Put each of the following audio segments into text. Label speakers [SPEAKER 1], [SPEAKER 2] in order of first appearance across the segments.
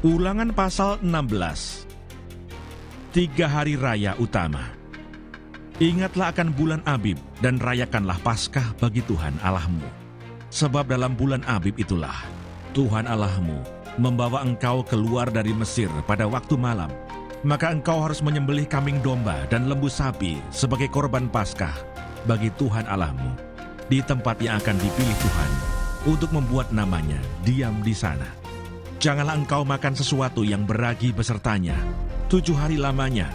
[SPEAKER 1] Ulangan pasal 16. 3 hari raya utama. Ingatlah akan bulan Abib dan rayakanlah Paskah bagi Tuhan Allahmu. Sebab dalam bulan Abib itulah Tuhan Allahmu membawa engkau keluar dari Mesir pada waktu malam. Maka engkau harus menyembelih kambing domba dan lembu sapi sebagai korban Paskah bagi Tuhan Allahmu di tempat yang akan dipilih Tuhan untuk membuat namanya diam di sana. Janganlah engkau makan sesuatu yang beragi besertanya. 7 hari lamanya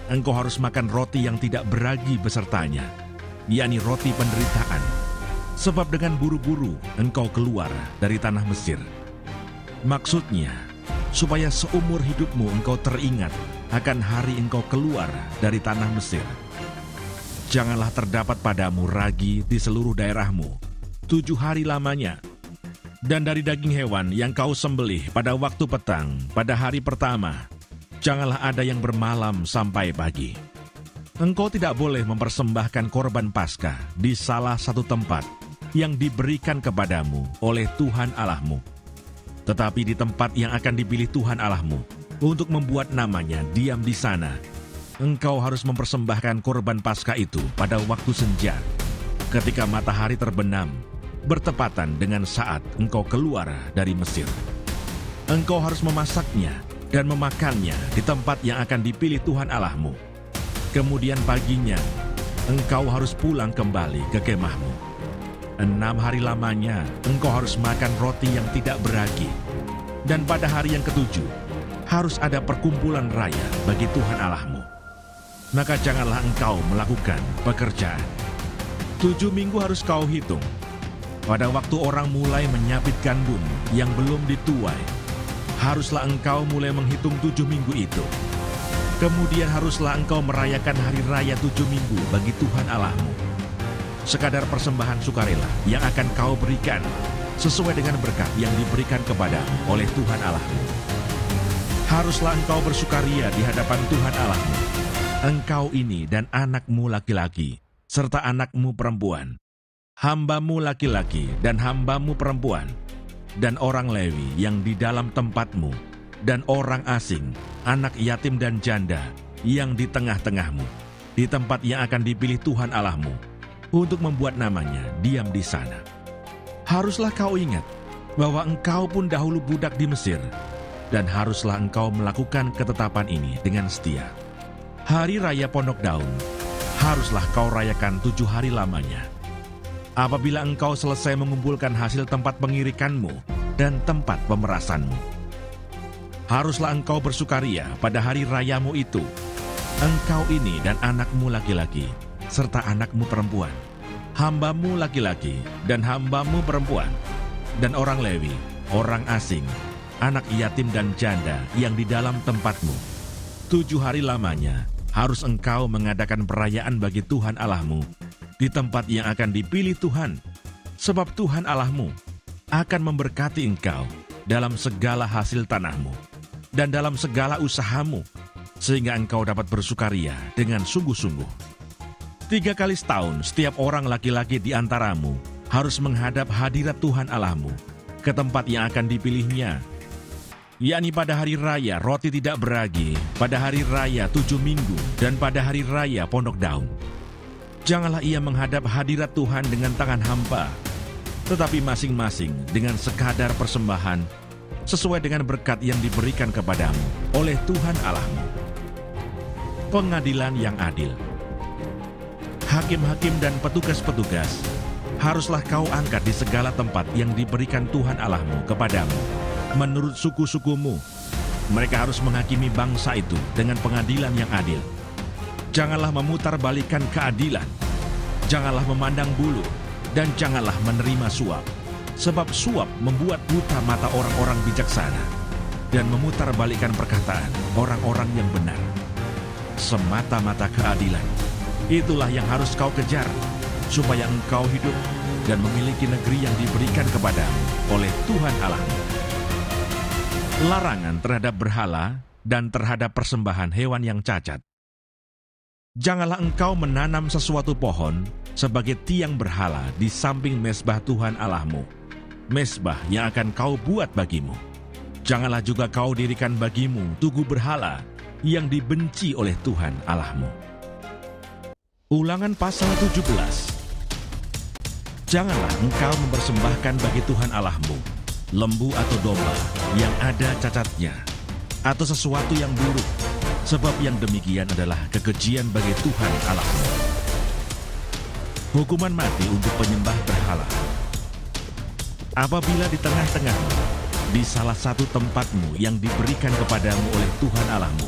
[SPEAKER 1] engkau harus makan roti yang tidak beragi besertanya, yakni roti penderitaan. Sebab dengan buru-buru engkau keluar dari tanah Mesir. Maksudnya, supaya seumur hidupmu engkau teringat akan hari engkau keluar dari tanah Mesir. Janganlah terdapat padamu ragi di seluruh daerahmu 7 hari lamanya. Dan dari daging hewan yang kau sembelih pada waktu petang, pada hari pertama, janganlah ada yang bermalam sampai pagi. Engkau tidak boleh mempersembahkan korban Paskah di salah satu tempat yang diberikan kepadamu oleh Tuhan Allahmu, tetapi di tempat yang akan dipilih Tuhan Allahmu untuk membuat namanya diam di sana. Engkau harus mempersembahkan korban Paskah itu pada waktu senja, ketika matahari terbenam, bertepatan dengan saat engkau keluar dari Mesir. Engkau harus memasaknya dan memakannya di tempat yang akan dipilih Tuhan Allahmu. Kemudian paginya, engkau harus pulang kembali ke kemahmu. 6 hari lamanya, engkau harus makan roti yang tidak beragi. Dan pada hari yang ke-7, harus ada perkumpulan raya bagi Tuhan Allahmu. Maka janganlah engkau melakukan pekerjaan. 7 minggu harus kau hitung. Pada waktu orang mulai menyapit gandum yang belum dituai, haruslah engkau mulai menghitung 7 minggu itu. Kemudian haruslah engkau merayakan hari raya 7 minggu bagi Tuhan Allahmu. Sekadar persembahan sukarela yang akan kau berikan sesuai dengan berkat yang diberikan kepadamu oleh Tuhan Allahmu. Haruslah engkau bersukaria di hadapan Tuhan Allahmu, engkau ini dan anakmu laki-laki, serta anakmu perempuan, hambamu laki-laki dan hambamu perempuan, dan orang Lewi yang di dalam tempatmu, dan orang asing, anak yatim dan janda yang di tengah-tengahmu, di tempat yang akan dipilih Tuhan Allahmu, untuk membuat namanya diam di sana. Haruslah kau ingat bahwa engkau pun dahulu budak di Mesir, dan haruslah engkau melakukan ketetapan ini dengan setia. Hari Raya Pondok Daun haruslah kau rayakan 7 hari lamanya. Apabila engkau selesai mengumpulkan hasil tempat pengirikanmu dan tempat pemerasanmu, haruslah engkau bersukaria pada hari rayamu itu, engkau ini dan anakmu laki-laki, serta anakmu perempuan, hambamu laki-laki dan hambamu perempuan, dan orang Lewi, orang asing, anak yatim dan janda yang di dalam tempatmu. 7 hari lamanya harus engkau mengadakan perayaan bagi Tuhan Allahmu di tempat yang akan dipilih Tuhan, sebab Tuhan Allahmu akan memberkati engkau dalam segala hasil tanahmu dan dalam segala usahamu, sehingga engkau dapat bersukaria dengan sungguh-sungguh. 3 kali setahun setiap orang laki-laki di antaramu harus menghadap hadirat Tuhan Allahmu ke tempat yang akan dipilihnya, yakni pada hari raya roti tidak beragi, pada hari raya 7 minggu, dan pada hari raya Pondok Daun. Janganlah ia menghadap hadirat Tuhan dengan tangan hampa, tetapi masing-masing dengan sekadar persembahan sesuai dengan berkat yang diberikan kepadamu oleh Tuhan Allahmu. Pengadilan yang adil. Hakim-hakim dan petugas-petugas haruslah kau angkat di segala tempat yang diberikan Tuhan Allahmu kepadamu, menurut suku-sukumu. Mereka harus menghakimi bangsa itu dengan pengadilan yang adil. Janganlah memutarbalikkan keadilan, janganlah memandang bulu, dan janganlah menerima suap. Sebab suap membuat buta mata orang-orang bijaksana dan memutarbalikkan perkataan orang-orang yang benar. Semata-mata keadilan, itulah yang harus kau kejar, supaya engkau hidup dan memiliki negeri yang diberikan kepadamu oleh Tuhan Allahmu. Larangan terhadap berhala dan terhadap persembahan hewan yang cacat. Janganlah engkau menanam sesuatu pohon sebagai tiang berhala di samping mezbah Tuhan Allahmu, mezbah yang akan kau buat bagimu. Janganlah juga kau dirikan bagimu tugu berhala yang dibenci oleh Tuhan Allahmu. Ulangan pasal 17. Janganlah engkau mempersembahkan bagi Tuhan Allahmu lembu atau domba yang ada cacatnya, atau sesuatu yang buruk, sebab yang demikian adalah kekejian bagi Tuhan Allahmu. Hukuman mati untuk penyembah berhala. Apabila di tengah-tengahmu, di salah satu tempatmu yang diberikan kepadamu oleh Tuhan Allahmu,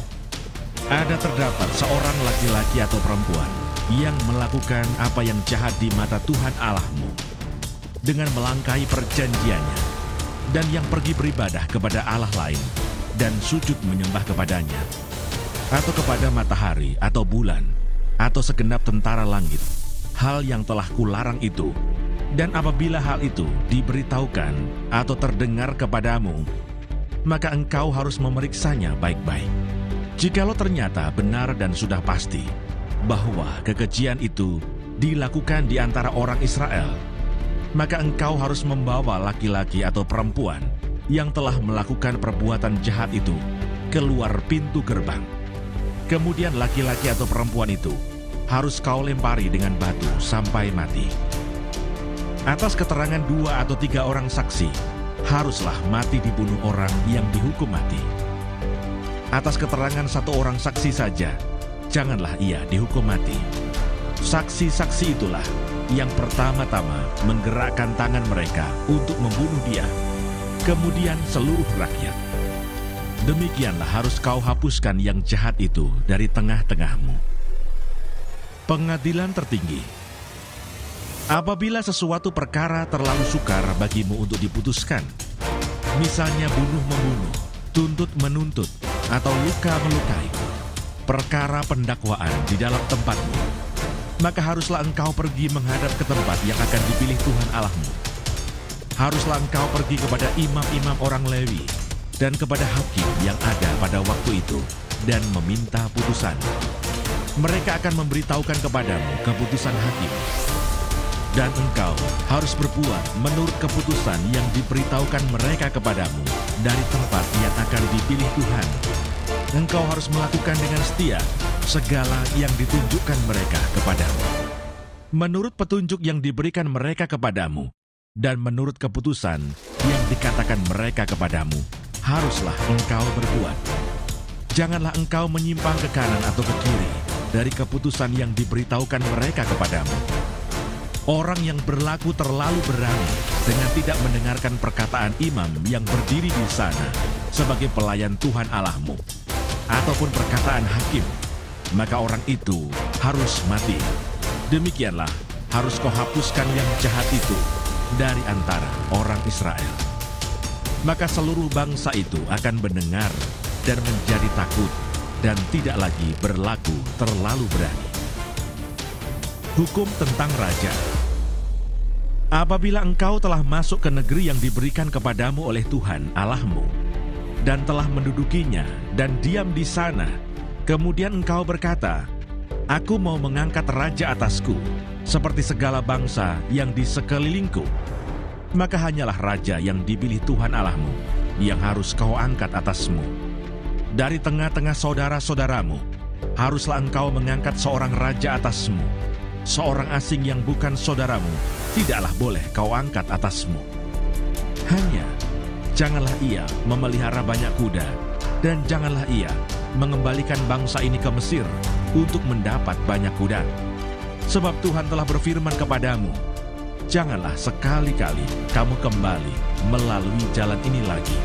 [SPEAKER 1] ada terdapat seorang laki-laki atau perempuan yang melakukan apa yang jahat di mata Tuhan Allahmu, dengan melangkahi perjanjiannya, dan yang pergi beribadah kepada Allah lain, dan sujud menyembah kepadanya, atau kepada matahari atau bulan, atau segenap tentara langit, hal yang telah kularang itu. Dan apabila hal itu diberitahukan atau terdengar kepadamu, maka engkau harus memeriksanya baik-baik. Jikalau ternyata benar dan sudah pasti bahwa kekejian itu dilakukan di antara orang Israel, maka engkau harus membawa laki-laki atau perempuan yang telah melakukan perbuatan jahat itu keluar pintu gerbang. Kemudian laki-laki atau perempuan itu harus kau lempari dengan batu sampai mati. Atas keterangan 2 atau 3 orang saksi, haruslah mati dibunuh orang yang dihukum mati. Atas keterangan 1 orang saksi saja, janganlah ia dihukum mati. Saksi-saksi itulah yang pertama-tama menggerakkan tangan mereka untuk membunuh dia, kemudian seluruh rakyat. Demikianlah harus kau hapuskan yang jahat itu dari tengah-tengahmu. Pengadilan tertinggi. Apabila sesuatu perkara terlalu sukar bagimu untuk diputuskan, misalnya bunuh-membunuh, tuntut-menuntut, atau luka-melukai, perkara pendakwaan di dalam tempatmu, maka haruslah engkau pergi menghadap ke tempat yang akan dipilih Tuhan Allahmu. Haruslah engkau pergi kepada imam-imam orang Lewi dan kepada hakim yang ada pada waktu itu dan meminta putusan. Mereka akan memberitahukan kepadamu keputusan hakim. Dan engkau harus berbuat menurut keputusan yang diberitahukan mereka kepadamu dari tempat yang akan dipilih Tuhan. Engkau harus melakukan dengan setia segala yang ditunjukkan mereka kepadamu, menurut petunjuk yang diberikan mereka kepadamu, dan menurut keputusan yang dikatakan mereka kepadamu, haruslah engkau berbuat. Janganlah engkau menyimpang ke kanan atau ke kiri dari keputusan yang diberitahukan mereka kepadamu. Orang yang berlaku terlalu berani dengan tidak mendengarkan perkataan imam yang berdiri di sana sebagai pelayan Tuhan Allahmu, ataupun perkataan hakim, maka orang itu harus mati. Demikianlah harus kau hapuskan yang jahat itu dari antara orang Israel. Maka seluruh bangsa itu akan mendengar dan menjadi takut dan tidak lagi berlaku terlalu berani. Hukum tentang raja. Apabila engkau telah masuk ke negeri yang diberikan kepadamu oleh Tuhan Allahmu, dan telah mendudukinya dan diam di sana, kemudian engkau berkata, "Aku mau mengangkat raja atasku, seperti segala bangsa yang di sekelilingku," maka hanyalah raja yang dipilih Tuhan Allahmu yang harus kau angkat atasmu. Dari tengah-tengah saudara-saudaramu, haruslah engkau mengangkat seorang raja atasmu. Seorang asing yang bukan saudaramu tidaklah boleh kau angkat atasmu. Hanya janganlah ia memelihara banyak kuda, dan janganlah ia mengembalikan bangsa ini ke Mesir untuk mendapat banyak kuda. Sebab Tuhan telah berfirman kepadamu, janganlah sekali-kali kamu kembali melalui jalan ini lagi.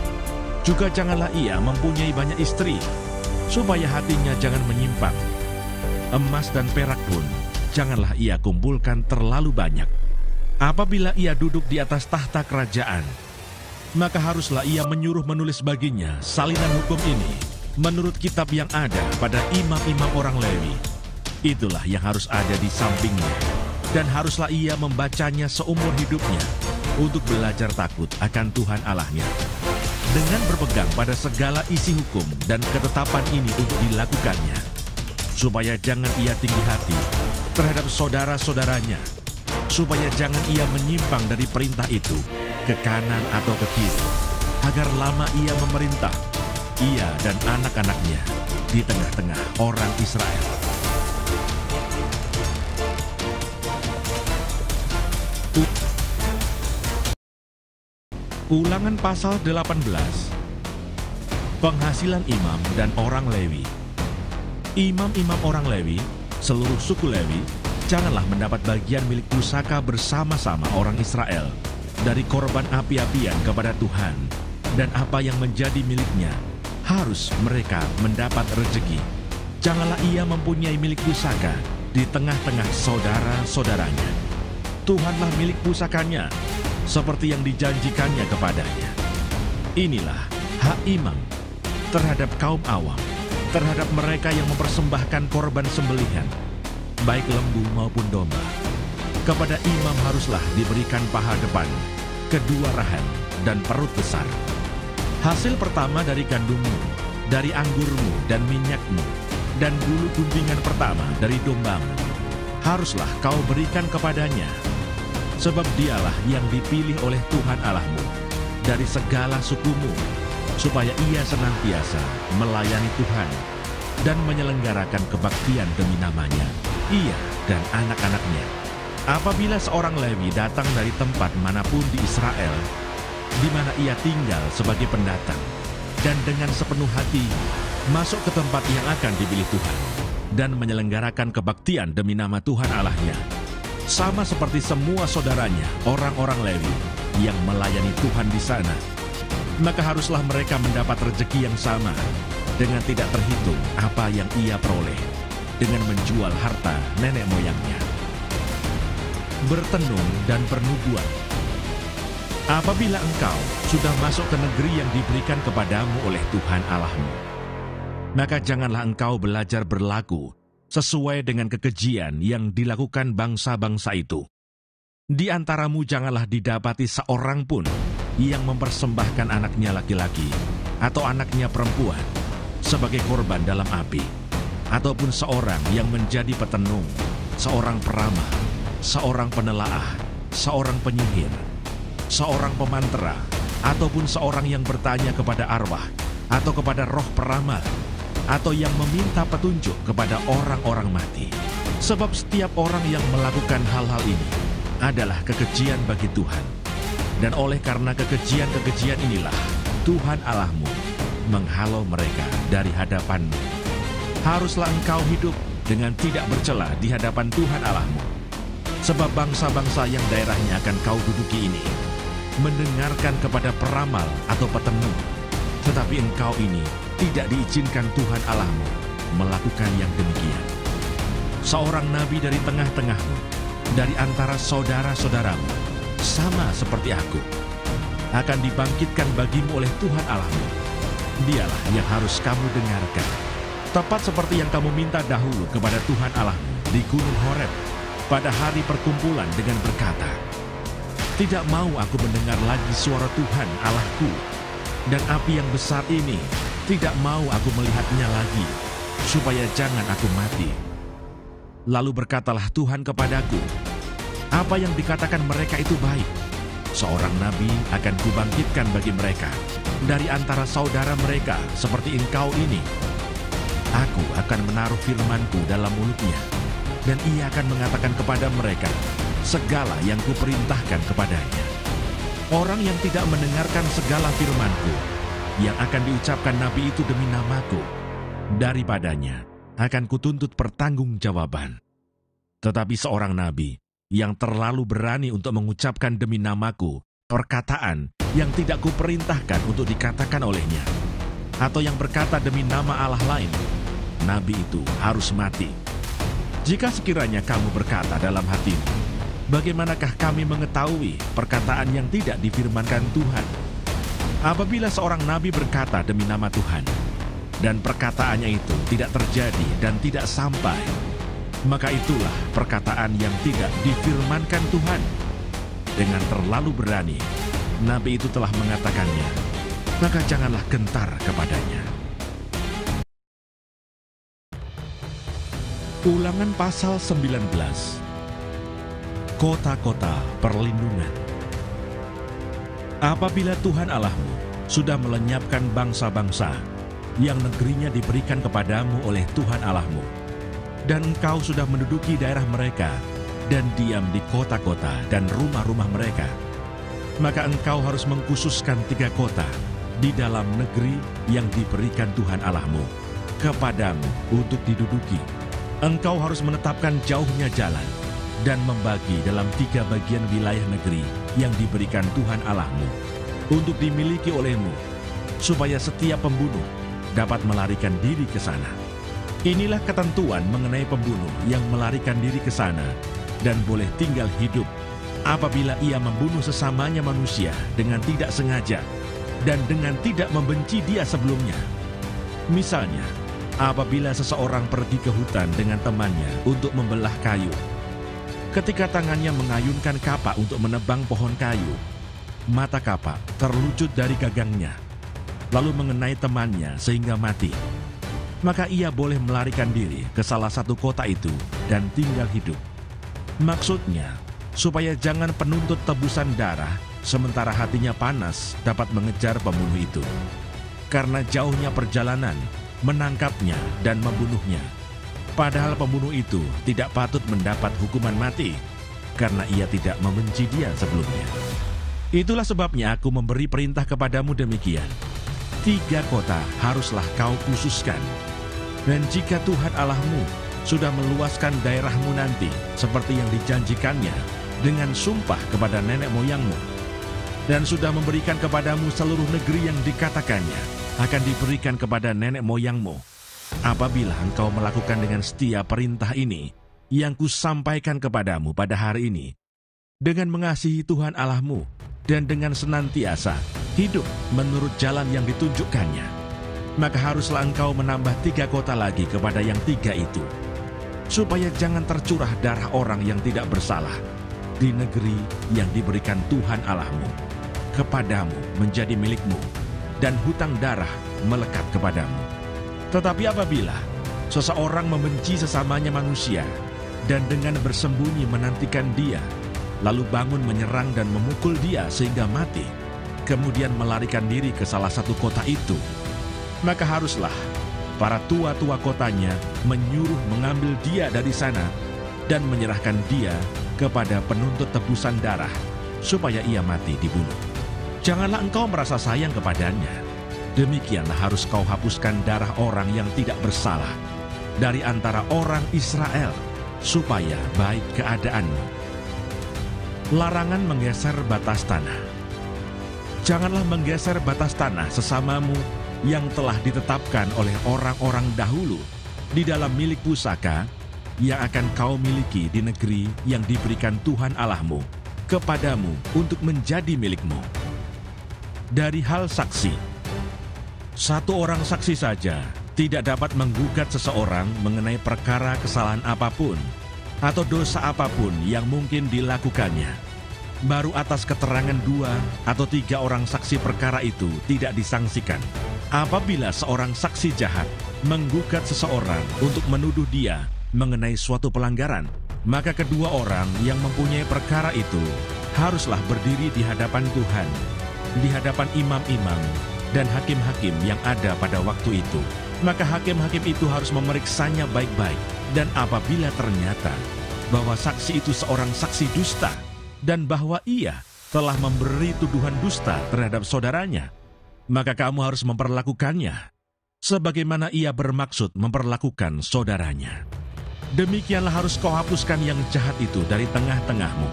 [SPEAKER 1] Juga janganlah ia mempunyai banyak istri, supaya hatinya jangan menyimpang. Emas dan perak pun janganlah ia kumpulkan terlalu banyak. Apabila ia duduk di atas tahta kerajaan, maka haruslah ia menyuruh menulis baginya salinan hukum ini menurut kitab yang ada pada imam-imam orang Lewi. Itulah yang harus ada di sampingnya, dan haruslah ia membacanya seumur hidupnya untuk belajar takut akan Tuhan Allahnya, dengan berpegang pada segala isi hukum dan ketetapan ini untuk dilakukannya, supaya jangan ia tinggi hati terhadap saudara-saudaranya, supaya jangan ia menyimpang dari perintah itu ke kanan atau ke kiri, agar lama ia memerintah, ia dan anak-anaknya di tengah-tengah orang Israel. Ulangan pasal 18. Penghasilan imam dan orang Lewi. Imam-imam orang Lewi, seluruh suku Lewi, janganlah mendapat bagian milik pusaka bersama-sama orang Israel dari korban api-apian kepada Tuhan, dan apa yang menjadi miliknya harus mereka mendapat rezeki. Janganlah ia mempunyai milik pusaka di tengah-tengah saudara-saudaranya. Tuhanlah milik pusakanya, seperti yang dijanjikannya kepadanya. Inilah hak imam terhadap kaum awam, terhadap mereka yang mempersembahkan korban sembelihan, baik lembu maupun domba. Kepada imam haruslah diberikan paha depan, kedua rahan, dan perut besar. Hasil pertama dari gandummu, dari anggurmu dan minyakmu, dan bulu guntingan pertama dari dombamu, haruslah kau berikan kepadanya, sebab dialah yang dipilih oleh Tuhan Allahmu dari segala sukumu, supaya ia senantiasa melayani Tuhan dan menyelenggarakan kebaktian demi namanya, ia dan anak-anaknya. Apabila seorang Lewi datang dari tempat manapun di Israel, di mana ia tinggal sebagai pendatang, dan dengan sepenuh hati masuk ke tempat yang akan dipilih Tuhan, dan menyelenggarakan kebaktian demi nama Tuhan Allahnya, sama seperti semua saudaranya, orang-orang Lewi yang melayani Tuhan di sana, maka haruslah mereka mendapat rezeki yang sama, dengan tidak terhitung apa yang ia peroleh dengan menjual harta nenek moyangnya. Bertenung dan bernubuat. Apabila engkau sudah masuk ke negeri yang diberikan kepadamu oleh Tuhan Allahmu, maka janganlah engkau belajar berlaku sesuai dengan kekejian yang dilakukan bangsa-bangsa itu. Di antaramu janganlah didapati seorang pun yang mempersembahkan anaknya laki-laki atau anaknya perempuan sebagai korban dalam api, ataupun seorang yang menjadi petenung, seorang peramal, seorang penelaah, seorang penyihir, seorang pemantera, ataupun seorang yang bertanya kepada arwah atau kepada roh peramal, atau yang meminta petunjuk kepada orang-orang mati. Sebab setiap orang yang melakukan hal-hal ini adalah kekejian bagi Tuhan. Dan oleh karena kekejian-kekejian inilah Tuhan Allahmu menghalau mereka dari hadapanmu. Haruslah engkau hidup dengan tidak bercela di hadapan Tuhan Allahmu. Sebab bangsa-bangsa yang daerahnya akan kau duduki ini mendengarkan kepada peramal atau petenung, tetapi engkau ini tidak diizinkan Tuhan Allahmu melakukan yang demikian. Seorang nabi dari tengah-tengahmu, dari antara saudara-saudaramu, sama seperti aku, akan dibangkitkan bagimu oleh Tuhan Allahmu. Dialah yang harus kamu dengarkan, tepat seperti yang kamu minta dahulu kepada Tuhan Allahmu di Gunung Horeb pada hari perkumpulan dengan berkata, "Tidak mau aku mendengar lagi suara Tuhan Allahku, dan api yang besar ini tidak mau aku melihatnya lagi, supaya jangan aku mati." Lalu berkatalah Tuhan kepadaku, "Apa yang dikatakan mereka itu baik. Seorang nabi akan kubangkitkan bagi mereka dari antara saudara mereka seperti engkau ini. Aku akan menaruh firmanku dalam mulutnya, dan ia akan mengatakan kepada mereka segala yang kuperintahkan kepadanya. Orang yang tidak mendengarkan segala firmanku yang akan diucapkan nabi itu demi namaku, daripadanya akan kutuntut pertanggungjawaban. Tetapi seorang nabi yang terlalu berani untuk mengucapkan demi namaku perkataan yang tidak kuperintahkan untuk dikatakan olehnya, atau yang berkata demi nama Allah lain, nabi itu harus mati. Jika sekiranya kamu berkata dalam hatimu, bagaimanakah kami mengetahui perkataan yang tidak difirmankan Tuhan? Apabila seorang nabi berkata demi nama Tuhan, dan perkataannya itu tidak terjadi dan tidak sampai, maka itulah perkataan yang tidak difirmankan Tuhan. Dengan terlalu berani, nabi itu telah mengatakannya, maka janganlah gentar kepadanya. Ulangan pasal 19. Kota-kota perlindungan. Apabila Tuhan Allahmu sudah melenyapkan bangsa-bangsa yang negerinya diberikan kepadamu oleh Tuhan Allahmu. Dan engkau sudah menduduki daerah mereka dan diam di kota-kota dan rumah-rumah mereka. Maka engkau harus mengkhususkan 3 kota di dalam negeri yang diberikan Tuhan Allahmu kepadamu untuk diduduki. Engkau harus menetapkan jauhnya jalan dan membagi dalam 3 bagian wilayah negeri yang diberikan Tuhan Allahmu untuk dimiliki olehmu, supaya setiap pembunuh dapat melarikan diri ke sana. Inilah ketentuan mengenai pembunuh yang melarikan diri ke sana dan boleh tinggal hidup apabila ia membunuh sesamanya manusia dengan tidak sengaja dan dengan tidak membenci dia sebelumnya. Misalnya, apabila seseorang pergi ke hutan dengan temannya untuk membelah kayu. Ketika tangannya mengayunkan kapak untuk menebang pohon kayu, mata kapak terlucut dari gagangnya, lalu mengenai temannya sehingga mati. Maka ia boleh melarikan diri ke salah satu kota itu dan tinggal hidup. Maksudnya, supaya jangan penuntut tebusan darah sementara hatinya panas dapat mengejar pembunuh itu. Karena jauhnya perjalanan, menangkapnya dan membunuhnya. Padahal pembunuh itu tidak patut mendapat hukuman mati, karena ia tidak membenci dia sebelumnya. Itulah sebabnya aku memberi perintah kepadamu demikian. 3 kota haruslah kau khususkan. Dan jika Tuhan Allahmu sudah meluaskan daerahmu nanti, seperti yang dijanjikannya dengan sumpah kepada nenek moyangmu, dan sudah memberikan kepadamu seluruh negeri yang dikatakannya akan diberikan kepada nenek moyangmu, apabila engkau melakukan dengan setia perintah ini yang kusampaikan kepadamu pada hari ini, dengan mengasihi Tuhan Allahmu dan dengan senantiasa hidup menurut jalan yang ditunjukkannya, maka haruslah engkau menambah 3 kota lagi kepada yang 3 itu, supaya jangan tercurah darah orang yang tidak bersalah di negeri yang diberikan Tuhan Allahmu kepadamu menjadi milikmu, dan hutang darah melekat kepadamu. Tetapi apabila seseorang membenci sesamanya manusia dan dengan bersembunyi menantikan dia, lalu bangun menyerang dan memukul dia sehingga mati, kemudian melarikan diri ke salah satu kota itu, maka haruslah para tua-tua kotanya menyuruh mengambil dia dari sana dan menyerahkan dia kepada penuntut tebusan darah, supaya ia mati dibunuh. Janganlah engkau merasa sayang kepadanya. Demikianlah harus kau hapuskan darah orang yang tidak bersalah dari antara orang Israel, supaya baik keadaanmu. Larangan menggeser batas tanah. Janganlah menggeser batas tanah sesamamu yang telah ditetapkan oleh orang-orang dahulu di dalam milik pusaka yang akan kau miliki di negeri yang diberikan Tuhan Allahmu kepadamu untuk menjadi milikmu. Dari hal saksi, 1 orang saksi saja tidak dapat menggugat seseorang mengenai perkara kesalahan apapun atau dosa apapun yang mungkin dilakukannya. Baru atas keterangan 2 atau 3 orang saksi perkara itu tidak disangsikan. Apabila seorang saksi jahat menggugat seseorang untuk menuduh dia mengenai suatu pelanggaran, maka kedua orang yang mempunyai perkara itu haruslah berdiri di hadapan Tuhan, di hadapan imam-imam dan hakim-hakim yang ada pada waktu itu. Maka hakim-hakim itu harus memeriksanya baik-baik, dan apabila ternyata bahwa saksi itu seorang saksi dusta dan bahwa ia telah memberi tuduhan dusta terhadap saudaranya, maka kamu harus memperlakukannya sebagaimana ia bermaksud memperlakukan saudaranya. Demikianlah harus kau hapuskan yang jahat itu dari tengah-tengahmu.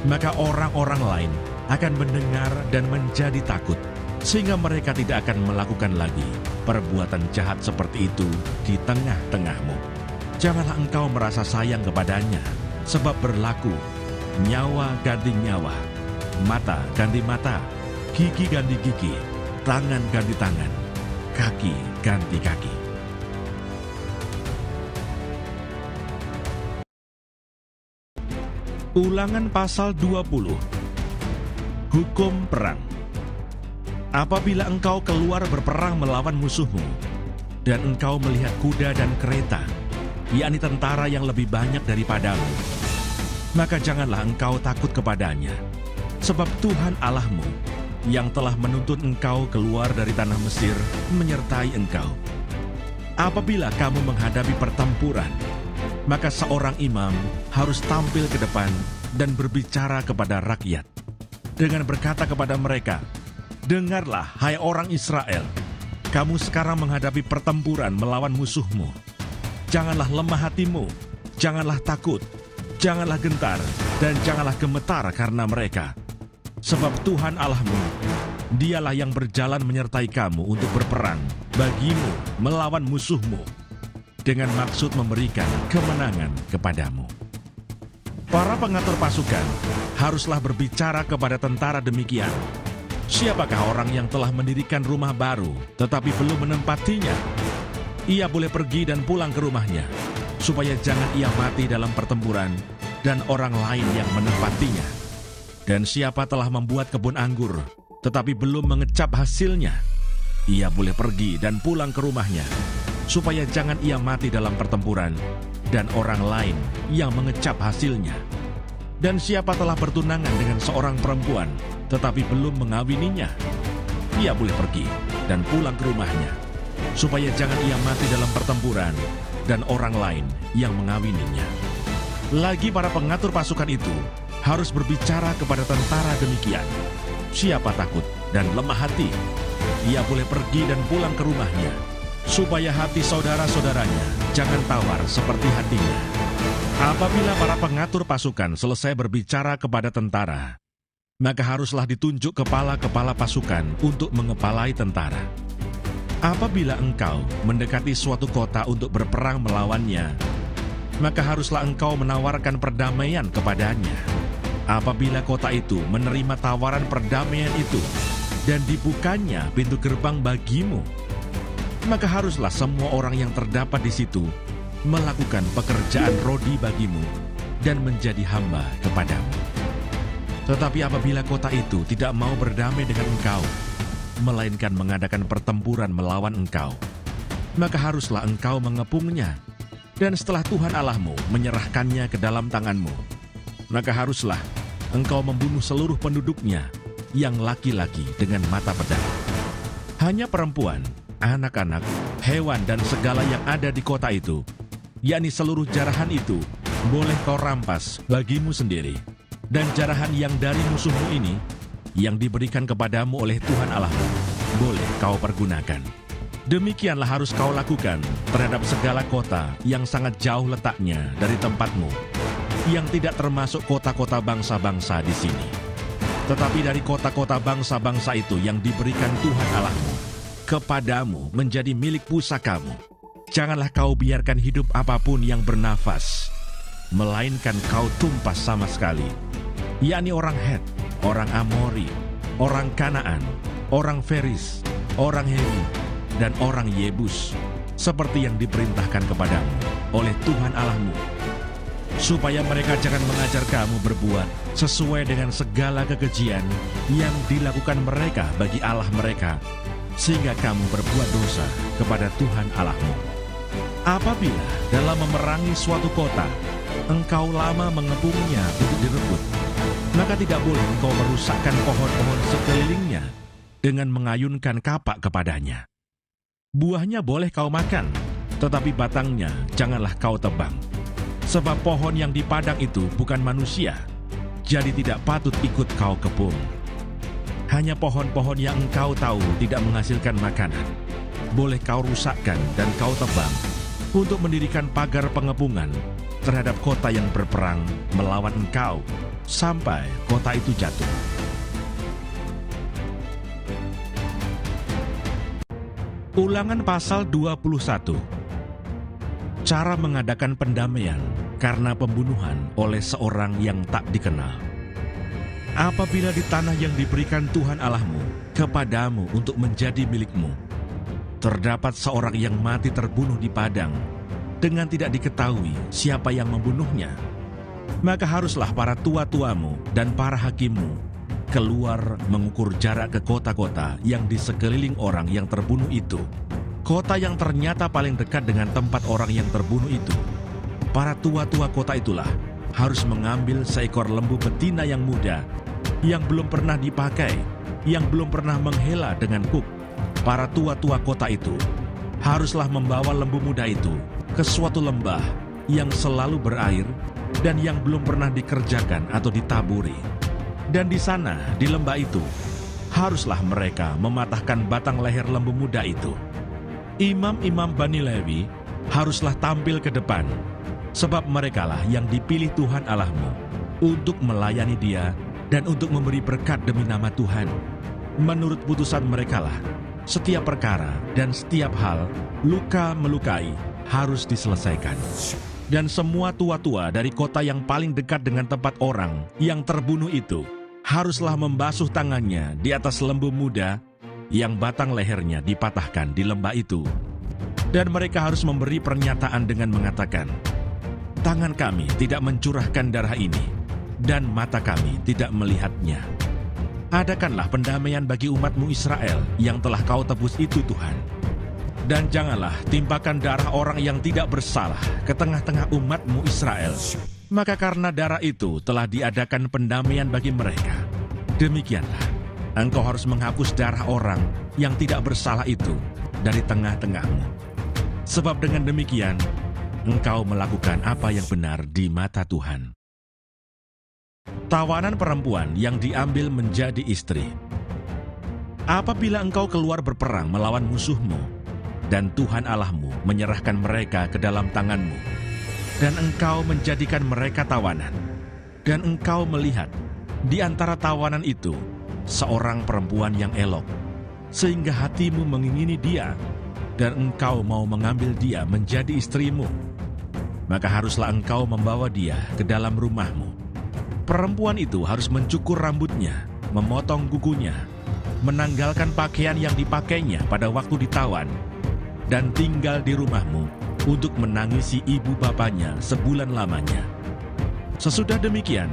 [SPEAKER 1] Maka orang-orang lain akan mendengar dan menjadi takut, sehingga mereka tidak akan melakukan lagi perbuatan jahat seperti itu di tengah-tengahmu. Janganlah engkau merasa sayang kepadanya, sebab berlaku nyawa ganti nyawa, mata ganti mata, gigi ganti gigi, tangan ganti tangan, kaki ganti kaki. Ulangan pasal 20. Hukum perang. Apabila engkau keluar berperang melawan musuhmu, dan engkau melihat kuda dan kereta, yakni tentara yang lebih banyak daripadamu, maka janganlah engkau takut kepadanya, sebab Tuhan Allahmu yang telah menuntun engkau keluar dari tanah Mesir menyertai engkau. Apabila kamu menghadapi pertempuran, maka seorang imam harus tampil ke depan dan berbicara kepada rakyat dengan berkata kepada mereka, "Dengarlah, hai orang Israel, kamu sekarang menghadapi pertempuran melawan musuhmu. Janganlah lemah hatimu, janganlah takut, janganlah gentar, dan janganlah gemetar karena mereka. Sebab Tuhan Allahmu, Dialah yang berjalan menyertai kamu untuk berperang bagimu melawan musuhmu, dengan maksud memberikan kemenangan kepadamu." Para pengatur pasukan haruslah berbicara kepada tentara demikian, "Siapakah orang yang telah mendirikan rumah baru tetapi belum menempatinya? Ia boleh pergi dan pulang ke rumahnya, supaya jangan ia mati dalam pertempuran dan orang lain yang menempatinya. Dan siapa telah membuat kebun anggur tetapi belum mengecap hasilnya, ia boleh pergi dan pulang ke rumahnya, supaya jangan ia mati dalam pertempuran dan orang lain yang mengecap hasilnya. Dan siapa telah bertunangan dengan seorang perempuan tetapi belum mengawininya, ia boleh pergi dan pulang ke rumahnya, supaya jangan ia mati dalam pertempuran dan orang lain yang mengawininya." Lagi para pengatur pasukan itu harus berbicara kepada tentara demikian, "Siapa takut dan lemah hati, ia boleh pergi dan pulang ke rumahnya, supaya hati saudara-saudaranya jangan tawar seperti hatinya." Apabila para pengatur pasukan selesai berbicara kepada tentara, maka haruslah ditunjuk kepala-kepala pasukan untuk mengepalai tentara. Apabila engkau mendekati suatu kota untuk berperang melawannya, maka haruslah engkau menawarkan perdamaian kepadanya. Apabila kota itu menerima tawaran perdamaian itu dan dibukanya pintu gerbang bagimu, maka haruslah semua orang yang terdapat di situ melakukan pekerjaan rodi bagimu dan menjadi hamba kepadamu. Tetapi apabila kota itu tidak mau berdamai dengan engkau, melainkan mengadakan pertempuran melawan engkau, maka haruslah engkau mengepungnya. Dan setelah Tuhan Allahmu menyerahkannya ke dalam tanganmu, maka haruslah engkau membunuh seluruh penduduknya yang laki-laki dengan mata pedang. Hanya perempuan, anak-anak, hewan, dan segala yang ada di kota itu, yakni seluruh jarahan itu, boleh kau rampas bagimu sendiri. Dan jarahan yang dari musuhmu ini, yang diberikan kepadamu oleh Tuhan Allahmu, boleh kau pergunakan. Demikianlah harus kau lakukan terhadap segala kota yang sangat jauh letaknya dari tempatmu, yang tidak termasuk kota-kota bangsa-bangsa di sini. Tetapi dari kota-kota bangsa-bangsa itu yang diberikan Tuhan Allahmu kepadamu menjadi milik pusakamu, janganlah kau biarkan hidup apapun yang bernafas, melainkan kau tumpas sama sekali, yakni orang Het, orang Amori, orang Kanaan, orang Feris, orang Heri, dan orang Yebus, seperti yang diperintahkan kepadamu oleh Tuhan Allahmu, supaya mereka jangan mengajar kamu berbuat sesuai dengan segala kekejian yang dilakukan mereka bagi Allah mereka, sehingga kamu berbuat dosa kepada Tuhan Allahmu. Apabila dalam memerangi suatu kota, engkau lama mengepungnya untuk direbut, maka tidak boleh engkau merusakkan pohon-pohon sekelilingnya dengan mengayunkan kapak kepadanya. Buahnya boleh kau makan, tetapi batangnya janganlah kau tebang. Sebab pohon yang di padang itu bukan manusia, jadi tidak patut ikut kau kepung. Hanya pohon-pohon yang engkau tahu tidak menghasilkan makanan, boleh kau rusakkan dan kau tebang, untuk mendirikan pagar pengepungan terhadap kota yang berperang melawan engkau, sampai kota itu jatuh. Ulangan pasal 21. Cara mengadakan pendamaian karena pembunuhan oleh seorang yang tak dikenal. Apabila di tanah yang diberikan Tuhan Allahmu kepadamu untuk menjadi milikmu, terdapat seorang yang mati terbunuh di padang dengan tidak diketahui siapa yang membunuhnya, maka haruslah para tua-tuamu dan para hakimmu keluar mengukur jarak ke kota-kota yang di sekeliling orang yang terbunuh itu, kota yang ternyata paling dekat dengan tempat orang yang terbunuh itu. Para tua-tua kota itulah harus mengambil seekor lembu betina yang muda, yang belum pernah dipakai, yang belum pernah menghela dengan kuk, para tua-tua kota itu haruslah membawa lembu muda itu ke suatu lembah yang selalu berair dan yang belum pernah dikerjakan atau ditaburi. Dan di sana, di lembah itu, haruslah mereka mematahkan batang leher lembu muda itu. Imam-imam Bani Lewi haruslah tampil ke depan, sebab merekalah yang dipilih Tuhan Allahmu untuk melayani Dia dan untuk memberi berkat demi nama Tuhan. Menurut putusan merekalah, setiap perkara dan setiap hal, luka melukai, harus diselesaikan. Dan semua tua-tua dari kota yang paling dekat dengan tempat orang yang terbunuh itu haruslah membasuh tangannya di atas lembu muda yang batang lehernya dipatahkan di lembah itu. Dan mereka harus memberi pernyataan dengan mengatakan, tangan kami tidak mencurahkan darah ini, dan mata kami tidak melihatnya. Adakanlah pendamaian bagi umatmu Israel yang telah kau tebus itu, Tuhan. Dan janganlah timpakan darah orang yang tidak bersalah ke tengah-tengah umatmu Israel. Maka karena darah itu telah diadakan pendamaian bagi mereka. Demikianlah, engkau harus menghapus darah orang yang tidak bersalah itu dari tengah-tengahmu. Sebab dengan demikian, engkau melakukan apa yang benar di mata Tuhan. Tawanan perempuan yang diambil menjadi istri. Apabila engkau keluar berperang melawan musuhmu, dan Tuhan Allahmu menyerahkan mereka ke dalam tanganmu, dan engkau menjadikan mereka tawanan, dan engkau melihat di antara tawanan itu seorang perempuan yang elok, sehingga hatimu mengingini dia, dan engkau mau mengambil dia menjadi istrimu, maka haruslah engkau membawa dia ke dalam rumahmu. Perempuan itu harus mencukur rambutnya, memotong kukunya, menanggalkan pakaian yang dipakainya pada waktu ditawan, dan tinggal di rumahmu untuk menangisi ibu bapanya sebulan lamanya. Sesudah demikian,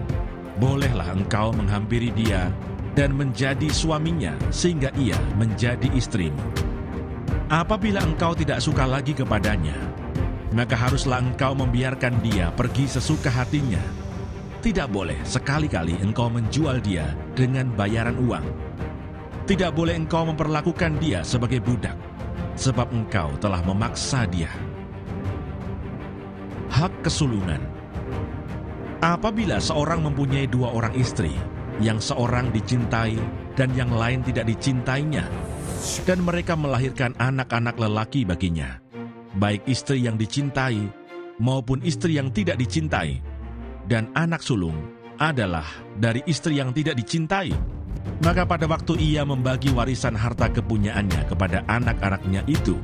[SPEAKER 1] bolehlah engkau menghampiri dia dan menjadi suaminya sehingga ia menjadi istrimu. Apabila engkau tidak suka lagi kepadanya, maka haruslah engkau membiarkan dia pergi sesuka hatinya. Tidak boleh sekali-kali engkau menjual dia dengan bayaran uang. Tidak boleh engkau memperlakukan dia sebagai budak, sebab engkau telah memaksa dia. Hak kesulungan. Apabila seorang mempunyai dua orang istri, yang seorang dicintai dan yang lain tidak dicintainya, dan mereka melahirkan anak-anak lelaki baginya, baik istri yang dicintai maupun istri yang tidak dicintai, dan anak sulung adalah dari istri yang tidak dicintai, maka pada waktu ia membagi warisan harta kepunyaannya kepada anak-anaknya itu,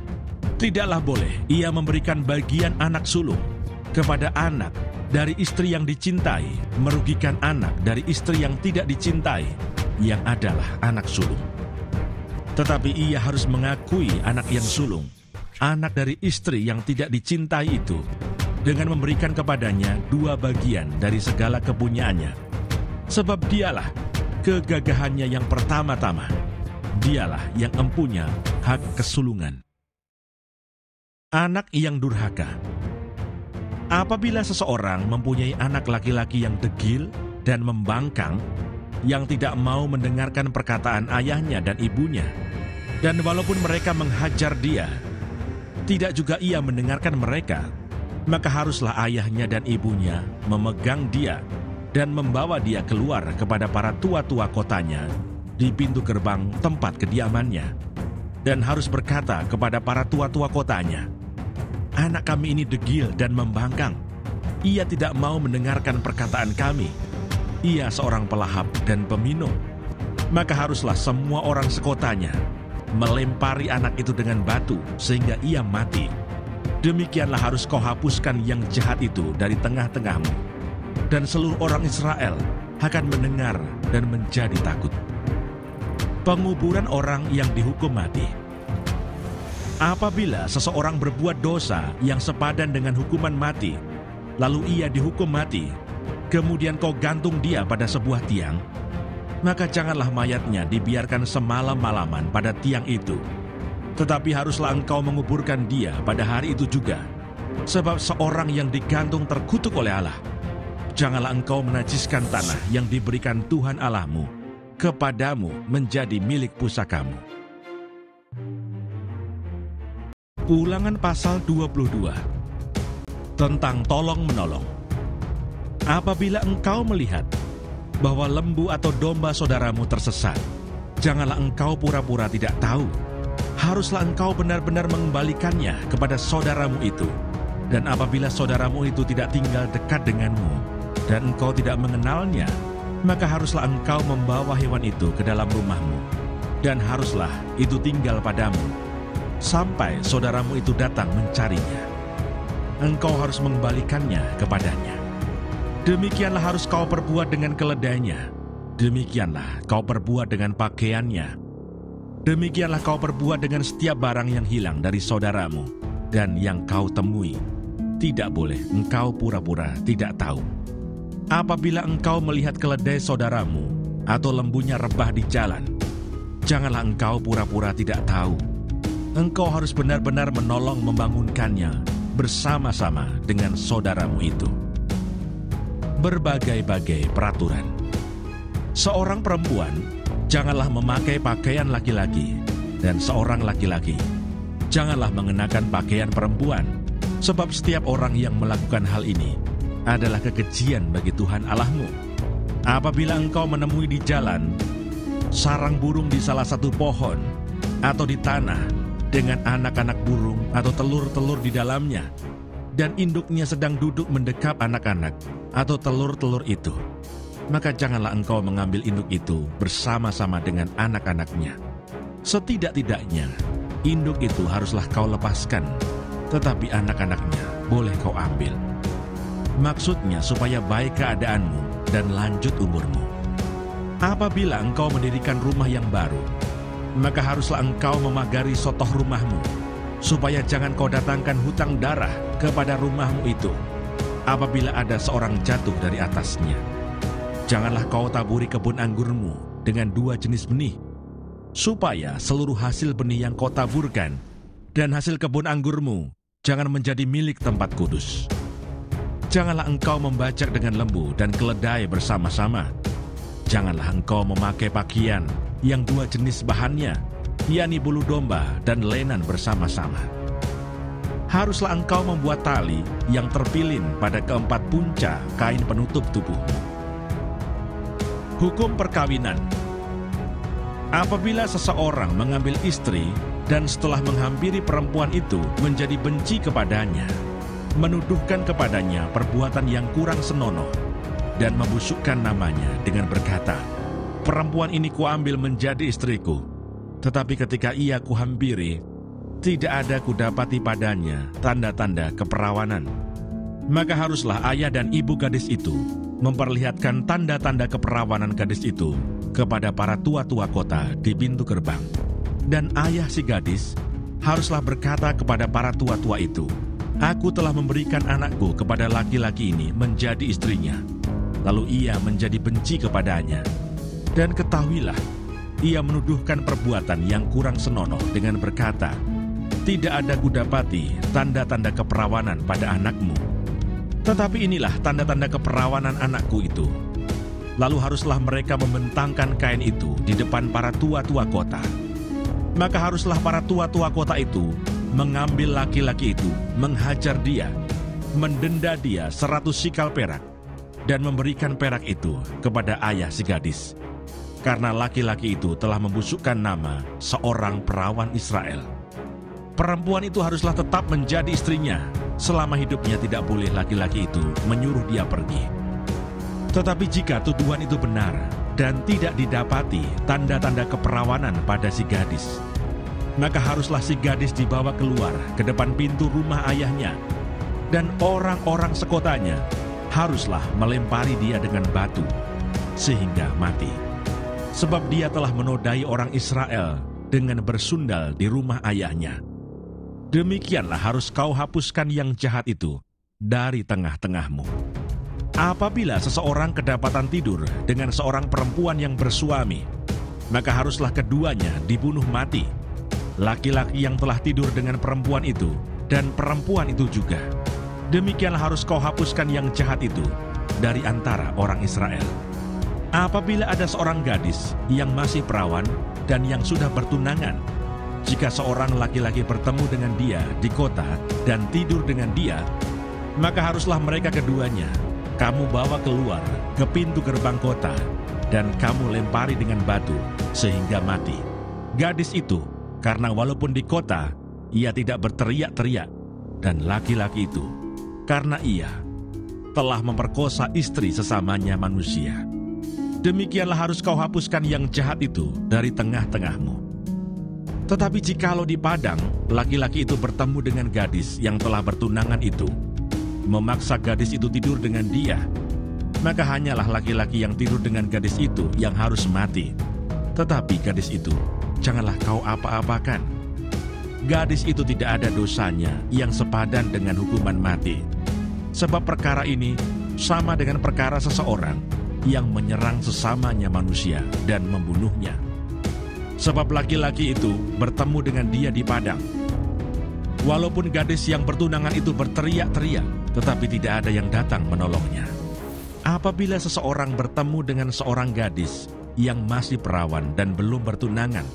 [SPEAKER 1] tidaklah boleh ia memberikan bagian anak sulung kepada anak dari istri yang dicintai, merugikan anak dari istri yang tidak dicintai, yang adalah anak sulung. Tetapi ia harus mengakui anak yang sulung, anak dari istri yang tidak dicintai itu, dengan memberikan kepadanya 2 bagian dari segala kepunyaannya. Sebab dialah kegagahannya yang pertama-tama, dialah yang empunya hak kesulungan. Anak yang durhaka. Apabila seseorang mempunyai anak laki-laki yang degil dan membangkang, yang tidak mau mendengarkan perkataan ayahnya dan ibunya, dan walaupun mereka menghajar dia, tidak juga ia mendengarkan mereka, maka haruslah ayahnya dan ibunya memegang dia dan membawa dia keluar kepada para tua-tua kotanya di pintu gerbang tempat kediamannya, dan harus berkata kepada para tua-tua kotanya, anak kami ini degil dan membangkang. Ia tidak mau mendengarkan perkataan kami. Ia seorang pelahap dan peminum. Maka haruslah semua orang sekotanya melempari anak itu dengan batu sehingga ia mati. Demikianlah harus kau hapuskan yang jahat itu dari tengah-tengahmu. Dan seluruh orang Israel akan mendengar dan menjadi takut. Penguburan orang yang dihukum mati. Apabila seseorang berbuat dosa yang sepadan dengan hukuman mati, lalu ia dihukum mati, kemudian kau gantung dia pada sebuah tiang, maka janganlah mayatnya dibiarkan semalam-malaman pada tiang itu. Tetapi haruslah engkau menguburkan dia pada hari itu juga, sebab seorang yang digantung terkutuk oleh Allah. Janganlah engkau menajiskan tanah yang diberikan Tuhan Allahmu, kepadamu menjadi milik pusakamu. Ulangan pasal 22 tentang tolong-menolong. Apabila engkau melihat bahwa lembu atau domba saudaramu tersesat, janganlah engkau pura-pura tidak tahu. Haruslah engkau benar-benar mengembalikannya kepada saudaramu itu. Dan apabila saudaramu itu tidak tinggal dekat denganmu, dan engkau tidak mengenalnya, maka haruslah engkau membawa hewan itu ke dalam rumahmu, dan haruslah itu tinggal padamu, sampai saudaramu itu datang mencarinya. Engkau harus mengembalikannya kepadanya. Demikianlah harus kau perbuat dengan keledainya. Demikianlah kau perbuat dengan pakaiannya. Demikianlah kau perbuat dengan setiap barang yang hilang dari saudaramu dan yang kau temui. Tidak boleh engkau pura-pura tidak tahu. Apabila engkau melihat keledai saudaramu atau lembunya rebah di jalan, janganlah engkau pura-pura tidak tahu. Engkau harus benar-benar menolong membangunkannya bersama-sama dengan saudaramu itu. Berbagai-bagai peraturan. Seorang perempuan janganlah memakai pakaian laki-laki, dan seorang laki-laki janganlah mengenakan pakaian perempuan, sebab setiap orang yang melakukan hal ini adalah kekejian bagi Tuhan Allahmu. Apabila engkau menemui di jalan sarang burung di salah satu pohon atau di tanah dengan anak-anak burung atau telur-telur di dalamnya, dan induknya sedang duduk mendekap anak-anak atau telur-telur itu, maka janganlah engkau mengambil induk itu bersama-sama dengan anak-anaknya. Setidak-tidaknya induk itu haruslah kau lepaskan, tetapi anak-anaknya boleh kau ambil. Maksudnya supaya baik keadaanmu dan lanjut umurmu. Apabila engkau mendirikan rumah yang baru, maka haruslah engkau memagari sotoh rumahmu, supaya jangan kau datangkan hutang darah kepada rumahmu itu apabila ada seorang jatuh dari atasnya. Janganlah kau taburi kebun anggurmu dengan dua jenis benih, supaya seluruh hasil benih yang kau taburkan dan hasil kebun anggurmu jangan menjadi milik tempat kudus. Janganlah engkau membajak dengan lembu dan keledai bersama-sama. Janganlah engkau memakai pakaian yang dua jenis bahannya, yakni bulu domba dan lenan bersama-sama. Haruslah engkau membuat tali yang terpilin pada keempat punca kain penutup tubuhmu. Hukum perkawinan. Apabila seseorang mengambil istri dan setelah menghampiri perempuan itu menjadi benci kepadanya, menuduhkan kepadanya perbuatan yang kurang senonoh, dan membusukkan namanya dengan berkata, "Perempuan ini kuambil menjadi istriku, tetapi ketika ia kuhampiri, tidak ada kudapati padanya tanda-tanda keperawanan." Maka haruslah ayah dan ibu gadis itu memperlihatkan tanda-tanda keperawanan gadis itu kepada para tua-tua kota di pintu gerbang. Dan ayah si gadis haruslah berkata kepada para tua-tua itu, "Aku telah memberikan anakku kepada laki-laki ini menjadi istrinya." Lalu ia menjadi benci kepadanya. Dan ketahuilah, ia menuduhkan perbuatan yang kurang senonoh dengan berkata, "Tidak ada kudapati tanda-tanda keperawanan pada anakmu." Tetapi inilah tanda-tanda keperawanan anakku itu. Lalu haruslah mereka membentangkan kain itu di depan para tua-tua kota. Maka haruslah para tua-tua kota itu mengambil laki-laki itu, menghajar dia, mendenda dia 100 sikal perak, dan memberikan perak itu kepada ayah si gadis. Karena laki-laki itu telah membusukkan nama seorang perawan Israel. Perempuan itu haruslah tetap menjadi istrinya. Selama hidupnya tidak boleh laki-laki itu menyuruh dia pergi. Tetapi jika tuduhan itu benar dan tidak didapati tanda-tanda keperawanan pada si gadis, maka haruslah si gadis dibawa keluar ke depan pintu rumah ayahnya, dan orang-orang sekotanya haruslah melempari dia dengan batu sehingga mati. Sebab dia telah menodai orang Israel dengan bersundal di rumah ayahnya. Demikianlah harus kau hapuskan yang jahat itu dari tengah-tengahmu. Apabila seseorang kedapatan tidur dengan seorang perempuan yang bersuami, maka haruslah keduanya dibunuh mati. Laki-laki yang telah tidur dengan perempuan itu dan perempuan itu juga. Demikianlah harus kau hapuskan yang jahat itu dari antara orang Israel. Apabila ada seorang gadis yang masih perawan dan yang sudah bertunangan, jika seorang laki-laki bertemu dengan dia di kota dan tidur dengan dia, maka haruslah mereka keduanya kamu bawa keluar ke pintu gerbang kota dan kamu lempari dengan batu sehingga mati. Gadis itu, karena walaupun di kota, ia tidak berteriak-teriak, dan laki-laki itu, karena ia telah memperkosa istri sesamanya manusia. Demikianlah harus kau hapuskan yang jahat itu dari tengah-tengahmu. Tetapi jikalau di padang, laki-laki itu bertemu dengan gadis yang telah bertunangan itu, memaksa gadis itu tidur dengan dia, maka hanyalah laki-laki yang tidur dengan gadis itu yang harus mati. Tetapi gadis itu janganlah kau apa-apakan. Gadis itu tidak ada dosanya yang sepadan dengan hukuman mati. Sebab perkara ini sama dengan perkara seseorang yang menyerang sesamanya manusia dan membunuhnya. Sebab laki-laki itu bertemu dengan dia di padang. Walaupun gadis yang bertunangan itu berteriak-teriak, tetapi tidak ada yang datang menolongnya. Apabila seseorang bertemu dengan seorang gadis yang masih perawan dan belum bertunangan,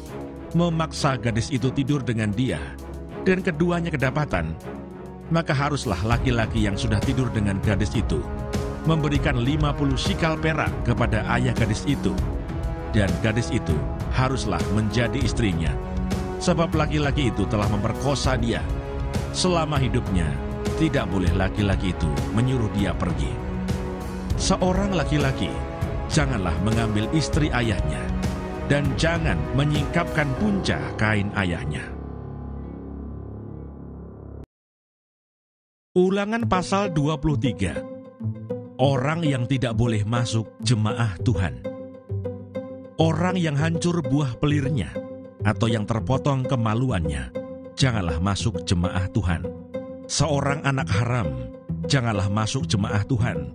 [SPEAKER 1] memaksa gadis itu tidur dengan dia, dan keduanya kedapatan, maka haruslah laki-laki yang sudah tidur dengan gadis itu memberikan 50 sikal perak kepada ayah gadis itu, dan gadis itu haruslah menjadi istrinya, sebab laki-laki itu telah memperkosa dia. Selama hidupnya, tidak boleh laki-laki itu menyuruh dia pergi. Seorang laki-laki janganlah mengambil istri ayahnya, dan jangan menyingkapkan punca kain ayahnya. Ulangan pasal 23. Orang yang tidak boleh masuk jemaah Tuhan. Orang yang hancur buah pelirnya, atau yang terpotong kemaluannya, janganlah masuk jemaah Tuhan. Seorang anak haram, janganlah masuk jemaah Tuhan.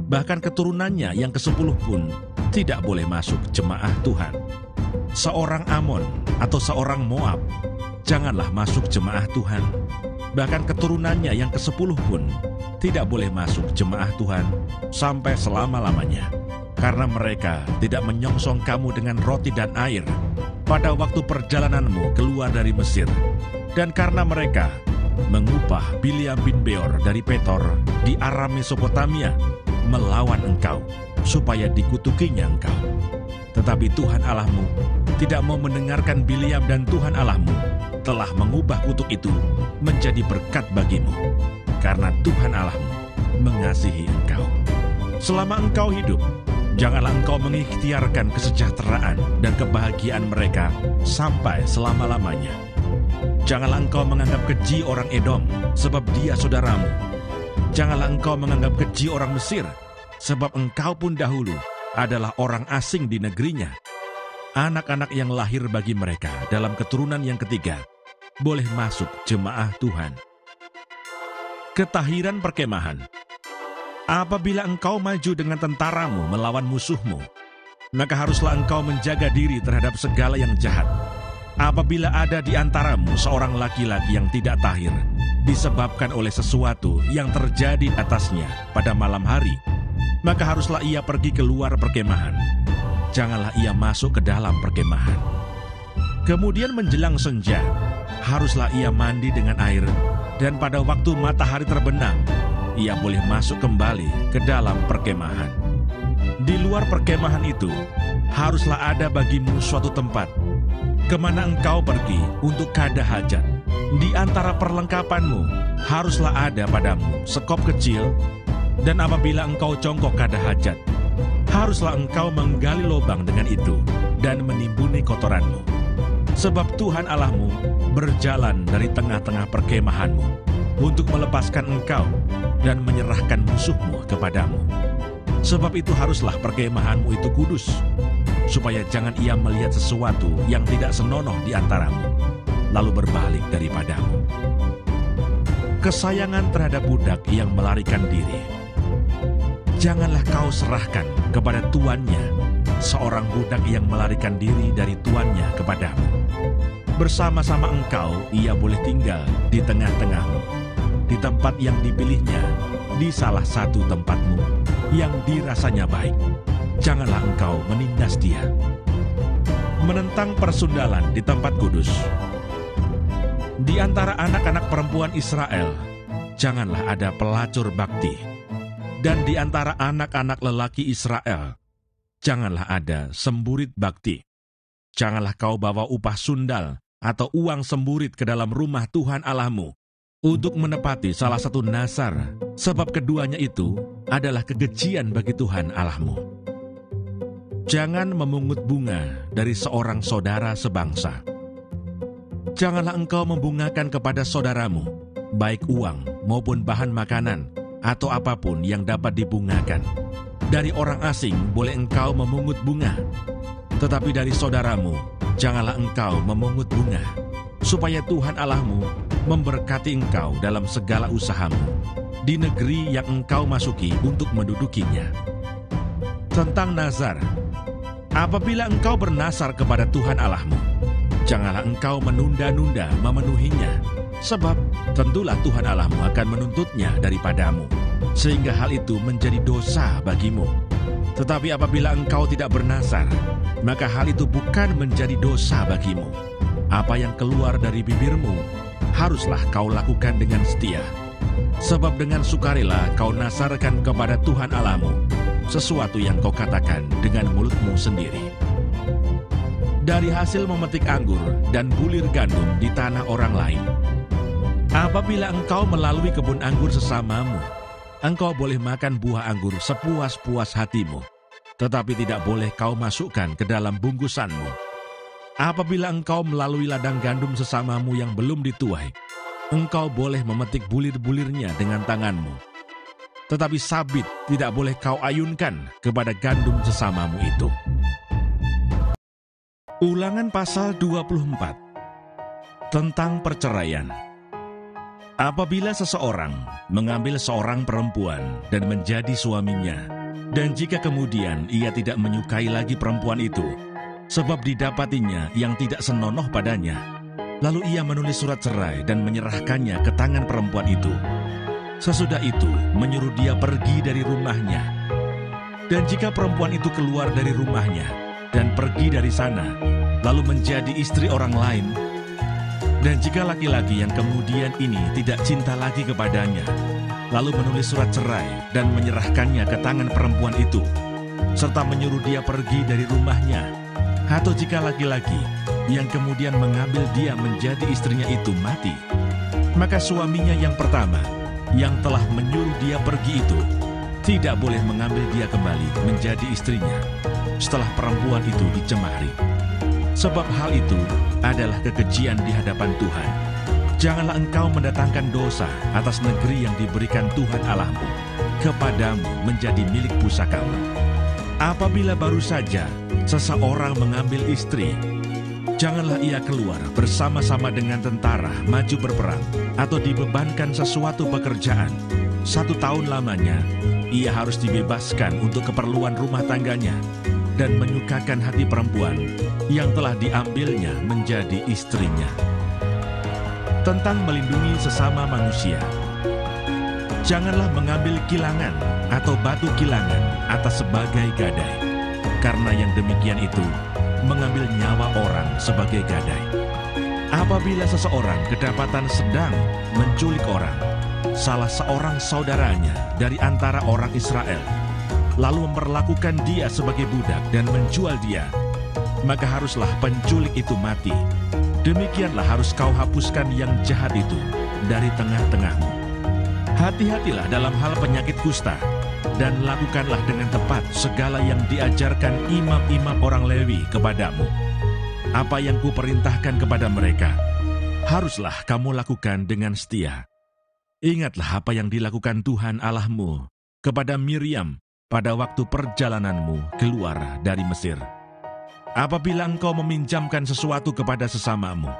[SPEAKER 1] Bahkan keturunannya yang ke-10 pun tidak boleh masuk jemaah Tuhan. Seorang Amon atau seorang Moab, janganlah masuk jemaah Tuhan. Bahkan keturunannya yang ke-10 pun tidak boleh masuk jemaah Tuhan sampai selama-lamanya. Karena mereka tidak menyongsong kamu dengan roti dan air pada waktu perjalananmu keluar dari Mesir. Dan karena mereka mengupah Bileam bin Beor dari Petor di Aram Mesopotamia melawan engkau, supaya dikutukinya engkau. Tetapi Tuhan Allahmu tidak mau mendengarkan Bileam, dan Tuhan Allahmu telah mengubah kutuk itu menjadi berkat bagimu, karena Tuhan Allahmu mengasihi engkau. Selama engkau hidup, janganlah engkau mengikhtiarkan kesejahteraan dan kebahagiaan mereka sampai selama-lamanya. Janganlah engkau menganggap keji orang Edom, sebab dia saudaramu. Janganlah engkau menganggap keji orang Mesir, sebab engkau pun dahulu adalah orang asing di negerinya. Anak-anak yang lahir bagi mereka dalam keturunan yang ketiga boleh masuk jemaah Tuhan. Ketahiran perkemahan. Apabila engkau maju dengan tentaramu melawan musuhmu, maka haruslah engkau menjaga diri terhadap segala yang jahat. Apabila ada di antaramu seorang laki-laki yang tidak tahir, disebabkan oleh sesuatu yang terjadi atasnya pada malam hari, maka haruslah ia pergi keluar perkemahan. Janganlah ia masuk ke dalam perkemahan. Kemudian menjelang senja, haruslah ia mandi dengan air, dan pada waktu matahari terbenam, ia boleh masuk kembali ke dalam perkemahan. Di luar perkemahan itu, haruslah ada bagimu suatu tempat kemana engkau pergi untuk kada hajat. Di antara perlengkapanmu, haruslah ada padamu sekop kecil, dan apabila engkau jongkok kada hajat, haruslah engkau menggali lubang dengan itu dan menimbuni kotoranmu. Sebab Tuhan Allahmu berjalan dari tengah-tengah perkemahanmu untuk melepaskan engkau dan menyerahkan musuhmu kepadamu. Sebab itu haruslah perkemahanmu itu kudus, supaya jangan ia melihat sesuatu yang tidak senonoh di antaramu, lalu berbalik daripadamu. Kesayangan terhadap budak yang melarikan diri. Janganlah kau serahkan kepada tuannya seorang budak yang melarikan diri dari tuannya kepadamu. Bersama-sama engkau ia boleh tinggal di tengah-tengahmu, di tempat yang dipilihnya, di salah satu tempatmu yang dirasanya baik. janganlah engkau menindas dia. Menentang persundalan di tempat kudus. Di antara anak-anak perempuan Israel, janganlah ada pelacur bakti. Dan di antara anak-anak lelaki Israel, janganlah ada semburit bakti. Janganlah kau bawa upah sundal atau uang semburit ke dalam rumah Tuhan Allahmu untuk menepati salah satu nazar, sebab keduanya itu adalah kekejian bagi Tuhan Allahmu. Jangan memungut bunga dari seorang saudara sebangsa. Janganlah engkau membungakan kepada saudaramu, baik uang maupun bahan makanan, atau apapun yang dapat dibungakan. Dari orang asing boleh engkau memungut bunga, tetapi dari saudaramu janganlah engkau memungut bunga, supaya Tuhan Allahmu memberkati engkau dalam segala usahamu di negeri yang engkau masuki untuk mendudukinya. Tentang nazar, apabila engkau bernazar kepada Tuhan Allahmu, janganlah engkau menunda-nunda memenuhinya, sebab tentulah Tuhan Allahmu akan menuntutnya daripadamu, sehingga hal itu menjadi dosa bagimu. Tetapi apabila engkau tidak bernazar, maka hal itu bukan menjadi dosa bagimu. Apa yang keluar dari bibirmu, haruslah kau lakukan dengan setia. Sebab dengan sukarela kau nazarkan kepada Tuhan Allahmu sesuatu yang kau katakan dengan mulutmu sendiri. Dari hasil memetik anggur dan bulir gandum di tanah orang lain. Apabila engkau melalui kebun anggur sesamamu, engkau boleh makan buah anggur sepuas-puas hatimu, tetapi tidak boleh kau masukkan ke dalam bungkusanmu. Apabila engkau melalui ladang gandum sesamamu yang belum dituai, engkau boleh memetik bulir-bulirnya dengan tanganmu. Tetapi sabit tidak boleh kau ayunkan kepada gandum sesamamu itu. Ulangan pasal 24 tentang perceraian. Apabila seseorang mengambil seorang perempuan dan menjadi suaminya, dan jika kemudian ia tidak menyukai lagi perempuan itu, sebab didapatinya yang tidak senonoh padanya, lalu ia menulis surat cerai dan menyerahkannya ke tangan perempuan itu. Sesudah itu menyuruh dia pergi dari rumahnya. Dan jika perempuan itu keluar dari rumahnya dan pergi dari sana, lalu menjadi istri orang lain, dan jika laki-laki yang kemudian ini tidak cinta lagi kepadanya, lalu menulis surat cerai dan menyerahkannya ke tangan perempuan itu, serta menyuruh dia pergi dari rumahnya, atau jika laki-laki yang kemudian mengambil dia menjadi istrinya itu mati, maka suaminya yang pertama, yang telah menyuruh dia pergi itu, tidak boleh mengambil dia kembali menjadi istrinya setelah perempuan itu dicemari. Sebab hal itu adalah kekejian di hadapan Tuhan. Janganlah engkau mendatangkan dosa atas negeri yang diberikan Tuhan Allahmu kepadamu menjadi milik pusakamu. Apabila baru saja seseorang mengambil istri, janganlah ia keluar bersama-sama dengan tentara maju berperang atau dibebankan sesuatu pekerjaan. 1 tahun lamanya, ia harus dibebaskan untuk keperluan rumah tangganya dan menyukakan hati perempuan yang telah diambilnya menjadi istrinya. Tentang melindungi sesama manusia. Janganlah mengambil kilangan atau batu kilangan atas sebagai gadai, karena yang demikian itu mengambil nyawa orang sebagai gadai. Apabila seseorang kedapatan sedang menculik orang, salah seorang saudaranya dari antara orang Israel, lalu memperlakukan dia sebagai budak dan menjual dia, maka haruslah penculik itu mati. Demikianlah harus kau hapuskan yang jahat itu dari tengah-tengahmu. Hati-hatilah dalam hal penyakit kusta, dan lakukanlah dengan tepat segala yang diajarkan imam-imam orang Lewi kepadamu. Apa yang kuperintahkan kepada mereka, haruslah kamu lakukan dengan setia. Ingatlah apa yang dilakukan Tuhan Allahmu kepada Miriam pada waktu perjalananmu keluar dari Mesir. Apabila engkau meminjamkan sesuatu kepada sesamamu,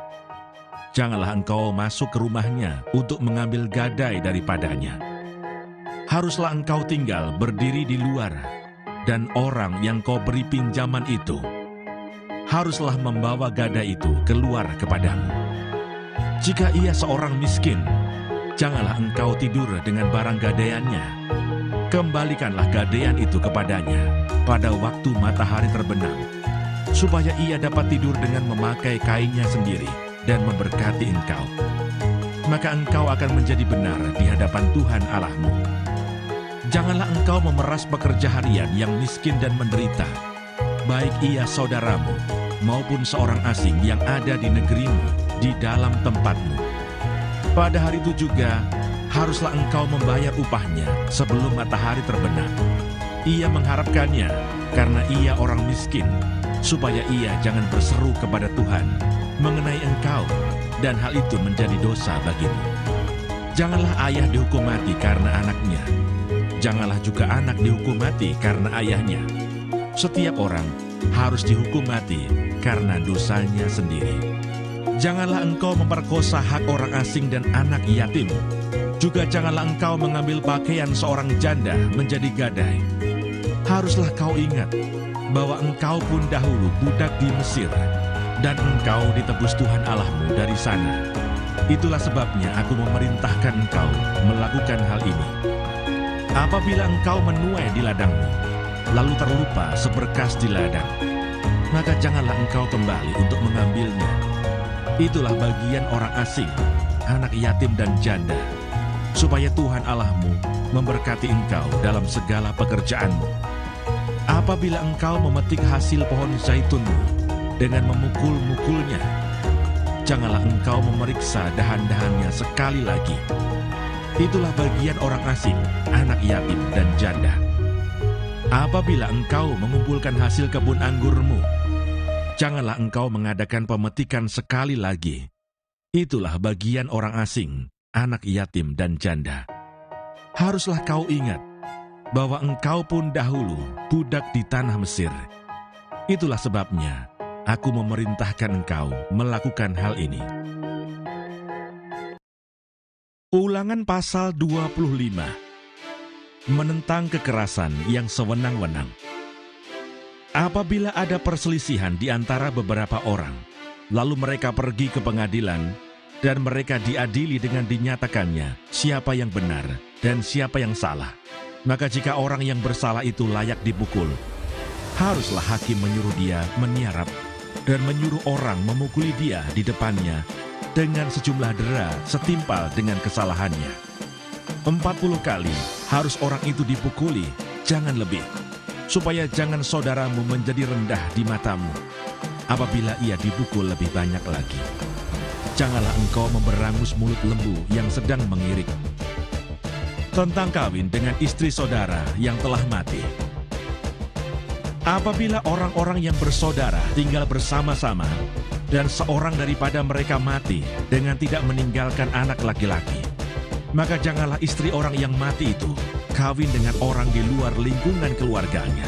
[SPEAKER 1] janganlah engkau masuk ke rumahnya untuk mengambil gadai daripadanya. Haruslah engkau tinggal berdiri di luar, dan orang yang kau beri pinjaman itu haruslah membawa gadai itu keluar kepadamu. Jika ia seorang miskin, janganlah engkau tidur dengan barang gadaiannya. Kembalikanlah gadaian itu kepadanya pada waktu matahari terbenam, supaya ia dapat tidur dengan memakai kainnya sendiri dan memberkati engkau. Maka engkau akan menjadi benar di hadapan Tuhan Allahmu. Janganlah engkau memeras pekerja harian yang miskin dan menderita, baik ia saudaramu maupun seorang asing yang ada di negerimu di dalam tempatmu. Pada hari itu juga haruslah engkau membayar upahnya sebelum matahari terbenam. Ia mengharapkannya karena ia orang miskin, supaya ia jangan berseru kepada Tuhan mengenai engkau, dan hal itu menjadi dosa bagimu. Janganlah ayah dihukum mati karena anaknya. Janganlah juga anak dihukum mati karena ayahnya. Setiap orang harus dihukum mati karena dosanya sendiri. Janganlah engkau memperkosa hak orang asing dan anak yatim. Juga janganlah engkau mengambil pakaian seorang janda menjadi gadai. Haruslah kau ingat bahwa engkau pun dahulu budak di Mesir, dan engkau ditebus Tuhan Allahmu dari sana. Itulah sebabnya aku memerintahkan engkau melakukan hal ini. Apabila engkau menuai di ladangmu, lalu terlupa seberkas di ladang, maka janganlah engkau kembali untuk mengambilnya. Itulah bagian orang asing, anak yatim dan janda, supaya Tuhan Allahmu memberkati engkau dalam segala pekerjaanmu. Apabila engkau memetik hasil pohon zaitunmu dengan memukul-mukulnya, janganlah engkau memeriksa dahan-dahannya sekali lagi. Itulah bagian orang asing, anak yatim dan janda. Apabila engkau mengumpulkan hasil kebun anggurmu, janganlah engkau mengadakan pemetikan sekali lagi. Itulah bagian orang asing, anak yatim dan janda. Haruslah kau ingat bahwa engkau pun dahulu budak di tanah Mesir. Itulah sebabnya aku memerintahkan engkau melakukan hal ini. Ulangan pasal 25. Menentang kekerasan yang sewenang-wenang. Apabila ada perselisihan di antara beberapa orang, lalu mereka pergi ke pengadilan, dan mereka diadili dengan dinyatakannya siapa yang benar dan siapa yang salah, maka jika orang yang bersalah itu layak dipukul, haruslah hakim menyuruh dia meniarap dan menyuruh orang memukuli dia di depannya dengan sejumlah dera setimpal dengan kesalahannya. 40 kali harus orang itu dipukuli, jangan lebih, supaya jangan saudaramu menjadi rendah di matamu apabila ia dipukul lebih banyak lagi. Janganlah engkau memberangus mulut lembu yang sedang mengirik. Tentang kawin dengan istri saudara yang telah mati. Apabila orang-orang yang bersaudara tinggal bersama-sama, dan seorang daripada mereka mati dengan tidak meninggalkan anak laki-laki, maka janganlah istri orang yang mati itu kawin dengan orang di luar lingkungan keluarganya.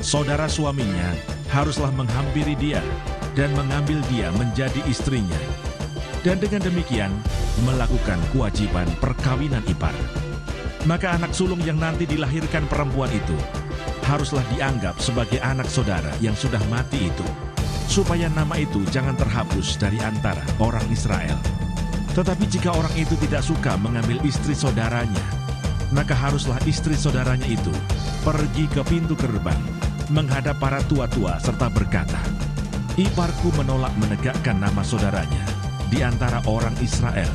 [SPEAKER 1] Saudara suaminya haruslah menghampiri dia dan mengambil dia menjadi istrinya, dan dengan demikian melakukan kewajiban perkawinan ipar. Maka anak sulung yang nanti dilahirkan perempuan itu haruslah dianggap sebagai anak saudara yang sudah mati itu, supaya nama itu jangan terhapus dari antara orang Israel. Tetapi jika orang itu tidak suka mengambil istri saudaranya, maka haruslah istri saudaranya itu pergi ke pintu gerbang, menghadap para tua-tua serta berkata, "Iparku menolak menegakkan nama saudaranya di antara orang Israel.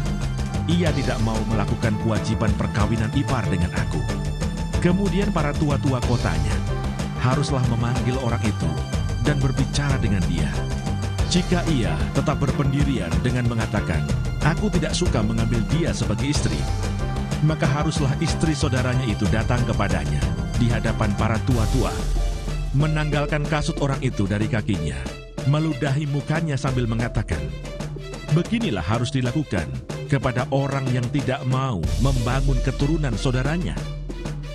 [SPEAKER 1] Ia tidak mau melakukan kewajiban perkawinan ipar dengan aku." Kemudian para tua-tua kotanya haruslah memanggil orang itu dan berbicara dengan dia. Jika ia tetap berpendirian dengan mengatakan, "Aku tidak suka mengambil dia sebagai istri," maka haruslah istri saudaranya itu datang kepadanya di hadapan para tua-tua, menanggalkan kasut orang itu dari kakinya, meludahi mukanya sambil mengatakan, "Beginilah harus dilakukan kepada orang yang tidak mau membangun keturunan saudaranya."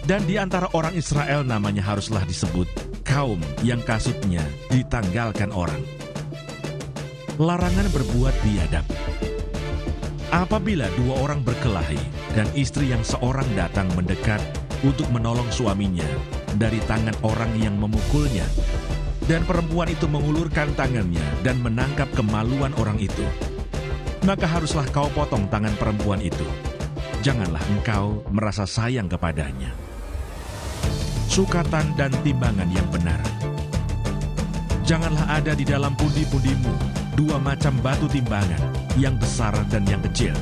[SPEAKER 1] Dan di antara orang Israel namanya haruslah disebut kaum yang kasutnya ditanggalkan orang. Larangan berbuat biadab. Apabila dua orang berkelahi dan istri yang seorang datang mendekat untuk menolong suaminya dari tangan orang yang memukulnya, dan perempuan itu mengulurkan tangannya dan menangkap kemaluan orang itu, maka haruslah kau potong tangan perempuan itu. Janganlah engkau merasa sayang kepadanya. sukatan dan timbangan yang benar. Janganlah ada di dalam pundi-pundimu dua macam batu timbangan, yang besar dan yang kecil.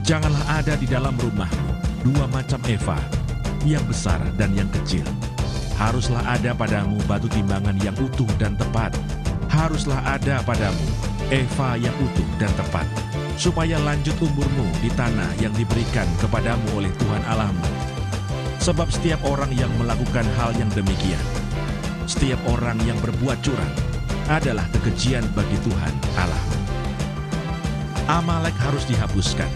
[SPEAKER 1] Janganlah ada di dalam rumahmu dua macam eva, yang besar dan yang kecil. Haruslah ada padamu batu timbangan yang utuh dan tepat. Haruslah ada padamu eva yang utuh dan tepat, supaya lanjut umurmu di tanah yang diberikan kepadamu oleh Tuhan Allahmu. Sebab setiap orang yang melakukan hal yang demikian, setiap orang yang berbuat curang, adalah kekejian bagi Tuhan Allahmu. Amalek harus dihapuskan.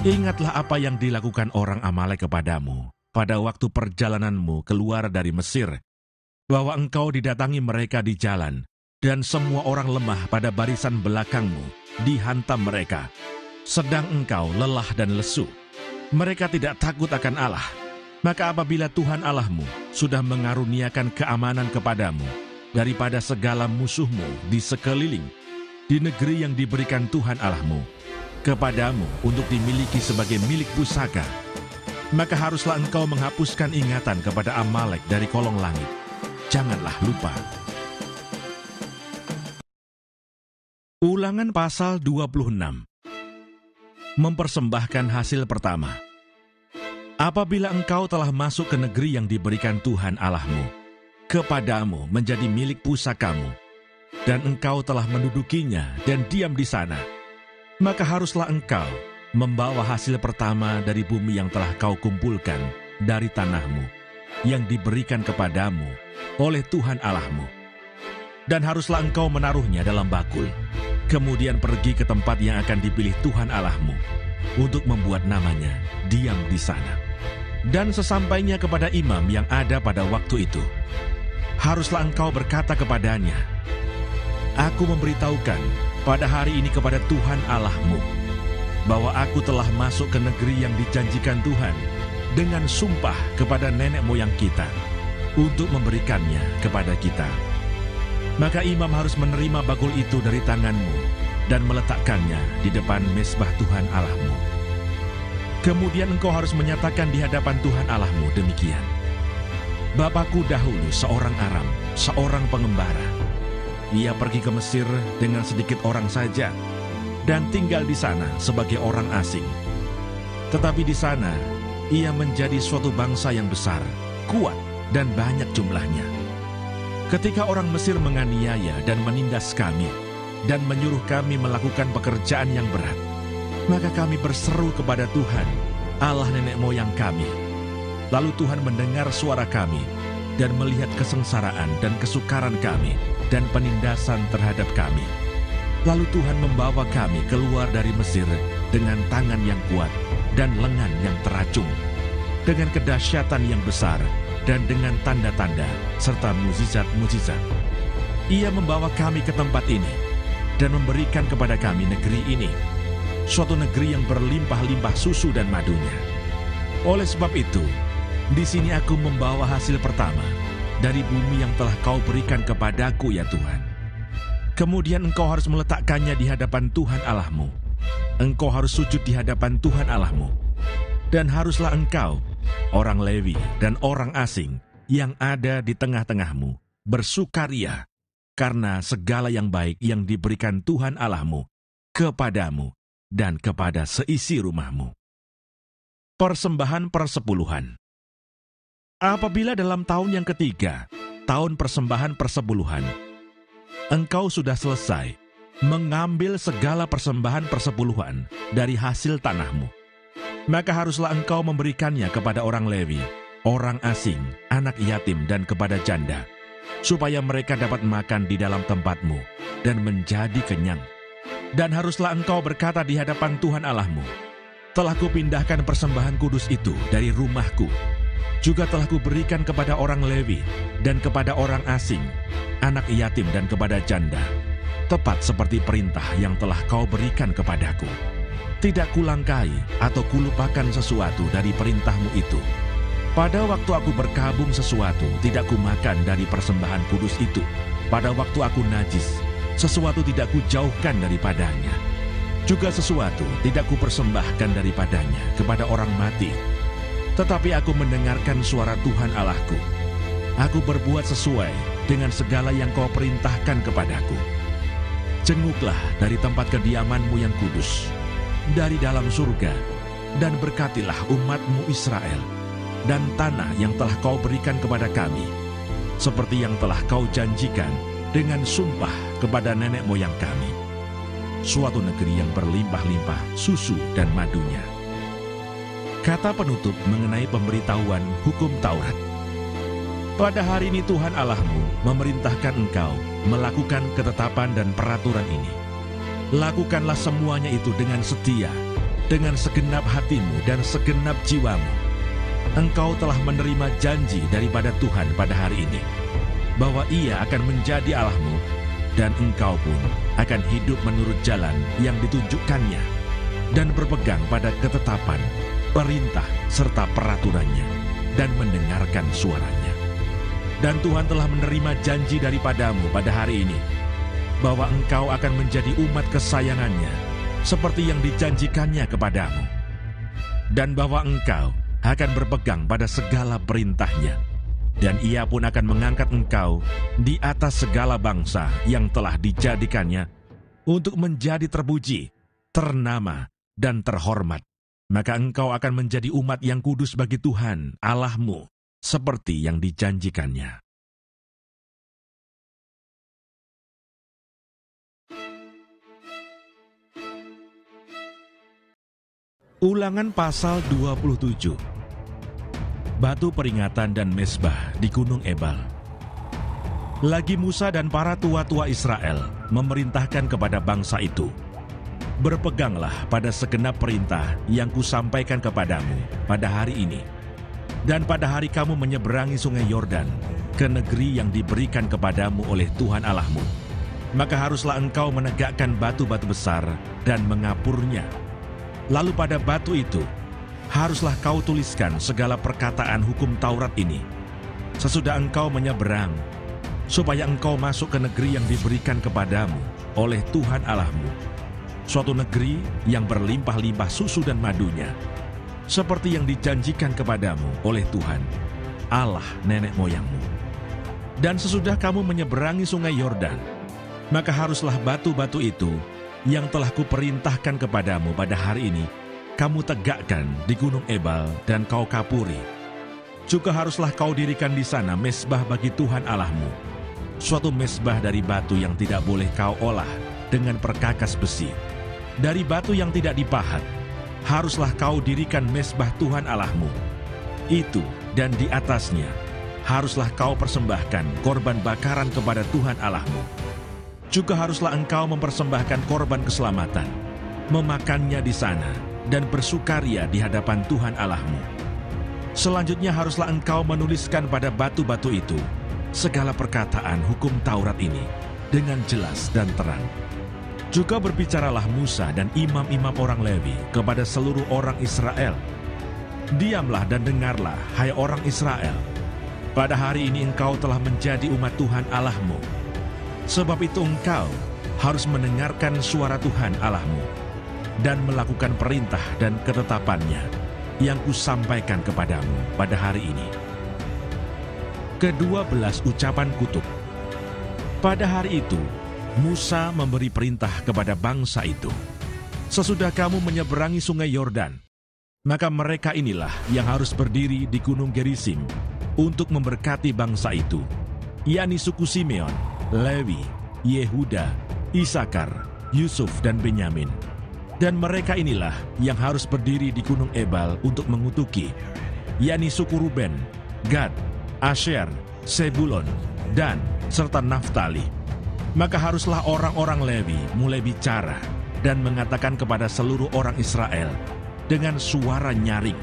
[SPEAKER 1] Ingatlah apa yang dilakukan orang Amalek kepadamu pada waktu perjalananmu keluar dari Mesir, bahwa engkau didatangi mereka di jalan, dan semua orang lemah pada barisan belakangmu dihantam mereka, sedang engkau lelah dan lesu. Mereka tidak takut akan Allah. Maka apabila Tuhan Allahmu sudah mengaruniakan keamanan kepadamu daripada segala musuhmu di sekeliling, di negeri yang diberikan Tuhan Allahmu kepadamu untuk dimiliki sebagai milik pusaka, maka haruslah engkau menghapuskan ingatan kepada Amalek dari kolong langit. Janganlah lupa. Ulangan pasal 26. Mempersembahkan hasil pertama. Apabila engkau telah masuk ke negeri yang diberikan Tuhan Allahmu kepadamu menjadi milik pusakamu, dan engkau telah mendudukinya dan diam di sana, maka haruslah engkau membawa hasil pertama dari bumi yang telah kau kumpulkan dari tanahmu, yang diberikan kepadamu oleh Tuhan Allahmu. Dan haruslah engkau menaruhnya dalam bakul, kemudian pergi ke tempat yang akan dipilih Tuhan Allahmu untuk membuat namanya diam di sana. Dan sesampainya kepada imam yang ada pada waktu itu, haruslah engkau berkata kepadanya, Aku memberitahukan pada hari ini kepada Tuhan Allahmu, bahwa aku telah masuk ke negeri yang dijanjikan Tuhan dengan sumpah kepada nenek moyang kita, untuk memberikannya kepada kita. Maka imam harus menerima bakul itu dari tanganmu, dan meletakkannya di depan mezbah Tuhan Allahmu. Kemudian engkau harus menyatakan di hadapan Tuhan Allahmu demikian, Bapakku dahulu seorang Aram, seorang pengembara. Ia pergi ke Mesir dengan sedikit orang saja, dan tinggal di sana sebagai orang asing. Tetapi di sana, ia menjadi suatu bangsa yang besar, kuat, dan banyak jumlahnya. Ketika orang Mesir menganiaya dan menindas kami, dan menyuruh kami melakukan pekerjaan yang berat, maka kami berseru kepada Tuhan, Allah nenek moyang kami. Lalu Tuhan mendengar suara kami, dan melihat kesengsaraan dan kesukaran kami, dan penindasan terhadap kami. Lalu Tuhan membawa kami keluar dari Mesir dengan tangan yang kuat dan lengan yang teracung, dengan kedahsyatan yang besar, dan dengan tanda-tanda serta mukjizat-mukjizat. Ia membawa kami ke tempat ini, dan memberikan kepada kami negeri ini, suatu negeri yang berlimpah-limpah susu dan madunya. Oleh sebab itu, di sini aku membawa hasil pertama dari bumi yang telah kau berikan kepadaku, ya Tuhan. Kemudian engkau harus meletakkannya di hadapan Tuhan Allahmu. Engkau harus sujud di hadapan Tuhan Allahmu. Dan haruslah engkau, orang Lewi dan orang asing yang ada di tengah-tengahmu, bersukaria karena segala yang baik yang diberikan Tuhan Allahmu kepadamu dan kepada seisi rumahmu. Persembahan persepuluhan. Apabila dalam tahun yang ketiga, tahun persembahan persepuluhan, engkau sudah selesai mengambil segala persembahan persepuluhan dari hasil tanahmu, maka haruslah engkau memberikannya kepada orang Lewi, orang asing, anak yatim, dan kepada janda, supaya mereka dapat makan di dalam tempatmu dan menjadi kenyang. Dan haruslah engkau berkata di hadapan Tuhan Allahmu, telah kupindahkan persembahan kudus itu dari rumahku, juga telah kuberikan kepada orang Lewi dan kepada orang asing, anak yatim dan kepada janda, tepat seperti perintah yang telah kau berikan kepadaku. Tidak kulangkai atau kulupakan sesuatu dari perintahmu itu. Pada waktu aku berkabung sesuatu, tidak kumakan dari persembahan kudus itu. Pada waktu aku najis, sesuatu tidak kujauhkan daripadanya. Juga sesuatu tidak kupersembahkan daripadanya kepada orang mati. Tetapi aku mendengarkan suara Tuhan Allahku. Aku berbuat sesuai dengan segala yang kau perintahkan kepadaku. Jenguklah dari tempat kediamanmu yang kudus, dari dalam surga, dan berkatilah umatmu Israel, dan tanah yang telah kau berikan kepada kami, seperti yang telah kau janjikan dengan sumpah kepada nenek moyang kami, suatu negeri yang berlimpah-limpah susu dan madunya. Kata penutup mengenai pemberitahuan hukum Taurat. Pada hari ini Tuhan Allahmu memerintahkan engkau melakukan ketetapan dan peraturan ini. Lakukanlah semuanya itu dengan setia, dengan segenap hatimu dan segenap jiwamu. Engkau telah menerima janji daripada Tuhan pada hari ini, bahwa Ia akan menjadi Allahmu, dan engkau pun akan hidup menurut jalan yang ditunjukkannya, dan berpegang pada ketetapan, perintah, serta peraturannya, dan mendengarkan suaranya. Dan Tuhan telah menerima janji daripadamu pada hari ini, bahwa engkau akan menjadi umat kesayangannya, seperti yang dijanjikannya kepadamu, dan bahwa engkau akan berpegang pada segala perintahnya, dan Ia pun akan mengangkat engkau di atas segala bangsa yang telah dijadikannya untuk menjadi terpuji, ternama, dan terhormat. Maka engkau akan menjadi umat yang kudus bagi Tuhan Allahmu, seperti yang dijanjikannya. Ulangan pasal 27. Batu peringatan dan mezbah di Gunung Ebal. Lagi Musa dan para tua-tua Israel memerintahkan kepada bangsa itu, berpeganglah pada segenap perintah yang kusampaikan kepadamu pada hari ini, dan pada hari kamu menyeberangi sungai Yordan ke negeri yang diberikan kepadamu oleh Tuhan Allahmu. Maka haruslah engkau menegakkan batu-batu besar dan mengapurnya. Lalu pada batu itu haruslah kau tuliskan segala perkataan hukum Taurat ini, sesudah engkau menyeberang, supaya engkau masuk ke negeri yang diberikan kepadamu oleh Tuhan Allahmu, suatu negeri yang berlimpah-limpah susu dan madunya, seperti yang dijanjikan kepadamu oleh Tuhan, Allah nenek moyangmu. Dan sesudah kamu menyeberangi sungai Yordan, maka haruslah batu-batu itu yang telah kuperintahkan kepadamu pada hari ini, kamu tegakkan di Gunung Ebal dan kau kapuri. Juga haruslah kau dirikan di sana mezbah bagi Tuhan Allahmu, suatu mezbah dari batu yang tidak boleh kau olah dengan perkakas besi. Dari batu yang tidak dipahat, haruslah kau dirikan mezbah Tuhan Allahmu. Itu dan di atasnya, haruslah kau persembahkan korban bakaran kepada Tuhan Allahmu. Juga haruslah engkau mempersembahkan korban keselamatan, memakannya di sana, dan bersukaria di hadapan Tuhan Allahmu. Selanjutnya haruslah engkau menuliskan pada batu-batu itu segala perkataan hukum Taurat ini dengan jelas dan terang. Juga berbicaralah Musa dan imam-imam orang Lewi kepada seluruh orang Israel. Diamlah dan dengarlah, hai orang Israel. Pada hari ini engkau telah menjadi umat Tuhan Allahmu. Sebab itu engkau harus mendengarkan suara Tuhan Allahmu dan melakukan perintah dan ketetapannya yang kusampaikan kepadamu pada hari ini. Ke-12 ucapan kutuk. Pada hari itu, Musa memberi perintah kepada bangsa itu, sesudah kamu menyeberangi sungai Yordan, maka mereka inilah yang harus berdiri di Gunung Gerisim untuk memberkati bangsa itu, yakni suku Simeon, Lewi, Yehuda, Isakar, Yusuf, dan Benyamin. Dan mereka inilah yang harus berdiri di Gunung Ebal untuk mengutuki, yakni suku Ruben, Gad, Asher, Sebulon, Dan, serta Naftali. Maka haruslah orang-orang Lewi mulai bicara dan mengatakan kepada seluruh orang Israel dengan suara nyaring,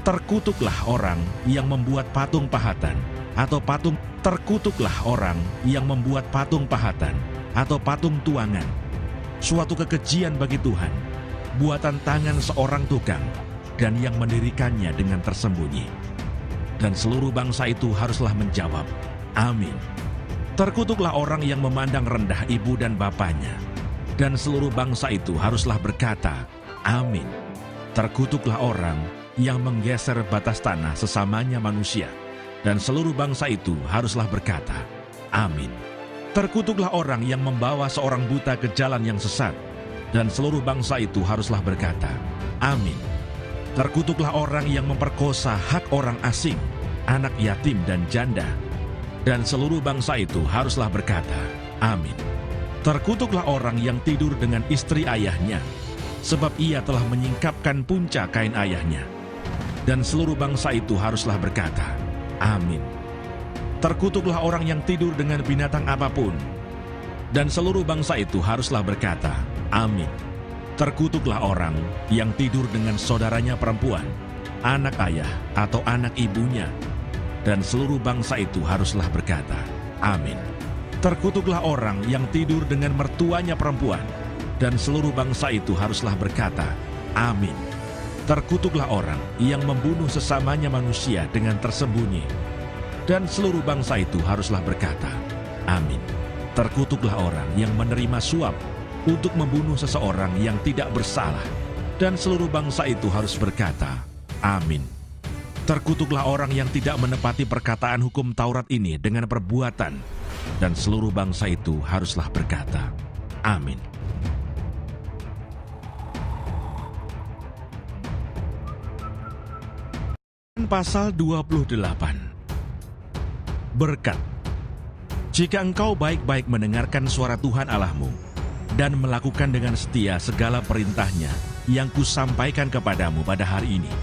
[SPEAKER 1] terkutuklah orang yang membuat patung pahatan atau patung, terkutuklah orang yang membuat patung pahatan atau patung tuangan, suatu kekejian bagi Tuhan, buatan tangan seorang tukang, dan yang mendirikannya dengan tersembunyi. Dan seluruh bangsa itu haruslah menjawab, amin. Terkutuklah orang yang memandang rendah ibu dan bapanya, dan seluruh bangsa itu haruslah berkata, amin. Terkutuklah orang yang menggeser batas tanah sesamanya manusia. Dan seluruh bangsa itu haruslah berkata, Amin. Terkutuklah orang yang membawa seorang buta ke jalan yang sesat. Dan seluruh bangsa itu haruslah berkata, Amin. Terkutuklah orang yang memperkosa hak orang asing, anak yatim dan janda. Dan seluruh bangsa itu haruslah berkata, Amin. Terkutuklah orang yang tidur dengan istri ayahnya, sebab ia telah menyingkapkan punca kain ayahnya. Dan seluruh bangsa itu haruslah berkata, Amin. Terkutuklah orang yang tidur dengan binatang apapun. Dan seluruh bangsa itu haruslah berkata, Amin. Terkutuklah orang yang tidur dengan saudaranya perempuan, anak ayah atau anak ibunya. Dan seluruh bangsa itu haruslah berkata, Amin. Terkutuklah orang yang tidur dengan mertuanya perempuan. Dan seluruh bangsa itu haruslah berkata, Amin. Terkutuklah orang yang membunuh sesamanya manusia dengan tersembunyi. Dan seluruh bangsa itu haruslah berkata, Amin. Terkutuklah orang yang menerima suap untuk membunuh seseorang yang tidak bersalah. Dan seluruh bangsa itu harus berkata, Amin. Terkutuklah orang yang tidak menepati perkataan hukum Taurat ini dengan perbuatan. Dan seluruh bangsa itu haruslah berkata, Amin. Pasal 28. Berkat. Jika engkau baik-baik mendengarkan suara Tuhan Allahmu dan melakukan dengan setia segala perintahnya yang kusampaikan kepadamu pada hari ini,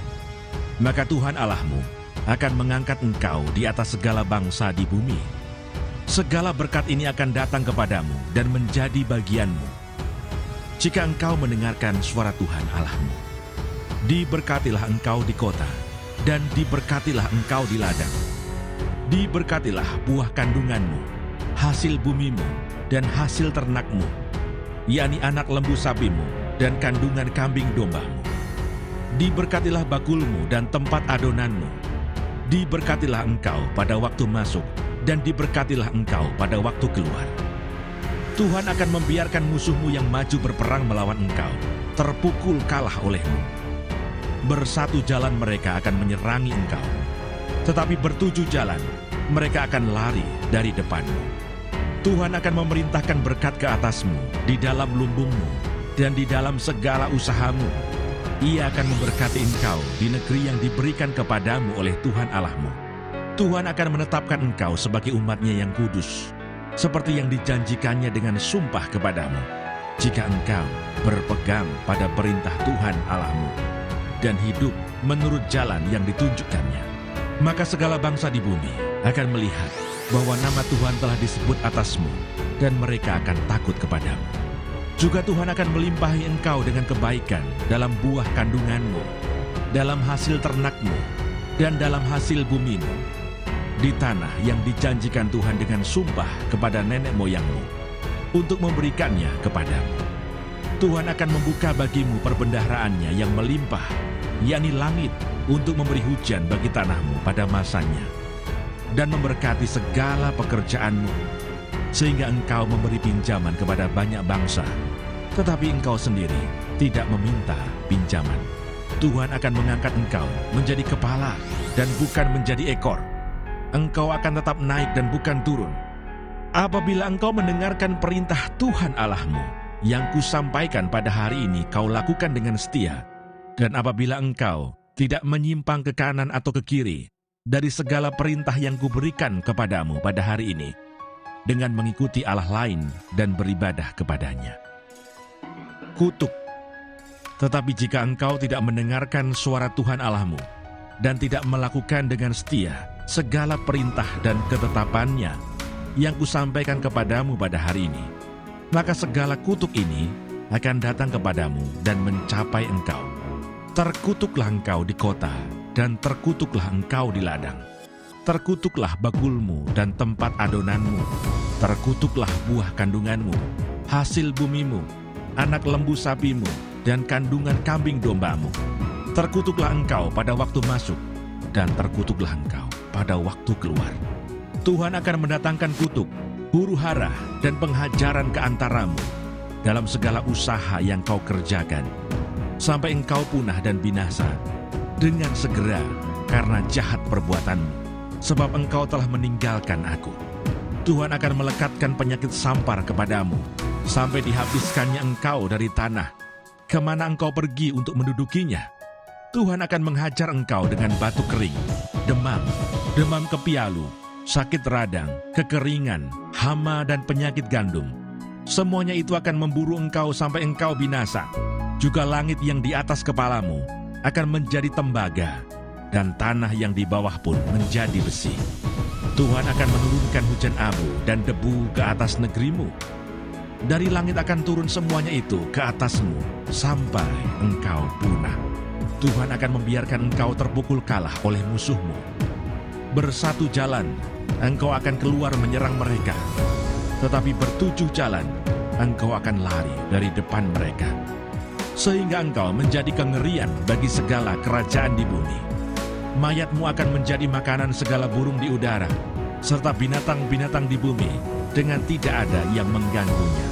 [SPEAKER 1] maka Tuhan Allahmu akan mengangkat engkau di atas segala bangsa di bumi. Segala berkat ini akan datang kepadamu dan menjadi bagianmu jika engkau mendengarkan suara Tuhan Allahmu. Diberkatilah engkau di kota, dan diberkatilah engkau di ladang. Diberkatilah buah kandunganmu, hasil bumimu, dan hasil ternakmu, yakni anak lembu sapimu dan kandungan kambing dombamu. Diberkatilah bakulmu dan tempat adonanmu. Diberkatilah engkau pada waktu masuk, dan diberkatilah engkau pada waktu keluar. Tuhan akan membiarkan musuhmu yang maju berperang melawan engkau terpukul kalah olehmu. Bersatu jalan mereka akan menyerangi engkau, tetapi bertujuh jalan mereka akan lari dari depanmu. Tuhan akan memerintahkan berkat ke atasmu di dalam lumbungmu dan di dalam segala usahamu. Ia akan memberkati engkau di negeri yang diberikan kepadamu oleh Tuhan Allahmu. Tuhan akan menetapkan engkau sebagai umat-Nya yang kudus, seperti yang dijanjikannya dengan sumpah kepadamu, jika engkau berpegang pada perintah Tuhan Allahmu dan hidup menurut jalan yang ditunjukkannya. Maka segala bangsa di bumi akan melihat bahwa nama Tuhan telah disebut atasmu, dan mereka akan takut kepadamu. Juga Tuhan akan melimpahi engkau dengan kebaikan dalam buah kandunganmu, dalam hasil ternakmu, dan dalam hasil bumimu, di tanah yang dijanjikan Tuhan dengan sumpah kepada nenek moyangmu, untuk memberikannya kepadamu. Tuhan akan membuka bagimu perbendaharaannya yang melimpah, yakni langit, untuk memberi hujan bagi tanahmu pada masanya, dan memberkati segala pekerjaanmu, sehingga engkau memberi pinjaman kepada banyak bangsa, tetapi engkau sendiri tidak meminta pinjaman. Tuhan akan mengangkat engkau menjadi kepala dan bukan menjadi ekor. Engkau akan tetap naik dan bukan turun. Apabila engkau mendengarkan perintah Tuhan Allahmu yang kusampaikan pada hari ini, kau lakukan dengan setia, dan apabila engkau tidak menyimpang ke kanan atau ke kiri dari segala perintah yang kuberikan kepadamu pada hari ini, dengan mengikuti Allah lain dan beribadah kepadanya. Kutuk. Tetapi jika engkau tidak mendengarkan suara Tuhan Allahmu dan tidak melakukan dengan setia segala perintah dan ketetapannya yang kusampaikan kepadamu pada hari ini, maka segala kutuk ini akan datang kepadamu dan mencapai engkau. Terkutuklah engkau di kota, dan terkutuklah engkau di ladang. Terkutuklah bakulmu dan tempat adonanmu. Terkutuklah buah kandunganmu, hasil bumimu, anak lembu sapimu, dan kandungan kambing dombamu. Terkutuklah engkau pada waktu masuk, dan terkutuklah engkau pada waktu keluar. Tuhan akan mendatangkan kutuk, huru-hara, dan penghajaran ke antaramu dalam segala usaha yang kau kerjakan, sampai engkau punah dan binasa, dengan segera karena jahat perbuatanmu, sebab engkau telah meninggalkan aku. Tuhan akan melekatkan penyakit sampar kepadamu, sampai dihabiskannya engkau dari tanah. Kemana engkau pergi untuk mendudukinya? Tuhan akan menghajar engkau dengan batu kering, demam kepialu, sakit radang, kekeringan, hama dan penyakit gandum. Semuanya itu akan memburu engkau sampai engkau binasa. Juga langit yang di atas kepalamu akan menjadi tembaga, dan tanah yang di bawah pun menjadi besi. Tuhan akan menurunkan hujan abu dan debu ke atas negerimu. Dari langit akan turun semuanya itu ke atasmu sampai engkau punah. Tuhan akan membiarkan engkau terpukul kalah oleh musuhmu. Bersatu jalan, engkau akan keluar menyerang mereka. Tetapi bertujuh jalan, engkau akan lari dari depan mereka. Sehingga engkau menjadi kengerian bagi segala kerajaan di bumi. Mayatmu akan menjadi makanan segala burung di udara, serta binatang-binatang di bumi, dengan tidak ada yang mengganggunya.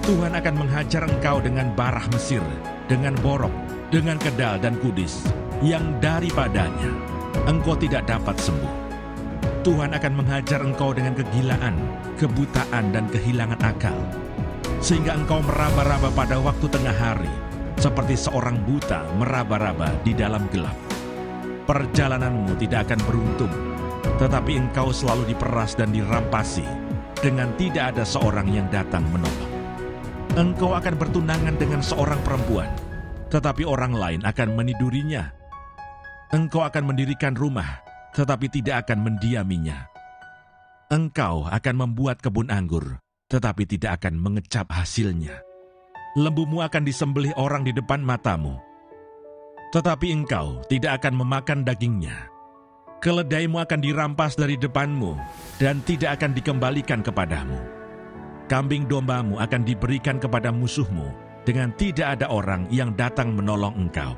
[SPEAKER 1] Tuhan akan menghajar engkau dengan barah Mesir, dengan borok, dengan kedal dan kudis, yang daripadanya engkau tidak dapat sembuh. Tuhan akan menghajar engkau dengan kegilaan, kebutaan dan kehilangan akal, sehingga engkau meraba-raba pada waktu tengah hari, seperti seorang buta meraba-raba di dalam gelap. Perjalananmu tidak akan beruntung, tetapi engkau selalu diperas dan dirampasi, dengan tidak ada seorang yang datang menolong. Engkau akan bertunangan dengan seorang perempuan, tetapi orang lain akan menidurinya. Engkau akan mendirikan rumah, tetapi tidak akan mendiaminya. Engkau akan membuat kebun anggur, tetapi tidak akan mengecap hasilnya. Lembumu akan disembelih orang di depan matamu, tetapi engkau tidak akan memakan dagingnya. Keledaimu akan dirampas dari depanmu dan tidak akan dikembalikan kepadamu. Kambing dombamu akan diberikan kepada musuhmu, dengan tidak ada orang yang datang menolong engkau.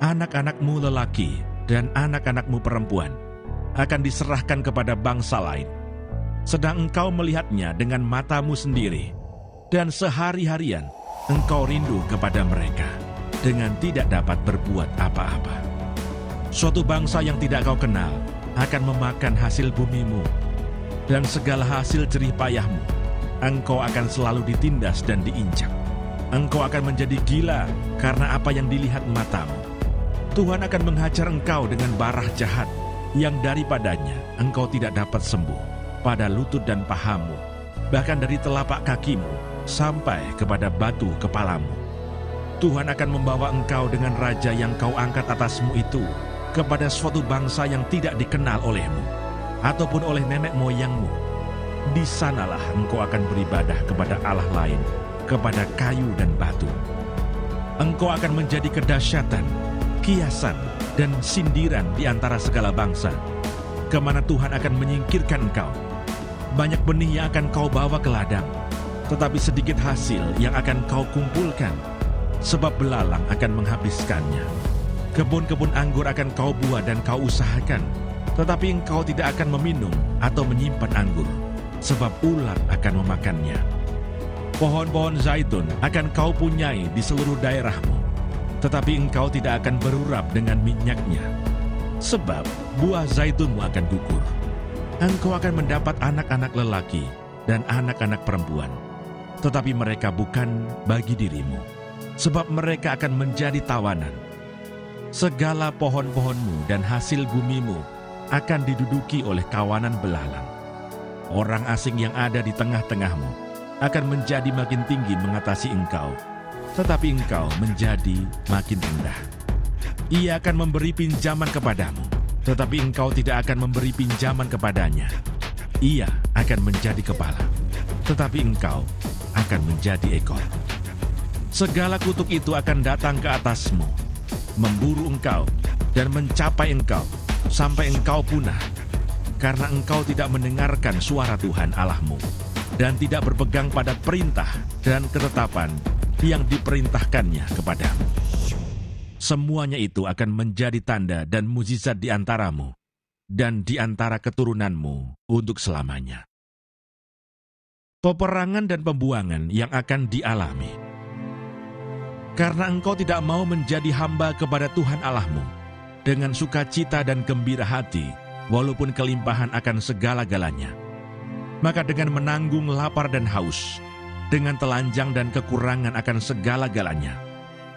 [SPEAKER 1] Anak-anakmu lelaki dan anak-anakmu perempuan akan diserahkan kepada bangsa lain, sedang engkau melihatnya dengan matamu sendiri, dan sehari-harian engkau rindu kepada mereka, dengan tidak dapat berbuat apa-apa. Suatu bangsa yang tidak kau kenal akan memakan hasil bumimu, dan segala hasil jerih payahmu engkau akan selalu ditindas dan diinjak. Engkau akan menjadi gila karena apa yang dilihat matamu. Tuhan akan menghajar engkau dengan barah jahat, yang daripadanya engkau tidak dapat sembuh, pada lutut dan pahamu, bahkan dari telapak kakimu sampai kepada batu kepalamu. Tuhan akan membawa engkau dengan raja yang kau angkat atasmu itu kepada suatu bangsa yang tidak dikenal olehmu, ataupun oleh nenek moyangmu. Di sanalah engkau akan beribadah kepada Allah lain, kepada kayu dan batu. Engkau akan menjadi kedahsyatan, kiasan, dan sindiran di antara segala bangsa, kemana Tuhan akan menyingkirkan engkau. Banyak benih yang akan kau bawa ke ladang, tetapi sedikit hasil yang akan kau kumpulkan, sebab belalang akan menghabiskannya. Kebun-kebun anggur akan kau buah dan kau usahakan, tetapi engkau tidak akan meminum atau menyimpan anggur, sebab ulat akan memakannya. Pohon-pohon zaitun akan kau punyai di seluruh daerahmu, tetapi engkau tidak akan berurap dengan minyaknya, sebab buah zaitunmu akan gugur. Engkau akan mendapat anak-anak lelaki dan anak-anak perempuan, tetapi mereka bukan bagi dirimu, sebab mereka akan menjadi tawanan. Segala pohon-pohonmu dan hasil bumimu akan diduduki oleh kawanan belalang. Orang asing yang ada di tengah-tengahmu akan menjadi makin tinggi mengatasi engkau, tetapi engkau menjadi makin rendah. Ia akan memberi pinjaman kepadamu, tetapi engkau tidak akan memberi pinjaman kepadanya. Ia akan menjadi kepala, tetapi engkau akan menjadi ekor. Segala kutuk itu akan datang ke atasmu, memburu engkau dan mencapai engkau sampai engkau punah, karena engkau tidak mendengarkan suara Tuhan Allahmu dan tidak berpegang pada perintah dan ketetapan yang diperintahkannya kepadamu. Semuanya itu akan menjadi tanda dan mukjizat di antaramu dan di antara keturunanmu untuk selamanya. Peperangan dan pembuangan yang akan dialami. Karena engkau tidak mau menjadi hamba kepada Tuhan Allahmu, dengan sukacita dan gembira hati, walaupun kelimpahan akan segala-galanya. Maka dengan menanggung lapar dan haus, dengan telanjang dan kekurangan akan segala-galanya,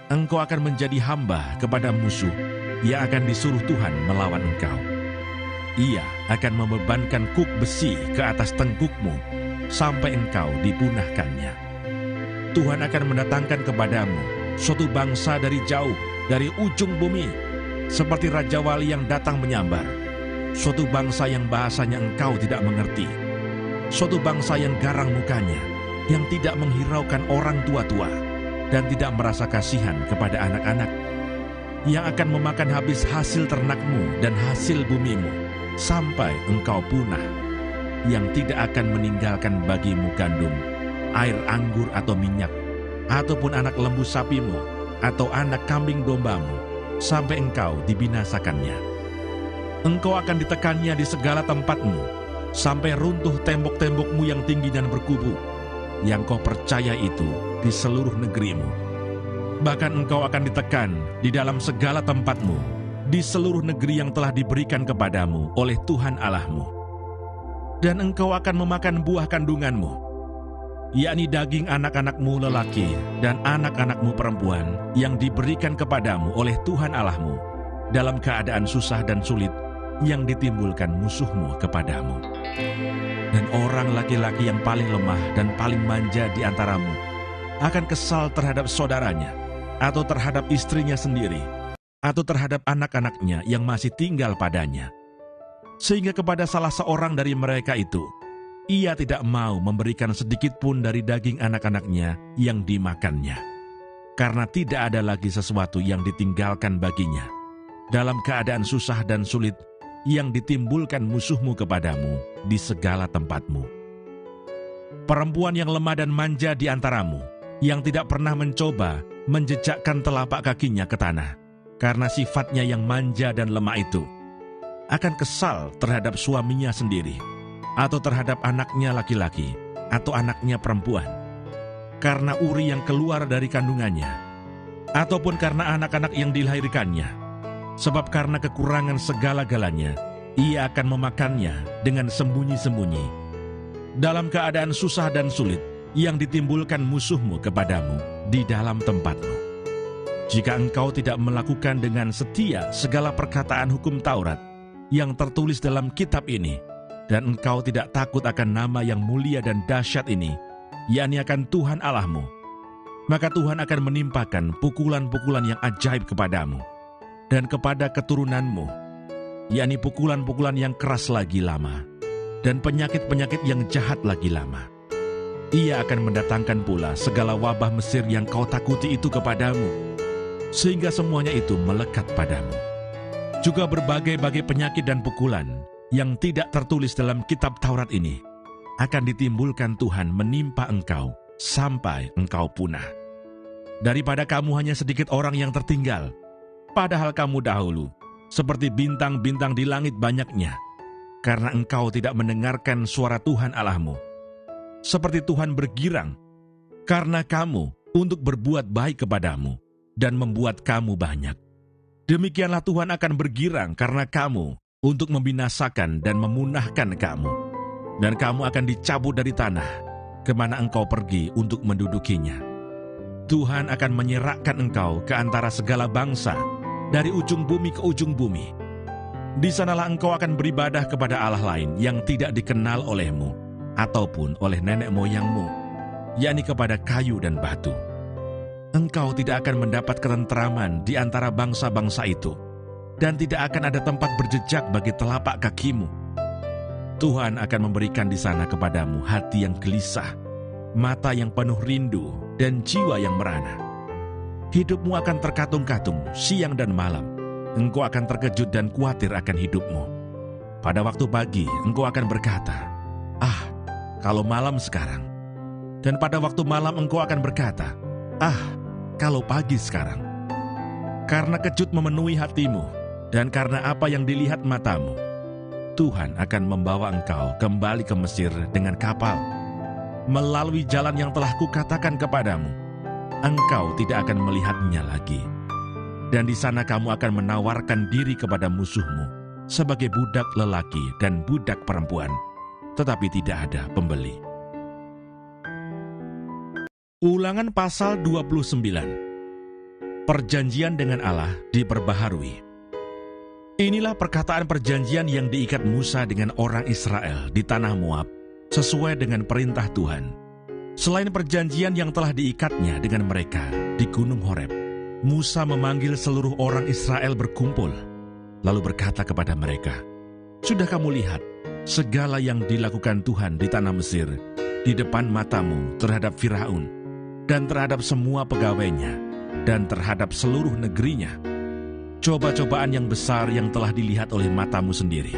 [SPEAKER 1] engkau akan menjadi hamba kepada musuh yang akan disuruh Tuhan melawan engkau. Ia akan membebankan kuk besi ke atas tengkukmu sampai engkau dipunahkannya. Tuhan akan mendatangkan kepadamu suatu bangsa dari jauh, dari ujung bumi, seperti Raja Wali yang datang menyambar, suatu bangsa yang bahasanya engkau tidak mengerti, suatu bangsa yang garang mukanya, yang tidak menghiraukan orang tua-tua, dan tidak merasa kasihan kepada anak-anak, yang akan memakan habis hasil ternakmu dan hasil bumimu, sampai engkau punah, yang tidak akan meninggalkan bagimu gandum, air anggur atau minyak, ataupun anak lembu sapimu, atau anak kambing dombamu, sampai engkau dibinasakannya. Engkau akan ditekannya di segala tempatmu, sampai runtuh tembok-tembokmu yang tinggi dan berkubu, yang kau percaya itu di seluruh negerimu. Bahkan engkau akan ditekan di dalam segala tempatmu, di seluruh negeri yang telah diberikan kepadamu oleh Tuhan Allahmu. Dan engkau akan memakan buah kandunganmu, yakni daging anak-anakmu lelaki dan anak-anakmu perempuan yang diberikan kepadamu oleh Tuhan Allahmu dalam keadaan susah dan sulit yang ditimbulkan musuhmu kepadamu. Dan orang laki-laki yang paling lemah dan paling manja di antaramu akan kesal terhadap saudaranya, atau terhadap istrinya sendiri, atau terhadap anak-anaknya yang masih tinggal padanya. Sehingga kepada salah seorang dari mereka itu, ia tidak mau memberikan sedikit pun dari daging anak-anaknya yang dimakannya, karena tidak ada lagi sesuatu yang ditinggalkan baginya dalam keadaan susah dan sulit yang ditimbulkan musuhmu kepadamu di segala tempatmu. Perempuan yang lemah dan manja di antaramu, yang tidak pernah mencoba menjejakkan telapak kakinya ke tanah, karena sifatnya yang manja dan lemah itu, akan kesal terhadap suaminya sendiri, atau terhadap anaknya laki-laki, atau anaknya perempuan, karena uri yang keluar dari kandungannya, ataupun karena anak-anak yang dilahirkannya. Sebab karena kekurangan segala-galanya, ia akan memakannya dengan sembunyi-sembunyi, dalam keadaan susah dan sulit yang ditimbulkan musuhmu kepadamu di dalam tempatmu. Jika engkau tidak melakukan dengan setia segala perkataan hukum Taurat yang tertulis dalam kitab ini, dan engkau tidak takut akan nama yang mulia dan dahsyat ini, yakni akan Tuhan Allahmu, maka Tuhan akan menimpakan pukulan-pukulan yang ajaib kepadamu dan kepada keturunanmu, yakni pukulan-pukulan yang keras lagi lama, dan penyakit-penyakit yang jahat lagi lama. Ia akan mendatangkan pula segala wabah Mesir yang kau takuti itu kepadamu, sehingga semuanya itu melekat padamu. Juga berbagai-bagai penyakit dan pukulan yang tidak tertulis dalam kitab Taurat ini akan ditimbulkan Tuhan menimpa engkau sampai engkau punah. Daripada kamu hanya sedikit orang yang tertinggal, padahal kamu dahulu seperti bintang-bintang di langit banyaknya, karena engkau tidak mendengarkan suara Tuhan Allahmu. Seperti Tuhan bergirang karena kamu untuk berbuat baik kepadamu dan membuat kamu banyak. Demikianlah Tuhan akan bergirang karena kamu untuk membinasakan dan memunahkan kamu. Dan kamu akan dicabut dari tanah kemana engkau pergi untuk mendudukinya. Tuhan akan menyerahkan engkau ke antara segala bangsa, dari ujung bumi ke ujung bumi. Di sanalah engkau akan beribadah kepada Allah lain yang tidak dikenal olehmu, ataupun oleh nenek moyangmu, yakni kepada kayu dan batu. Engkau tidak akan mendapat ketenteraman di antara bangsa-bangsa itu, dan tidak akan ada tempat berjejak bagi telapak kakimu. Tuhan akan memberikan di sana kepadamu hati yang gelisah, mata yang penuh rindu, dan jiwa yang merana. Hidupmu akan terkatung-katung siang dan malam. Engkau akan terkejut dan khawatir akan hidupmu. Pada waktu pagi, engkau akan berkata, "Ah, kalau malam sekarang." Dan pada waktu malam engkau akan berkata, "Ah, kalau pagi sekarang." Karena kejut memenuhi hatimu, dan karena apa yang dilihat matamu, Tuhan akan membawa engkau kembali ke Mesir dengan kapal, melalui jalan yang telah kukatakan kepadamu. Engkau tidak akan melihatnya lagi. dan di sana kamu akan menawarkan diri kepada musuhmu sebagai budak lelaki dan budak perempuan, tetapi tidak ada pembeli. Ulangan pasal 29. Perjanjian dengan Allah diperbaharui. Inilah perkataan perjanjian yang diikat Musa dengan orang Israel di tanah Moab sesuai dengan perintah Tuhan. Selain perjanjian yang telah diikatnya dengan mereka di Gunung Horeb, Musa memanggil seluruh orang Israel berkumpul, lalu berkata kepada mereka, "Sudah kamu lihat segala yang dilakukan Tuhan di tanah Mesir, di depan matamu terhadap Firaun, dan terhadap semua pegawainya, dan terhadap seluruh negerinya. Coba-cobaan yang besar yang telah dilihat oleh matamu sendiri,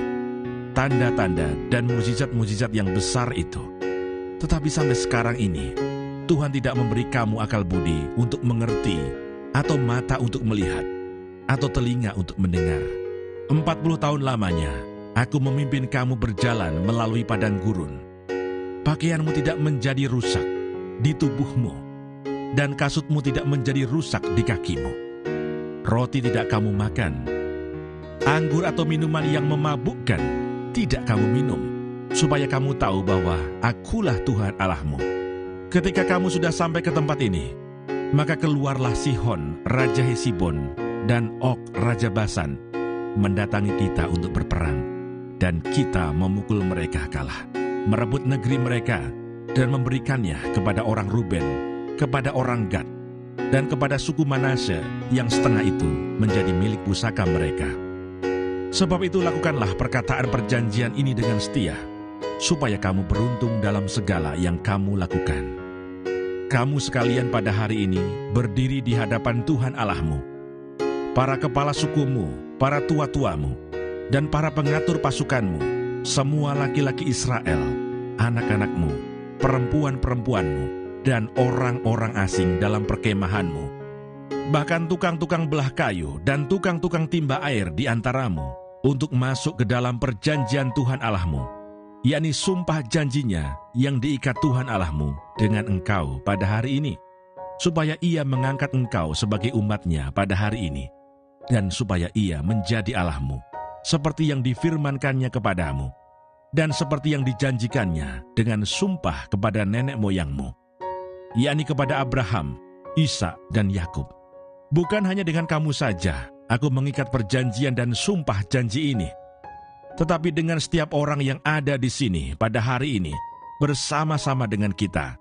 [SPEAKER 1] tanda-tanda dan mukjizat-mukjizat yang besar itu. Tetapi sampai sekarang ini, Tuhan tidak memberi kamu akal budi untuk mengerti, atau mata untuk melihat, atau telinga untuk mendengar. 40 tahun lamanya, aku memimpin kamu berjalan melalui padang gurun. Pakaianmu tidak menjadi rusak di tubuhmu, dan kasutmu tidak menjadi rusak di kakimu. Roti tidak kamu makan, anggur atau minuman yang memabukkan tidak kamu minum, supaya kamu tahu bahwa akulah Tuhan Allahmu. Ketika kamu sudah sampai ke tempat ini, maka keluarlah Sihon, Raja Hesibon, dan Og, Raja Basan, mendatangi kita untuk berperang, dan kita memukul mereka kalah, merebut negeri mereka, dan memberikannya kepada orang Ruben, kepada orang Gad, dan kepada suku Manasye yang setengah itu menjadi milik pusaka mereka. Sebab itu lakukanlah perkataan perjanjian ini dengan setia, supaya kamu beruntung dalam segala yang kamu lakukan. Kamu sekalian pada hari ini berdiri di hadapan Tuhan Allahmu, para kepala sukumu, para tua-tuamu, dan para pengatur pasukanmu, semua laki-laki Israel, anak-anakmu, perempuan-perempuanmu, dan orang-orang asing dalam perkemahanmu, bahkan tukang-tukang belah kayu dan tukang-tukang timba air di antaramu, untuk masuk ke dalam perjanjian Tuhan Allahmu, yakni sumpah janjinya yang diikat Tuhan Allahmu dengan engkau pada hari ini, supaya Ia mengangkat engkau sebagai umatnya pada hari ini, dan supaya Ia menjadi Allahmu, seperti yang difirmankannya kepadamu, dan seperti yang dijanjikannya dengan sumpah kepada nenek moyangmu, yakni kepada Abraham, Ishak, dan Yakub. Bukan hanya dengan kamu saja aku mengikat perjanjian dan sumpah janji ini, tetapi dengan setiap orang yang ada di sini pada hari ini, bersama-sama dengan kita,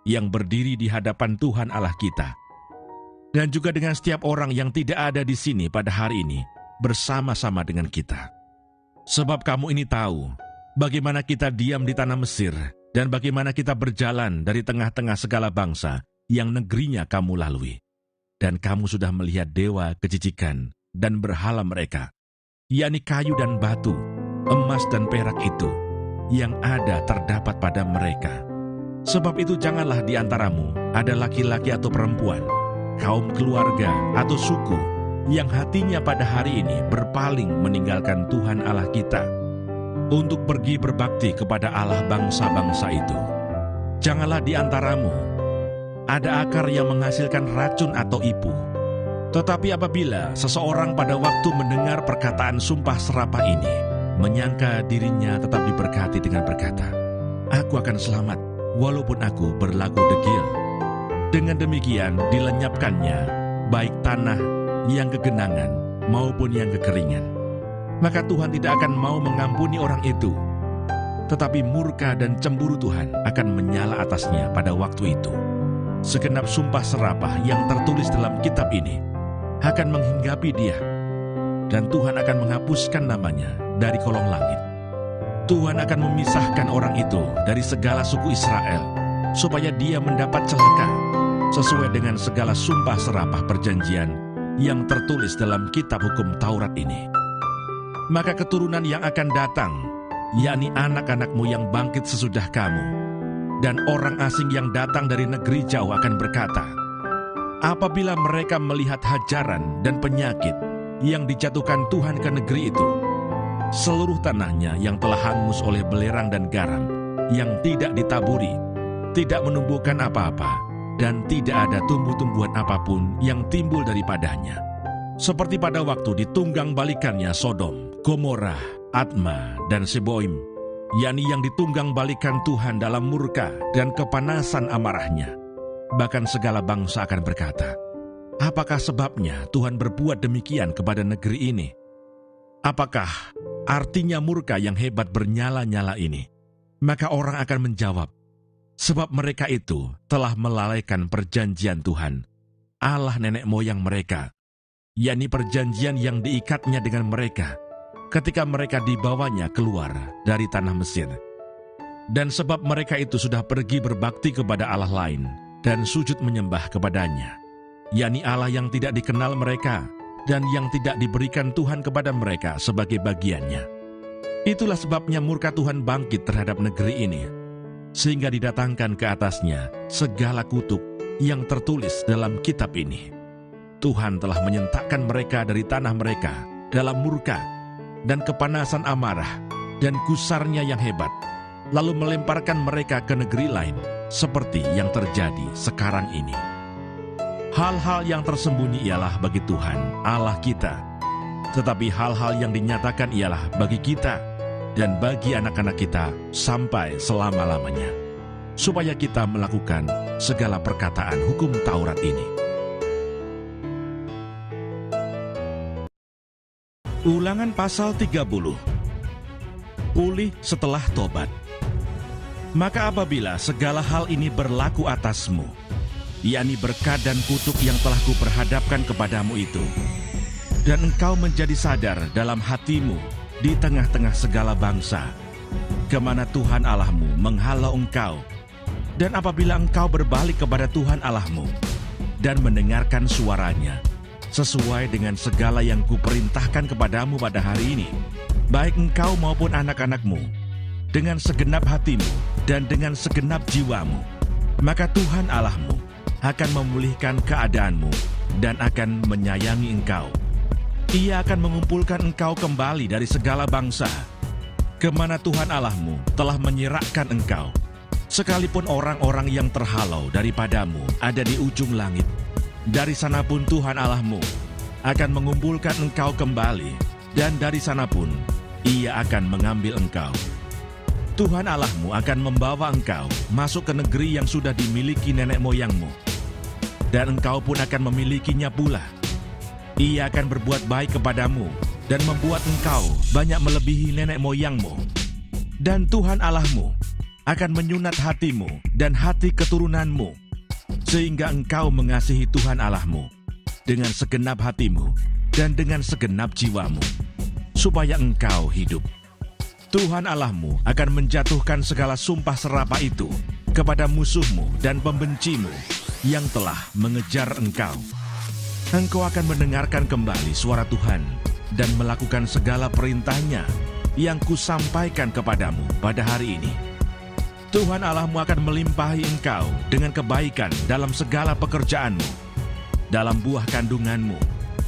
[SPEAKER 1] yang berdiri di hadapan Tuhan Allah kita, dan juga dengan setiap orang yang tidak ada di sini pada hari ini, bersama-sama dengan kita. Sebab kamu ini tahu bagaimana kita diam di tanah Mesir, dan bagaimana kita berjalan dari tengah-tengah segala bangsa yang negerinya kamu lalui. Dan kamu sudah melihat dewa kejijikan dan berhala mereka, yakni kayu dan batu, emas dan perak itu, yang ada terdapat pada mereka. Sebab itu janganlah di antaramu ada laki-laki atau perempuan, kaum keluarga atau suku, yang hatinya pada hari ini berpaling meninggalkan Tuhan Allah kita, untuk pergi berbakti kepada Allah bangsa-bangsa itu. Janganlah di antaramu ada akar yang menghasilkan racun atau ipuh. Tetapi apabila seseorang pada waktu mendengar perkataan sumpah serapah ini, menyangka dirinya tetap diberkati dengan berkata, "Aku akan selamat, walaupun aku berlaku degil." Dengan demikian dilenyapkannya baik tanah yang kegenangan maupun yang kekeringan. Maka Tuhan tidak akan mau mengampuni orang itu, tetapi murka dan cemburu Tuhan akan menyala atasnya pada waktu itu. Segenap sumpah serapah yang tertulis dalam kitab ini akan menghinggapi dia, dan Tuhan akan menghapuskan namanya dari kolong langit. Tuhan akan memisahkan orang itu dari segala suku Israel, supaya dia mendapat celaka, sesuai dengan segala sumpah serapah perjanjian yang tertulis dalam kitab hukum Taurat ini. Maka keturunan yang akan datang, yakni anak-anakmu yang bangkit sesudah kamu, dan orang asing yang datang dari negeri jauh akan berkata, apabila mereka melihat hajaran dan penyakit yang dijatuhkan Tuhan ke negeri itu, seluruh tanahnya yang telah hangus oleh belerang dan garam, yang tidak ditaburi, tidak menumbuhkan apa-apa, dan tidak ada tumbuh-tumbuhan apapun yang timbul daripadanya. seperti pada waktu ditunggang balikannya Sodom, Gomora, Adma, dan Seboim, yakni yang ditunggang balikan Tuhan dalam murka dan kepanasan amarahnya. Bahkan segala bangsa akan berkata, apakah sebabnya Tuhan berbuat demikian kepada negeri ini? Apakah artinya murka yang hebat bernyala-nyala ini? Maka orang akan menjawab, sebab mereka itu telah melalaikan perjanjian Tuhan, Allah nenek moyang mereka, yakni perjanjian yang diikatnya dengan mereka ketika mereka dibawanya keluar dari tanah Mesir. Dan sebab mereka itu sudah pergi berbakti kepada Allah lain dan sujud menyembah kepadanya, yakni Allah yang tidak dikenal mereka dan yang tidak diberikan Tuhan kepada mereka sebagai bagiannya. Itulah sebabnya murka Tuhan bangkit terhadap negeri ini, sehingga didatangkan ke atasnya segala kutuk yang tertulis dalam kitab ini. Tuhan telah menyentakkan mereka dari tanah mereka dalam murka dan kepanasan amarah dan gusarnya yang hebat, lalu melemparkan mereka ke negeri lain seperti yang terjadi sekarang ini. Hal-hal yang tersembunyi ialah bagi Tuhan Allah kita, tetapi hal-hal yang dinyatakan ialah bagi kita dan bagi anak-anak kita sampai selama-lamanya, supaya kita melakukan segala perkataan hukum Taurat ini. Ulangan pasal 30. Pulih setelah tobat. Maka apabila segala hal ini berlaku atasmu, yakni berkat dan kutuk yang telah kuperhadapkan kepadamu itu, dan engkau menjadi sadar dalam hatimu di tengah-tengah segala bangsa, kemana Tuhan Allahmu menghalau engkau, dan apabila engkau berbalik kepada Tuhan Allahmu dan mendengarkan suaranya, sesuai dengan segala yang kuperintahkan kepadamu pada hari ini, baik engkau maupun anak-anakmu, dengan segenap hatimu dan dengan segenap jiwamu, maka Tuhan Allahmu akan memulihkan keadaanmu dan akan menyayangi engkau. Ia akan mengumpulkan engkau kembali dari segala bangsa, kemana Tuhan Allahmu telah menyerahkan engkau, sekalipun orang-orang yang terhalau daripadamu ada di ujung langit. Dari sana pun Tuhan Allahmu akan mengumpulkan engkau kembali, dan dari sana pun Ia akan mengambil engkau. Tuhan Allahmu akan membawa engkau masuk ke negeri yang sudah dimiliki nenek moyangmu, dan engkau pun akan memilikinya pula. Ia akan berbuat baik kepadamu dan membuat engkau banyak melebihi nenek moyangmu. Dan Tuhan Allahmu akan menyunat hatimu dan hati keturunanmu, sehingga engkau mengasihi Tuhan Allahmu dengan segenap hatimu dan dengan segenap jiwamu, supaya engkau hidup. Tuhan Allahmu akan menjatuhkan segala sumpah serapah itu kepada musuhmu dan pembencimu yang telah mengejar engkau. Engkau akan mendengarkan kembali suara Tuhan dan melakukan segala perintahnya yang kusampaikan kepadamu pada hari ini. Tuhan Allahmu akan melimpahi engkau dengan kebaikan dalam segala pekerjaanmu, dalam buah kandunganmu,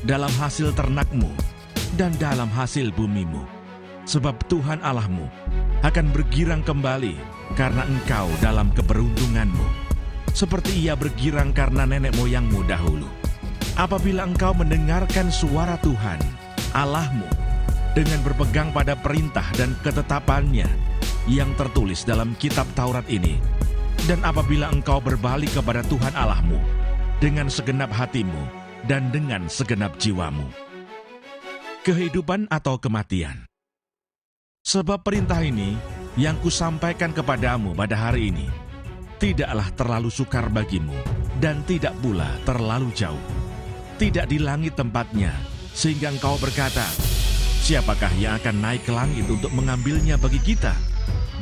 [SPEAKER 1] dalam hasil ternakmu, dan dalam hasil bumimu. Sebab Tuhan Allahmu akan bergirang kembali karena engkau dalam keberuntunganmu, seperti Ia bergirang karena nenek moyangmu dahulu. Apabila engkau mendengarkan suara Tuhan Allahmu dengan berpegang pada perintah dan ketetapannya yang tertulis dalam kitab Taurat ini, dan apabila engkau berbalik kepada Tuhan Allahmu dengan segenap hatimu dan dengan segenap jiwamu. Kehidupan atau kematian. Sebab perintah ini yang kusampaikan kepadamu pada hari ini tidaklah terlalu sukar bagimu dan tidak pula terlalu jauh. Tidak di langit tempatnya, sehingga engkau berkata, siapakah yang akan naik ke langit untuk mengambilnya bagi kita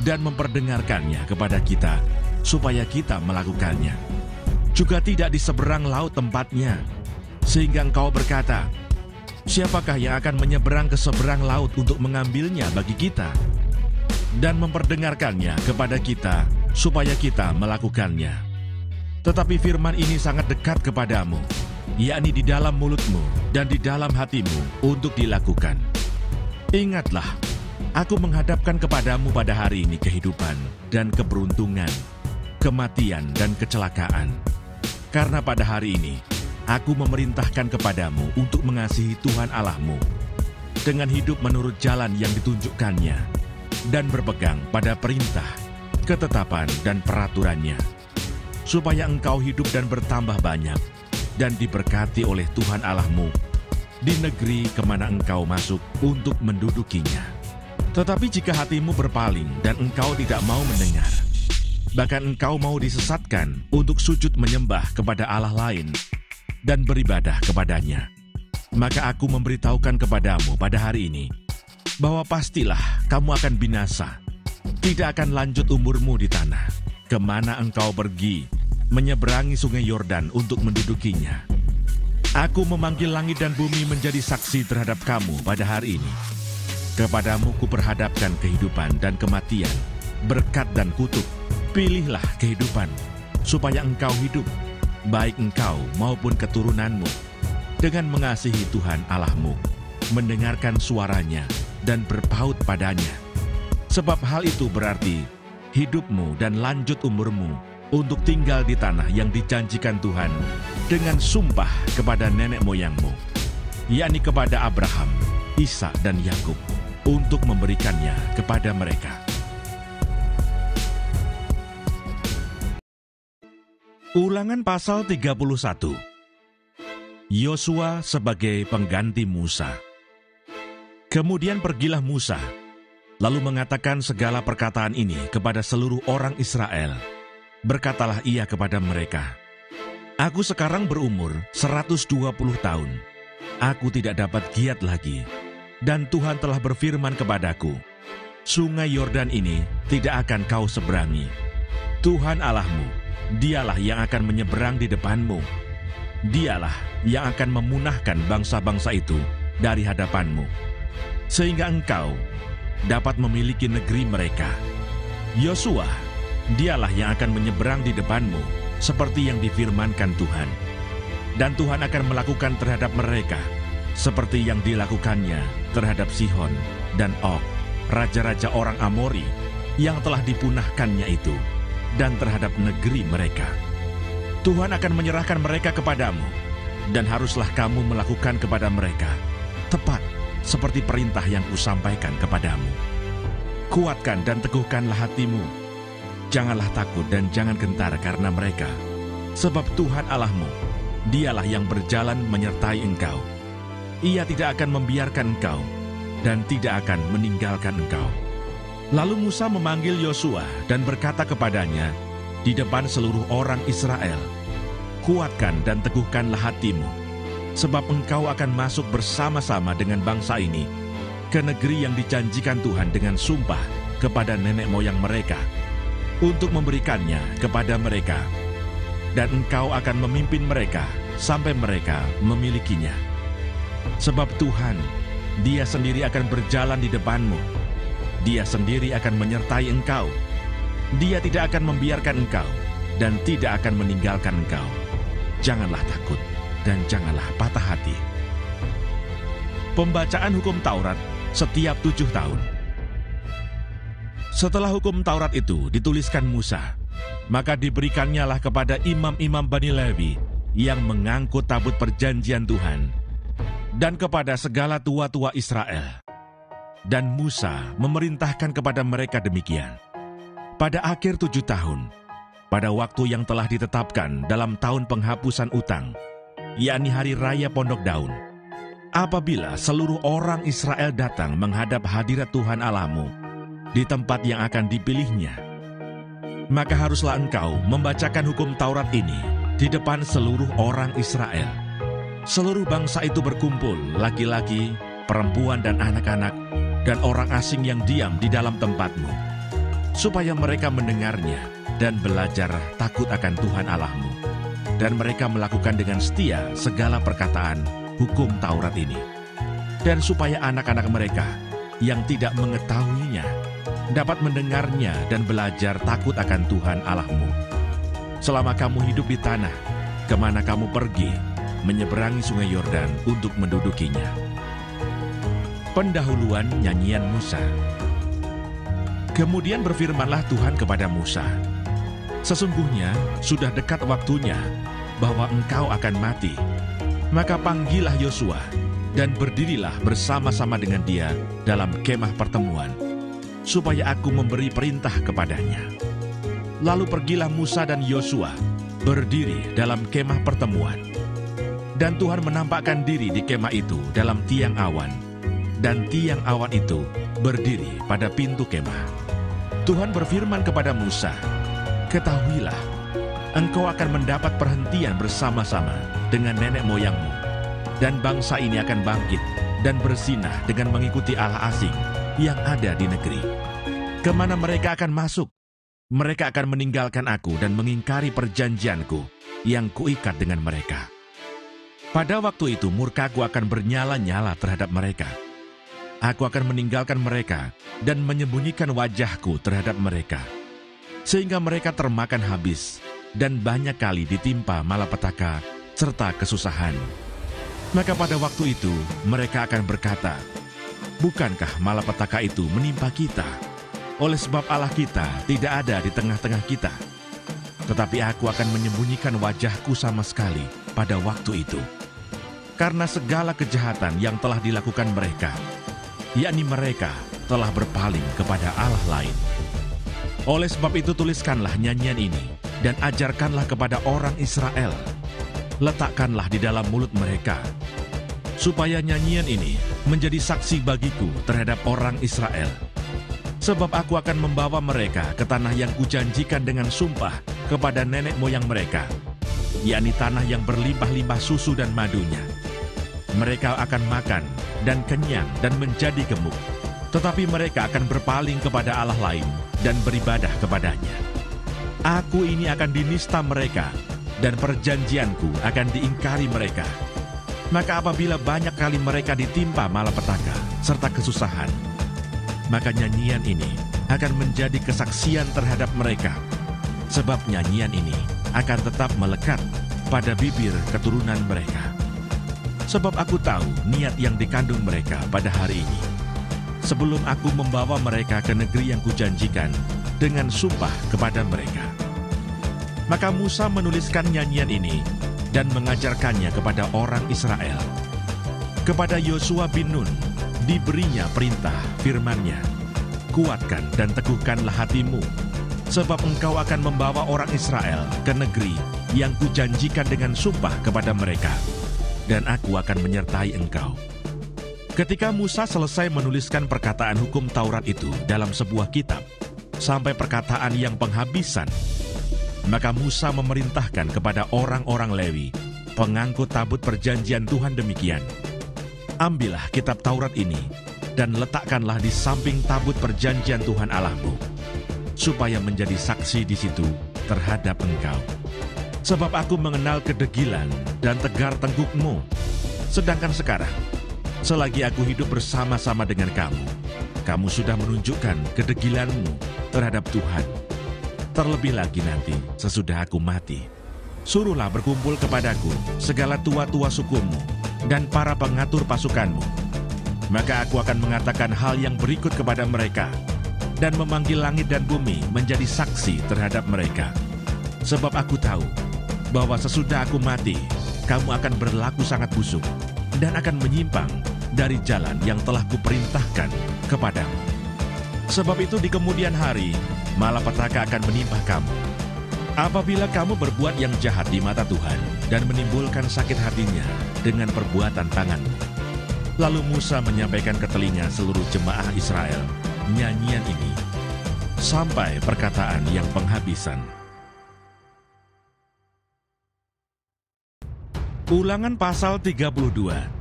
[SPEAKER 1] dan memperdengarkannya kepada kita, supaya kita melakukannya. Juga tidak di seberang laut tempatnya, sehingga engkau berkata, siapakah yang akan menyeberang ke seberang laut untuk mengambilnya bagi kita dan memperdengarkannya kepada kita, supaya kita melakukannya. Tetapi firman ini sangat dekat kepadamu, yakni di dalam mulutmu dan di dalam hatimu untuk dilakukan. Ingatlah, aku menghadapkan kepadamu pada hari ini kehidupan dan keberuntungan, kematian dan kecelakaan. Karena pada hari ini, Aku memerintahkan kepadamu untuk mengasihi Tuhan Allahmu dengan hidup menurut jalan yang ditunjukkannya dan berpegang pada perintah, ketetapan, dan peraturannya, supaya engkau hidup dan bertambah banyak dan diberkati oleh Tuhan Allahmu di negeri kemana engkau masuk untuk mendudukinya. Tetapi jika hatimu berpaling dan engkau tidak mau mendengar, bahkan engkau mau disesatkan untuk sujud menyembah kepada Allah lain dan beribadah kepadanya, maka aku memberitahukan kepadamu pada hari ini bahwa pastilah kamu akan binasa. Tidak akan lanjut umurmu di tanah kemana engkau pergi menyeberangi sungai Yordan untuk mendudukinya. Aku memanggil langit dan bumi menjadi saksi terhadap kamu pada hari ini. Kepadamu kuperhadapkan kehidupan dan kematian, berkat dan kutuk. Pilihlah kehidupan, supaya engkau hidup, baik engkau maupun keturunanmu, dengan mengasihi Tuhan Allahmu, mendengarkan suaranya dan berpaut padanya. Sebab hal itu berarti hidupmu dan lanjut umurmu untuk tinggal di tanah yang dijanjikan Tuhan dengan sumpah kepada nenek moyangmu, yakni kepada Abraham, Ishak, dan Yakub, untuk memberikannya kepada mereka. Ulangan pasal 31. Yosua sebagai pengganti Musa. Kemudian pergilah Musa, lalu mengatakan segala perkataan ini kepada seluruh orang Israel. Berkatalah ia kepada mereka, "Aku sekarang berumur 120 tahun. Aku tidak dapat giat lagi, dan Tuhan telah berfirman kepadaku, Sungai Yordan ini tidak akan kau seberangi. Tuhan Allahmu, Dialah yang akan menyeberang di depanmu. Dialah yang akan memunahkan bangsa-bangsa itu dari hadapanmu, sehingga engkau dapat memiliki negeri mereka. Yosua, Dialah yang akan menyeberang di depanmu, seperti yang difirmankan Tuhan. Dan Tuhan akan melakukan terhadap mereka, seperti yang dilakukannya terhadap Sihon dan Og, raja-raja orang Amori, yang telah dipunahkannya itu, dan terhadap negeri mereka. Tuhan akan menyerahkan mereka kepadamu, dan haruslah kamu melakukan kepada mereka, tepat seperti perintah yang kusampaikan kepadamu. Kuatkan dan teguhkanlah hatimu. Janganlah takut dan jangan gentar karena mereka, sebab Tuhan Allahmu, Dialah yang berjalan menyertai engkau. Ia tidak akan membiarkan engkau, dan tidak akan meninggalkan engkau." Lalu Musa memanggil Yosua dan berkata kepadanya di depan seluruh orang Israel, "Kuatkan dan teguhkanlah hatimu, sebab engkau akan masuk bersama-sama dengan bangsa ini ke negeri yang dijanjikan Tuhan dengan sumpah kepada nenek moyang mereka, untuk memberikannya kepada mereka. Dan engkau akan memimpin mereka sampai mereka memilikinya. Sebab Tuhan, Dia sendiri akan berjalan di depanmu. Dia sendiri akan menyertai engkau. Dia tidak akan membiarkan engkau dan tidak akan meninggalkan engkau. Janganlah takut dan janganlah patah hati." Pembacaan hukum Taurat setiap 7 tahun. Setelah hukum Taurat itu dituliskan Musa, maka diberikannya kepada imam-imam Bani Lewi yang mengangkut tabut perjanjian Tuhan, dan kepada segala tua-tua Israel. Dan Musa memerintahkan kepada mereka demikian: pada akhir 7 tahun, pada waktu yang telah ditetapkan dalam tahun penghapusan utang, yakni hari raya Pondok Daun, apabila seluruh orang Israel datang menghadap hadirat Tuhan Allahmu di tempat yang akan dipilihnya, maka haruslah engkau membacakan hukum Taurat ini di depan seluruh orang Israel. Seluruh bangsa itu berkumpul, laki-laki, perempuan, dan anak-anak, dan orang asing yang diam di dalam tempatmu, supaya mereka mendengarnya dan belajar takut akan Tuhan Allahmu, dan mereka melakukan dengan setia segala perkataan hukum Taurat ini, dan supaya anak-anak mereka yang tidak mengetahuinya dapat mendengarnya dan belajar takut akan Tuhan Allahmu, selama kamu hidup di tanah kemana kamu pergi menyeberangi sungai Yordan untuk mendudukinya. Pendahuluan nyanyian Musa. Kemudian berfirmanlah Tuhan kepada Musa, "Sesungguhnya sudah dekat waktunya bahwa engkau akan mati, Maka panggillah Yosua dan berdirilah bersama-sama dengan dia dalam kemah pertemuan, supaya aku memberi perintah kepadanya. Lalu pergilah Musa dan Yosua berdiri dalam kemah pertemuan. Dan Tuhan menampakkan diri di kemah itu dalam tiang awan, dan tiang awan itu berdiri pada pintu kemah. Tuhan berfirman kepada Musa, "Ketahuilah, engkau akan mendapat perhentian bersama-sama dengan nenek moyangmu, dan bangsa ini akan bangkit dan bersinah dengan mengikuti allah asing yang ada di negeri. Kemana mereka akan masuk, mereka akan meninggalkan aku dan mengingkari perjanjianku yang kuikat dengan mereka. Pada waktu itu murkaku akan bernyala-nyala terhadap mereka. Aku akan meninggalkan mereka dan menyembunyikan wajahku terhadap mereka, sehingga mereka termakan habis dan banyak kali ditimpa malapetaka serta kesusahan. Maka pada waktu itu mereka akan berkata, 'Bukankah malapetaka itu menimpa kita? Oleh sebab Allah kita tidak ada di tengah-tengah kita.' Tetapi aku akan menyembunyikan wajahku sama sekali pada waktu itu, karena segala kejahatan yang telah dilakukan mereka, yakni mereka telah berpaling kepada Allah lain. Oleh sebab itu tuliskanlah nyanyian ini dan ajarkanlah kepada orang Israel. Letakkanlah di dalam mulut mereka, supaya nyanyian ini menjadi saksi bagiku terhadap orang Israel. Sebab aku akan membawa mereka ke tanah yang kujanjikan dengan sumpah kepada nenek moyang mereka, yakni tanah yang berlimpah-limpah susu dan madunya. Mereka akan makan dan kenyang dan menjadi gemuk, tetapi mereka akan berpaling kepada Allah lain dan beribadah kepadanya. Aku ini akan dinista mereka, dan perjanjianku akan diingkari mereka. Maka apabila banyak kali mereka ditimpa malapetaka serta kesusahan, maka nyanyian ini akan menjadi kesaksian terhadap mereka, sebab nyanyian ini akan tetap melekat pada bibir keturunan mereka. Sebab aku tahu niat yang dikandung mereka pada hari ini, sebelum aku membawa mereka ke negeri yang kujanjikan dengan sumpah kepada mereka." Maka Musa menuliskan nyanyian ini dan mengajarkannya kepada orang Israel. Kepada Yosua bin Nun diberinya perintah firman-Nya, "Kuatkan dan teguhkanlah hatimu, sebab engkau akan membawa orang Israel ke negeri yang kujanjikan dengan sumpah kepada mereka, dan aku akan menyertai engkau." Ketika Musa selesai menuliskan perkataan hukum Taurat itu dalam sebuah kitab, sampai perkataan yang penghabisan, maka Musa memerintahkan kepada orang-orang Lewi, pengangkut tabut perjanjian Tuhan demikian, "Ambillah kitab Taurat ini dan letakkanlah di samping tabut perjanjian Tuhan Allahmu, supaya menjadi saksi di situ terhadap engkau. Sebab aku mengenal kedegilan dan tegar tengkukmu. Sedangkan sekarang, selagi aku hidup bersama-sama dengan kamu, kamu sudah menunjukkan kedegilanmu terhadap Tuhan. Terlebih lagi nanti, sesudah aku mati, suruhlah berkumpul kepadaku segala tua-tua sukumu dan para pengatur pasukanmu. Maka aku akan mengatakan hal yang berikut kepada mereka, dan memanggil langit dan bumi menjadi saksi terhadap mereka. Sebab aku tahu bahwa sesudah aku mati, kamu akan berlaku sangat busuk dan akan menyimpang dari jalan yang telah kuperintahkan kepadamu. Sebab itu di kemudian hari, malapetaka akan menimpa kamu, apabila kamu berbuat yang jahat di mata Tuhan dan menimbulkan sakit hatinya dengan perbuatan tanganmu." Lalu Musa menyampaikan ke telinga seluruh jemaah Israel nyanyian ini, sampai perkataan yang penghabisan. Ulangan pasal 32.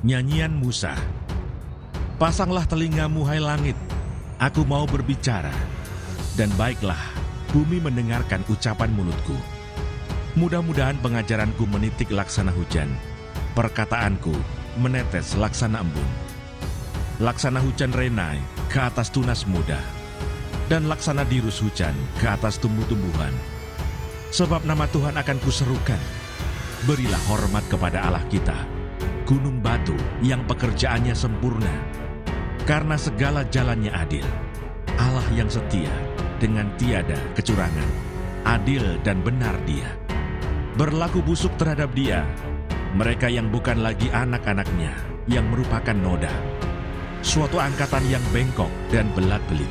[SPEAKER 1] Nyanyian Musa. "Pasanglah telingamu hai langit, aku mau berbicara, dan baiklah bumi mendengarkan ucapan mulutku. Mudah-mudahan pengajaranku menitik laksana hujan, perkataanku menetes laksana embun. Laksana hujan renai ke atas tunas muda, dan laksana dirus hujan ke atas tumbuh-tumbuhan. Sebab nama Tuhan akan kuserukan. Berilah hormat kepada Allah kita, gunung batu yang pekerjaannya sempurna. Karena segala jalannya adil, Allah yang setia dengan tiada kecurangan, adil dan benar Dia. Berlaku busuk terhadap dia, mereka yang bukan lagi anak-anaknya, yang merupakan noda, suatu angkatan yang bengkok dan belat-belit.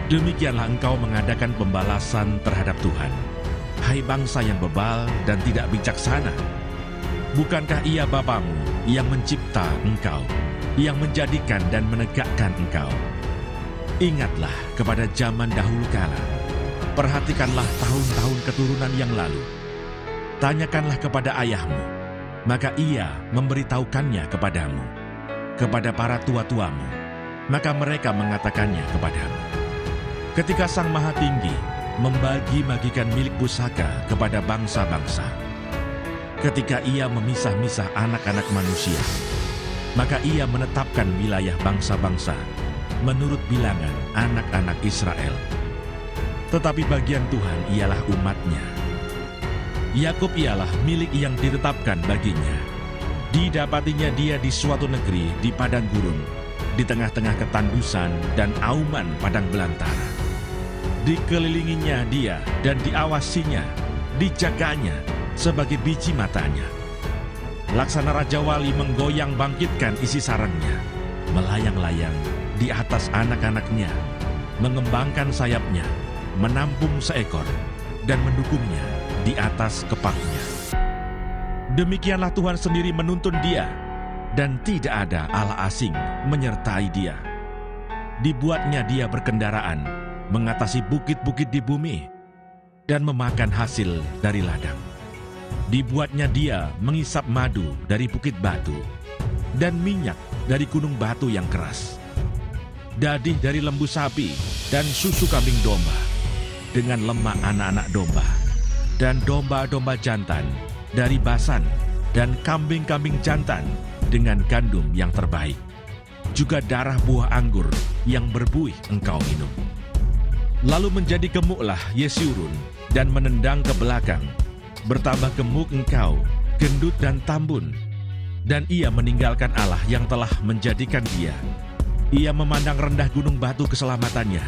[SPEAKER 1] Demikianlah engkau mengadakan pembalasan terhadap Tuhan, hai bangsa yang bebal dan tidak bijaksana. Bukankah Ia Bapamu yang mencipta engkau, yang menjadikan dan menegakkan engkau? Ingatlah kepada zaman dahulu kala, perhatikanlah tahun-tahun keturunan yang lalu. Tanyakanlah kepada ayahmu, maka ia memberitahukannya kepadamu. Kepada para tua-tuamu, maka mereka mengatakannya kepadamu. Ketika Sang Maha Tinggi membagi-bagikan milik pusaka kepada bangsa-bangsa, ketika Ia memisah-misah anak-anak manusia, maka Ia menetapkan wilayah bangsa-bangsa menurut bilangan anak-anak Israel. Tetapi bagian Tuhan ialah umat-Nya. Yakub ialah milik yang ditetapkan baginya. Didapatinya dia di suatu negeri di padang gurun, di tengah-tengah ketandusan dan auman padang belantara. Dikelilinginya dia dan diawasinya, dijaganya sebagai biji matanya. Laksana Raja Wali menggoyang bangkitkan isi sarangnya, melayang-layang di atas anak-anaknya, mengembangkan sayapnya, menampung seekor, dan mendukungnya di atas kepaknya. Demikianlah Tuhan sendiri menuntun dia, dan tidak ada Allah asing menyertai dia. Dibuatnya dia berkendaraan, mengatasi bukit-bukit di bumi, dan memakan hasil dari ladang. Dibuatnya dia mengisap madu dari bukit batu, dan minyak dari gunung batu yang keras. Dadih dari lembu sapi dan susu kambing domba, dengan lemak anak-anak domba, dan domba-domba jantan dari Basan, dan kambing-kambing jantan dengan gandum yang terbaik. Juga darah buah anggur yang berbuih engkau minum. Lalu menjadi gemuklah Yesurun dan menendang ke belakang. Bertambah gemuk engkau, gendut dan tambun. Dan ia meninggalkan Allah yang telah menjadikan dia. Ia memandang rendah gunung batu keselamatannya.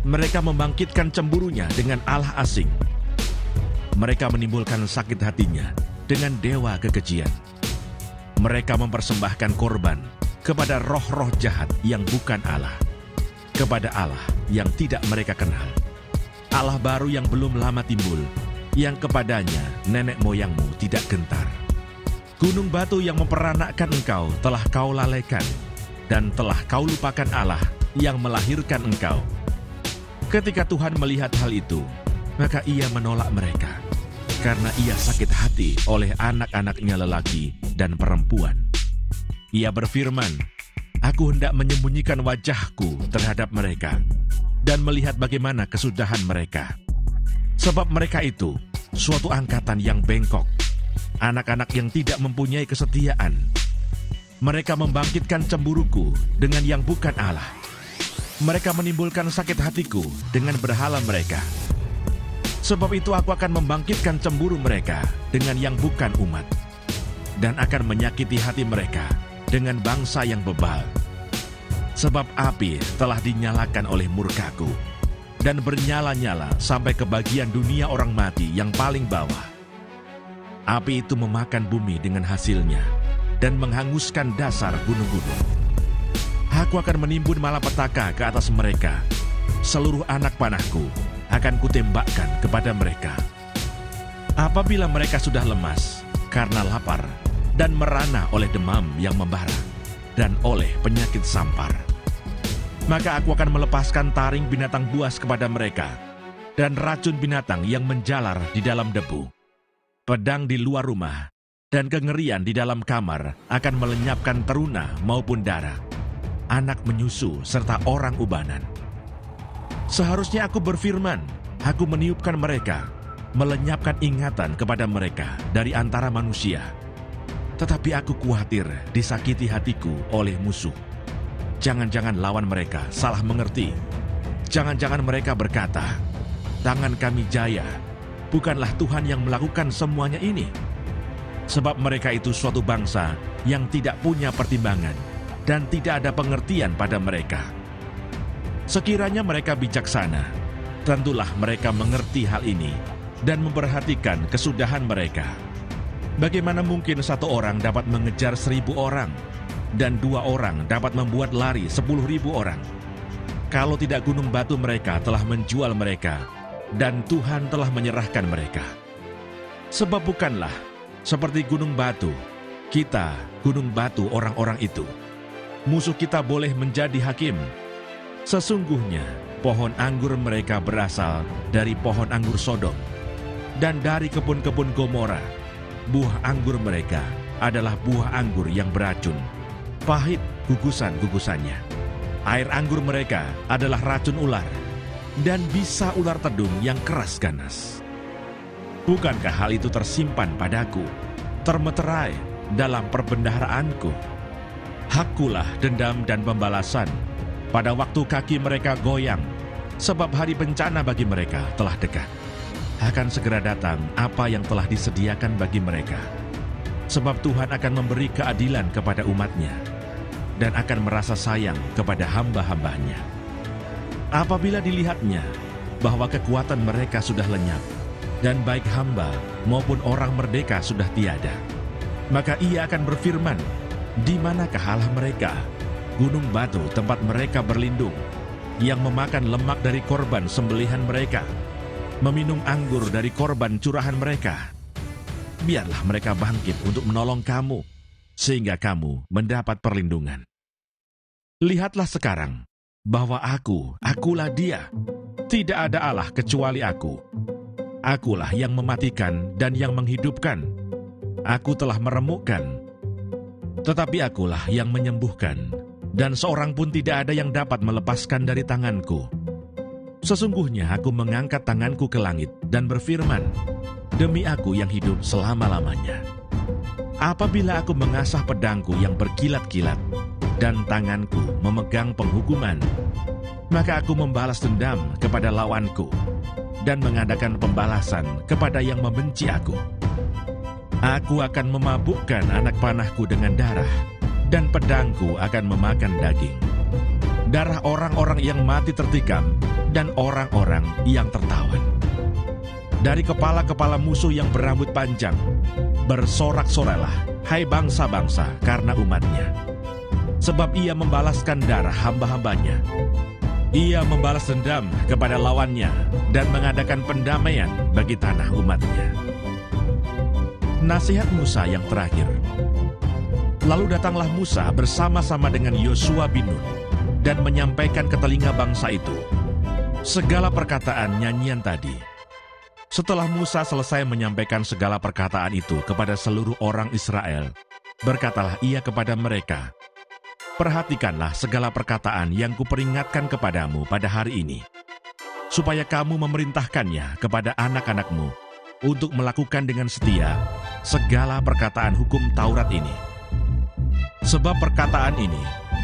[SPEAKER 1] Mereka membangkitkan cemburunya dengan Allah asing. Mereka menimbulkan sakit hatinya dengan dewa kekejian. Mereka mempersembahkan korban kepada roh-roh jahat yang bukan Allah, kepada Allah yang tidak mereka kenal. Allah baru yang belum lama timbul, yang kepadanya nenek moyangmu tidak gentar. Gunung batu yang memperanakkan engkau telah kau lalaikan, dan telah kau lupakan Allah yang melahirkan engkau. Ketika Tuhan melihat hal itu, maka ia menolak mereka, karena ia sakit hati oleh anak-anaknya lelaki dan perempuan. Ia berfirman, aku hendak menyembunyikan wajahku terhadap mereka, dan melihat bagaimana kesudahan mereka. Sebab mereka itu suatu angkatan yang bengkok, anak-anak yang tidak mempunyai kesetiaan. Mereka membangkitkan cemburuku dengan yang bukan Allah. Mereka menimbulkan sakit hatiku dengan berhala mereka. Sebab itu aku akan membangkitkan cemburu mereka dengan yang bukan umat, dan akan menyakiti hati mereka dengan bangsa yang bebal. Sebab api telah dinyalakan oleh murkaku, dan bernyala-nyala sampai ke bagian dunia orang mati yang paling bawah. Api itu memakan bumi dengan hasilnya, dan menghanguskan dasar gunung-gunung. Aku akan menimbun malapetaka ke atas mereka. Seluruh anak panahku akan kutembakkan kepada mereka. Apabila mereka sudah lemas karena lapar dan merana oleh demam yang membara dan oleh penyakit sampar, maka aku akan melepaskan taring binatang buas kepada mereka dan racun binatang yang menjalar di dalam debu. Pedang di luar rumah dan kengerian di dalam kamar akan melenyapkan teruna maupun darah, anak menyusu serta orang ubanan. Seharusnya aku berfirman, aku meniupkan mereka, melenyapkan ingatan kepada mereka dari antara manusia. Tetapi aku khawatir disakiti hatiku oleh musuh. Jangan-jangan lawan mereka salah mengerti. Jangan-jangan mereka berkata, tangan kami jaya, bukanlah Tuhan yang melakukan semuanya ini. Sebab mereka itu suatu bangsa yang tidak punya pertimbangan dan tidak ada pengertian pada mereka. Sekiranya mereka bijaksana, tentulah mereka mengerti hal ini dan memperhatikan kesudahan mereka. Bagaimana mungkin satu orang dapat mengejar 1.000 orang, dan 2 orang dapat membuat lari 10.000 orang? Kalau tidak gunung batu mereka telah menjual mereka, dan Tuhan telah menyerahkan mereka. Sebab bukanlah seperti gunung batu, kita gunung batu orang-orang itu. Musuh kita boleh menjadi hakim. Sesungguhnya pohon anggur mereka berasal dari pohon anggur Sodom, dan dari kebun-kebun Gomora. Buah anggur mereka adalah buah anggur yang beracun, pahit gugusan-gugusannya. Air anggur mereka adalah racun ular, dan bisa ular tedung yang keras ganas. Bukankah hal itu tersimpan padaku, termeterai dalam perbendaharaanku? Hakkulah dendam dan pembalasan pada waktu kaki mereka goyang, sebab hari bencana bagi mereka telah dekat. Akan segera datang apa yang telah disediakan bagi mereka, sebab Tuhan akan memberi keadilan kepada umatnya, dan akan merasa sayang kepada hamba-hambanya. Apabila dilihatnya bahwa kekuatan mereka sudah lenyap, dan baik hamba maupun orang merdeka sudah tiada, maka ia akan berfirman, di manakah Allah mereka, gunung batu tempat mereka berlindung, yang memakan lemak dari korban sembelihan mereka, meminum anggur dari korban curahan mereka? Biarlah mereka bangkit untuk menolong kamu, sehingga kamu mendapat perlindungan. Lihatlah sekarang, bahwa akulah Dia. Tidak ada Allah kecuali aku. Akulah yang mematikan dan yang menghidupkan. Aku telah meremukkan, tetapi akulah yang menyembuhkan, dan seorang pun tidak ada yang dapat melepaskan dari tanganku. Sesungguhnya aku mengangkat tanganku ke langit dan berfirman, demi aku yang hidup selama-lamanya. Apabila aku mengasah pedangku yang berkilat-kilat, dan tanganku memegang penghukuman, maka aku membalas dendam kepada lawanku, dan mengadakan pembalasan kepada yang membenci aku. Aku akan memabukkan anak panahku dengan darah, dan pedangku akan memakan daging. Darah orang-orang yang mati tertikam, dan orang-orang yang tertawan. Dari kepala-kepala musuh yang berambut panjang, bersorak-soralah, hai bangsa-bangsa, karena umatnya. Sebab ia membalaskan darah hamba-hambanya. Ia membalas dendam kepada lawannya, dan mengadakan pendamaian bagi tanah umatnya. Nasihat Musa yang terakhir. Lalu datanglah Musa bersama-sama dengan Yosua bin Nun, dan menyampaikan ke telinga bangsa itu segala perkataan nyanyian tadi. Setelah Musa selesai menyampaikan segala perkataan itu kepada seluruh orang Israel, berkatalah ia kepada mereka, perhatikanlah segala perkataan yang kuperingatkan kepadamu pada hari ini, supaya kamu memerintahkannya kepada anak-anakmu untuk melakukan dengan setia segala perkataan hukum Taurat ini. Sebab perkataan ini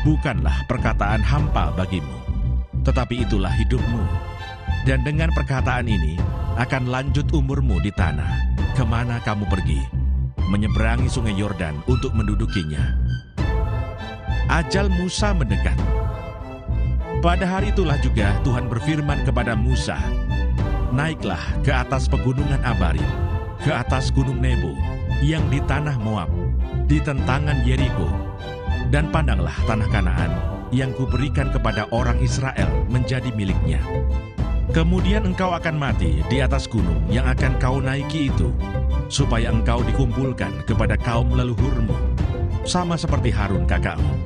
[SPEAKER 1] bukanlah perkataan hampa bagimu, tetapi itulah hidupmu. Dan dengan perkataan ini akan lanjut umurmu di tanah, kemana kamu pergi, menyeberangi sungai Yordan untuk mendudukinya. Ajal Musa mendekat. Pada hari itulah juga Tuhan berfirman kepada Musa, naiklah ke atas pegunungan Abarim, ke atas gunung Nebo, yang di tanah Moab, di tentangan Yeriko, dan pandanglah tanah Kanaan yang kuberikan kepada orang Israel menjadi miliknya. Kemudian engkau akan mati di atas gunung yang akan kau naiki itu, supaya engkau dikumpulkan kepada kaum leluhurmu, sama seperti Harun kakakmu,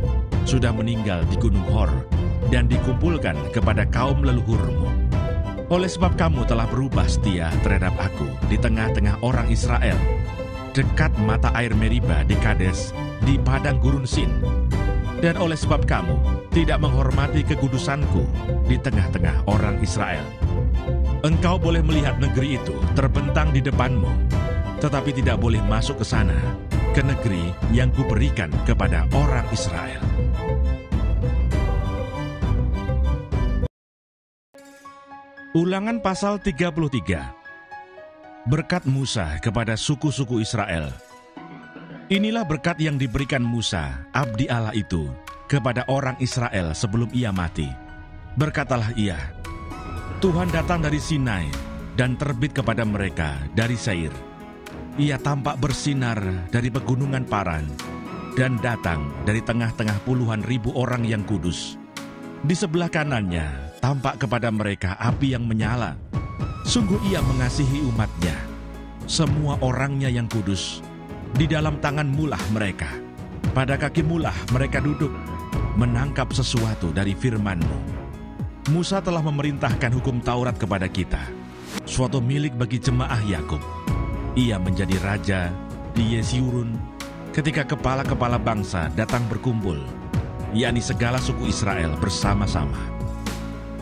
[SPEAKER 1] sudah meninggal di gunung Hor, dan dikumpulkan kepada kaum leluhurmu. Oleh sebab kamu telah berubah setia terhadap aku di tengah-tengah orang Israel, dekat mata air Meriba di Kades, di padang gurun Sin. Dan oleh sebab kamu tidak menghormati kekudusanku di tengah-tengah orang Israel. Engkau boleh melihat negeri itu terbentang di depanmu, tetapi tidak boleh masuk ke sana, ke negeri yang kuberikan kepada orang Israel. Ulangan pasal 33. Berkat Musa kepada suku-suku Israel. Inilah berkat yang diberikan Musa, abdi Allah itu, kepada orang Israel sebelum ia mati. Berkatalah ia, Tuhan datang dari Sinai dan terbit kepada mereka dari Seir. Ia tampak bersinar dari pegunungan Paran dan datang dari tengah-tengah puluhan ribu orang yang kudus. Di sebelah kanannya tampak kepada mereka api yang menyala. Sungguh ia mengasihi umatnya, semua orangnya yang kudus. Di dalam tangan mulah mereka, pada kaki mulah mereka duduk, menangkap sesuatu dari firman-Mu. Musa telah memerintahkan hukum Taurat kepada kita, suatu milik bagi jemaah Yakub. Ia menjadi raja di Yeshurun ketika kepala-kepala bangsa datang berkumpul, yakni segala suku Israel bersama-sama.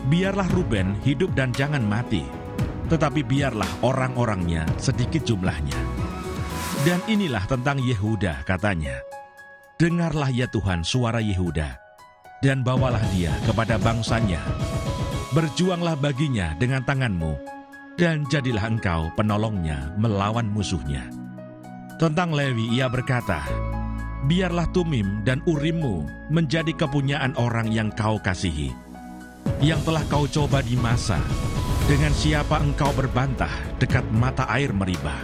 [SPEAKER 1] Biarlah Ruben hidup dan jangan mati, tetapi biarlah orang-orangnya sedikit jumlahnya. Dan inilah tentang Yehuda, katanya. Dengarlah ya Tuhan suara Yehuda, dan bawalah dia kepada bangsanya. Berjuanglah baginya dengan tangan-Mu, dan jadilah Engkau penolongnya melawan musuhnya. Tentang Lewi ia berkata, biarlah Tumim dan Urim-Mu menjadi kepunyaan orang yang Kau kasihi, yang telah Kau coba di masa, dengan siapa Engkau berbantah dekat mata air Meribah,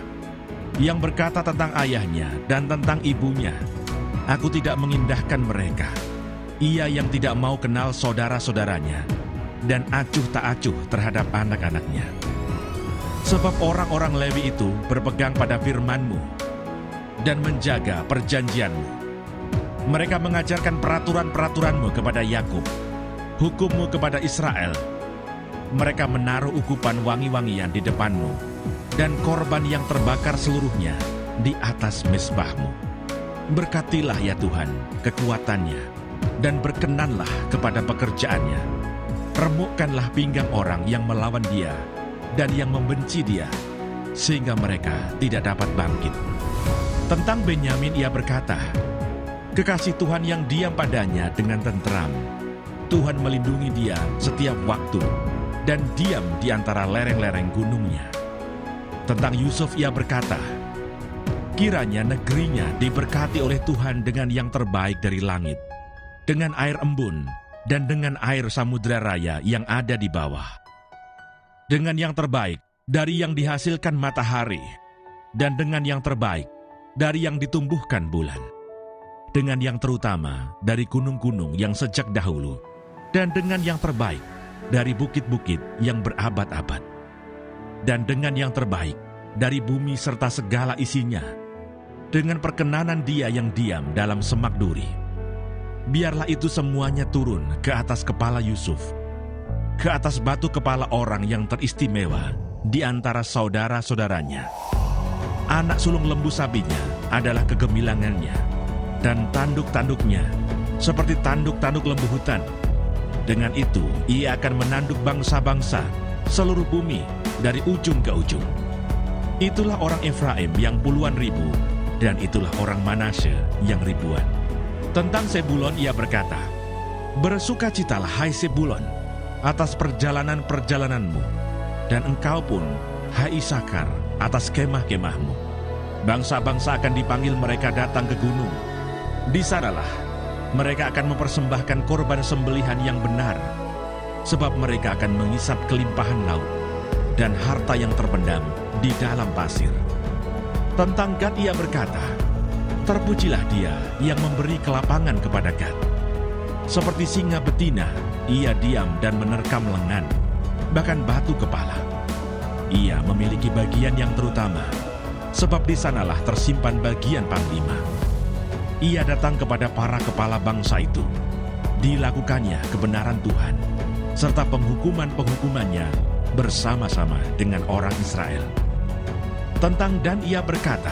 [SPEAKER 1] yang berkata tentang ayahnya dan tentang ibunya, aku tidak mengindahkan mereka. Ia yang tidak mau kenal saudara-saudaranya, dan acuh tak acuh terhadap anak-anaknya. Sebab orang-orang Lewi itu berpegang pada firman-Mu dan menjaga perjanjian-Mu. Mereka mengajarkan peraturan-peraturan-Mu kepada Yakub, hukum-Mu kepada Israel. Mereka menaruh ukupan wangi-wangian di depan-Mu, dan korban yang terbakar seluruhnya di atas mezbah-Mu. Berkatilah ya Tuhan kekuatannya, dan berkenanlah kepada pekerjaannya. Remukkanlah pinggang orang yang melawan dia dan yang membenci dia, sehingga mereka tidak dapat bangkit. Tentang Benyamin ia berkata, kekasih Tuhan yang diam padanya dengan tenteram. Tuhan melindungi dia setiap waktu, dan diam di antara lereng-lereng gunungnya. Tentang Yusuf ia berkata, kiranya negerinya diberkati oleh Tuhan dengan yang terbaik dari langit, dengan air embun dan dengan air samudera raya yang ada di bawah, dengan yang terbaik dari yang dihasilkan matahari, dan dengan yang terbaik dari yang ditumbuhkan bulan, dengan yang terutama dari gunung-gunung yang sejak dahulu, dan dengan yang terbaik dari bukit-bukit yang berabad-abad, dan dengan yang terbaik dari bumi serta segala isinya, dengan perkenanan dia yang diam dalam semak duri. Biarlah itu semuanya turun ke atas kepala Yusuf, ke atas batu kepala orang yang teristimewa di antara saudara-saudaranya. Anak sulung lembu sapinya adalah kegemilangannya, dan tanduk-tanduknya seperti tanduk-tanduk lembu hutan. Dengan itu, ia akan menanduk bangsa-bangsa seluruh bumi dari ujung ke ujung. Itulah orang Efraim yang puluhan ribu, dan itulah orang Manasye yang ribuan. Tentang Sebulon ia berkata, bersukacitalah hai Sebulon atas perjalanan-perjalananmu, dan engkau pun hai Isakar atas kemah-kemahmu. Bangsa-bangsa akan dipanggil mereka datang ke gunung. Di sanalah mereka akan mempersembahkan korban sembelihan yang benar, sebab mereka akan mengisap kelimpahan laut dan harta yang terpendam di dalam pasir. Tentang Gad ia berkata, terpujilah dia yang memberi kelapangan kepada Gad. Seperti singa betina, ia diam dan menerkam lengan, bahkan batu kepala. Ia memiliki bagian yang terutama, sebab di sanalah tersimpan bagian panglima. Ia datang kepada para kepala bangsa itu. Dilakukannya kebenaran Tuhan, serta penghukuman-penghukumannya bersama-sama dengan orang Israel. Tentang Dan ia berkata,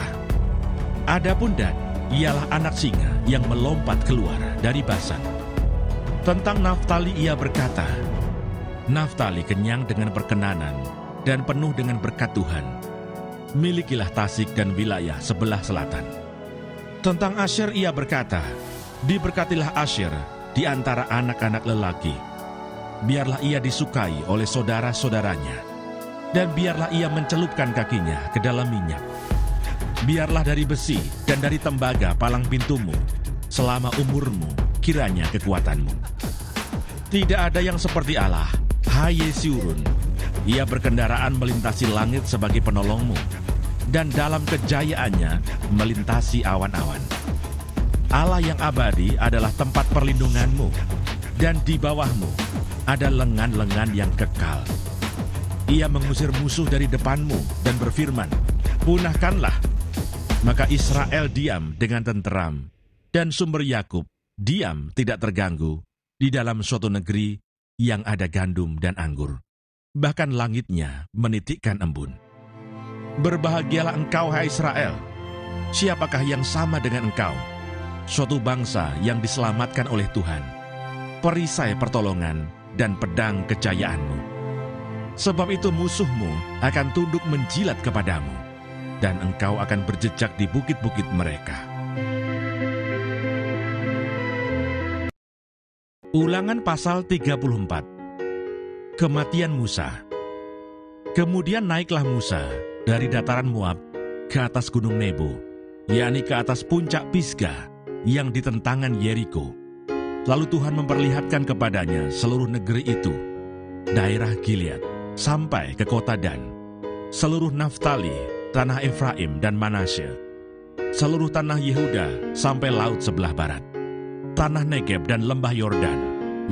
[SPEAKER 1] adapun Dan ialah anak singa yang melompat keluar dari Basan. Tentang Naftali ia berkata, Naftali kenyang dengan perkenanan dan penuh dengan berkat Tuhan. Milikilah Tasik dan wilayah sebelah selatan. Tentang Asyer ia berkata, diberkatilah Asyer di antara anak-anak lelaki. Biarlah ia disukai oleh saudara-saudaranya, dan biarlah ia mencelupkan kakinya ke dalam minyak. Biarlah dari besi dan dari tembaga palang pintumu, selama umurmu kiranya kekuatanmu. Tidak ada yang seperti Allah, hai Yeshurun. Ia berkendaraan melintasi langit sebagai penolongmu. dan dalam kejayaannya melintasi awan-awan. Allah yang abadi adalah tempat perlindunganmu, dan di bawahmu ada lengan-lengan yang kekal. Ia mengusir musuh dari depanmu dan berfirman, punahkanlah. Maka Israel diam dengan tenteram, dan sumber Yakub diam tidak terganggu di dalam suatu negeri yang ada gandum dan anggur. Bahkan langitnya menitikkan embun. Berbahagialah engkau, hai Israel. Siapakah yang sama dengan engkau? Suatu bangsa yang diselamatkan oleh Tuhan, perisai pertolongan dan pedang kejayaanmu. Sebab itu musuhmu akan tunduk menjilat kepadamu, dan engkau akan berjejak di bukit-bukit mereka. Ulangan pasal 34. Kematian Musa. Kemudian naiklah Musa dari dataran Moab ke atas gunung Nebo, yakni ke atas puncak Pisgah yang di tentangan Yeriko. Lalu Tuhan memperlihatkan kepadanya seluruh negeri itu, daerah Gilead sampai ke kota Dan, seluruh Naftali, tanah Efraim dan Manasye, seluruh tanah Yehuda sampai laut sebelah barat, tanah Negeb dan lembah Yordan,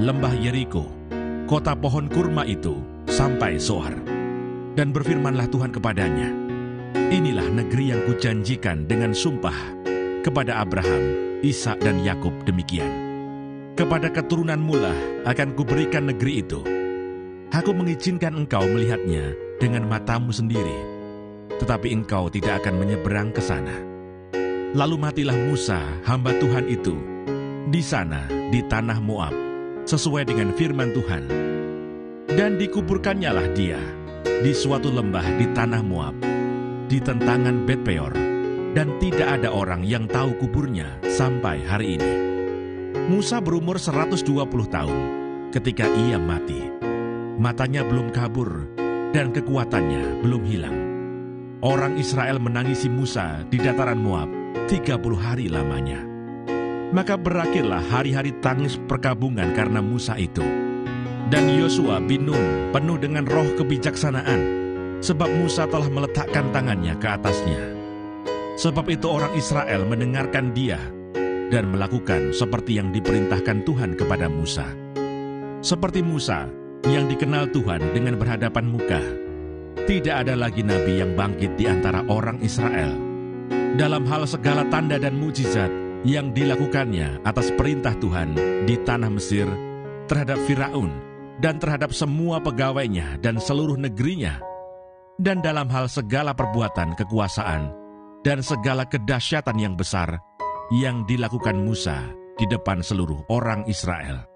[SPEAKER 1] lembah Yeriko, kota pohon kurma itu sampai Soar. Dan berfirmanlah Tuhan kepadanya, inilah negeri yang kujanjikan dengan sumpah kepada Abraham, Ishak dan Yakub demikian. Kepada keturunanmu lah akan kuberikan negeri itu. Aku mengizinkan engkau melihatnya dengan matamu sendiri, tetapi engkau tidak akan menyeberang ke sana. Lalu matilah Musa, hamba Tuhan itu, di sana, di tanah Moab, sesuai dengan firman Tuhan. Dan dikuburkannyalah dia di suatu lembah di tanah Moab, di tentangan Bet-peor, dan tidak ada orang yang tahu kuburnya sampai hari ini. Musa berumur 120 tahun ketika ia mati. Matanya belum kabur, dan kekuatannya belum hilang. Orang Israel menangisi Musa di dataran Moab 30 hari lamanya. Maka berakhirlah hari-hari tangis perkabungan karena Musa itu. Dan Yosua bin Nun penuh dengan roh kebijaksanaan, sebab Musa telah meletakkan tangannya ke atasnya. Sebab itu orang Israel mendengarkan dia dan melakukan seperti yang diperintahkan Tuhan kepada Musa. Seperti Musa yang dikenal Tuhan dengan berhadapan muka, tidak ada lagi nabi yang bangkit di antara orang Israel. Dalam hal segala tanda dan mujizat yang dilakukannya atas perintah Tuhan di tanah Mesir terhadap Firaun dan terhadap semua pegawainya dan seluruh negerinya, dan dalam hal segala perbuatan kekuasaan dan segala kedahsyatan yang besar yang dilakukan Musa di depan seluruh orang Israel.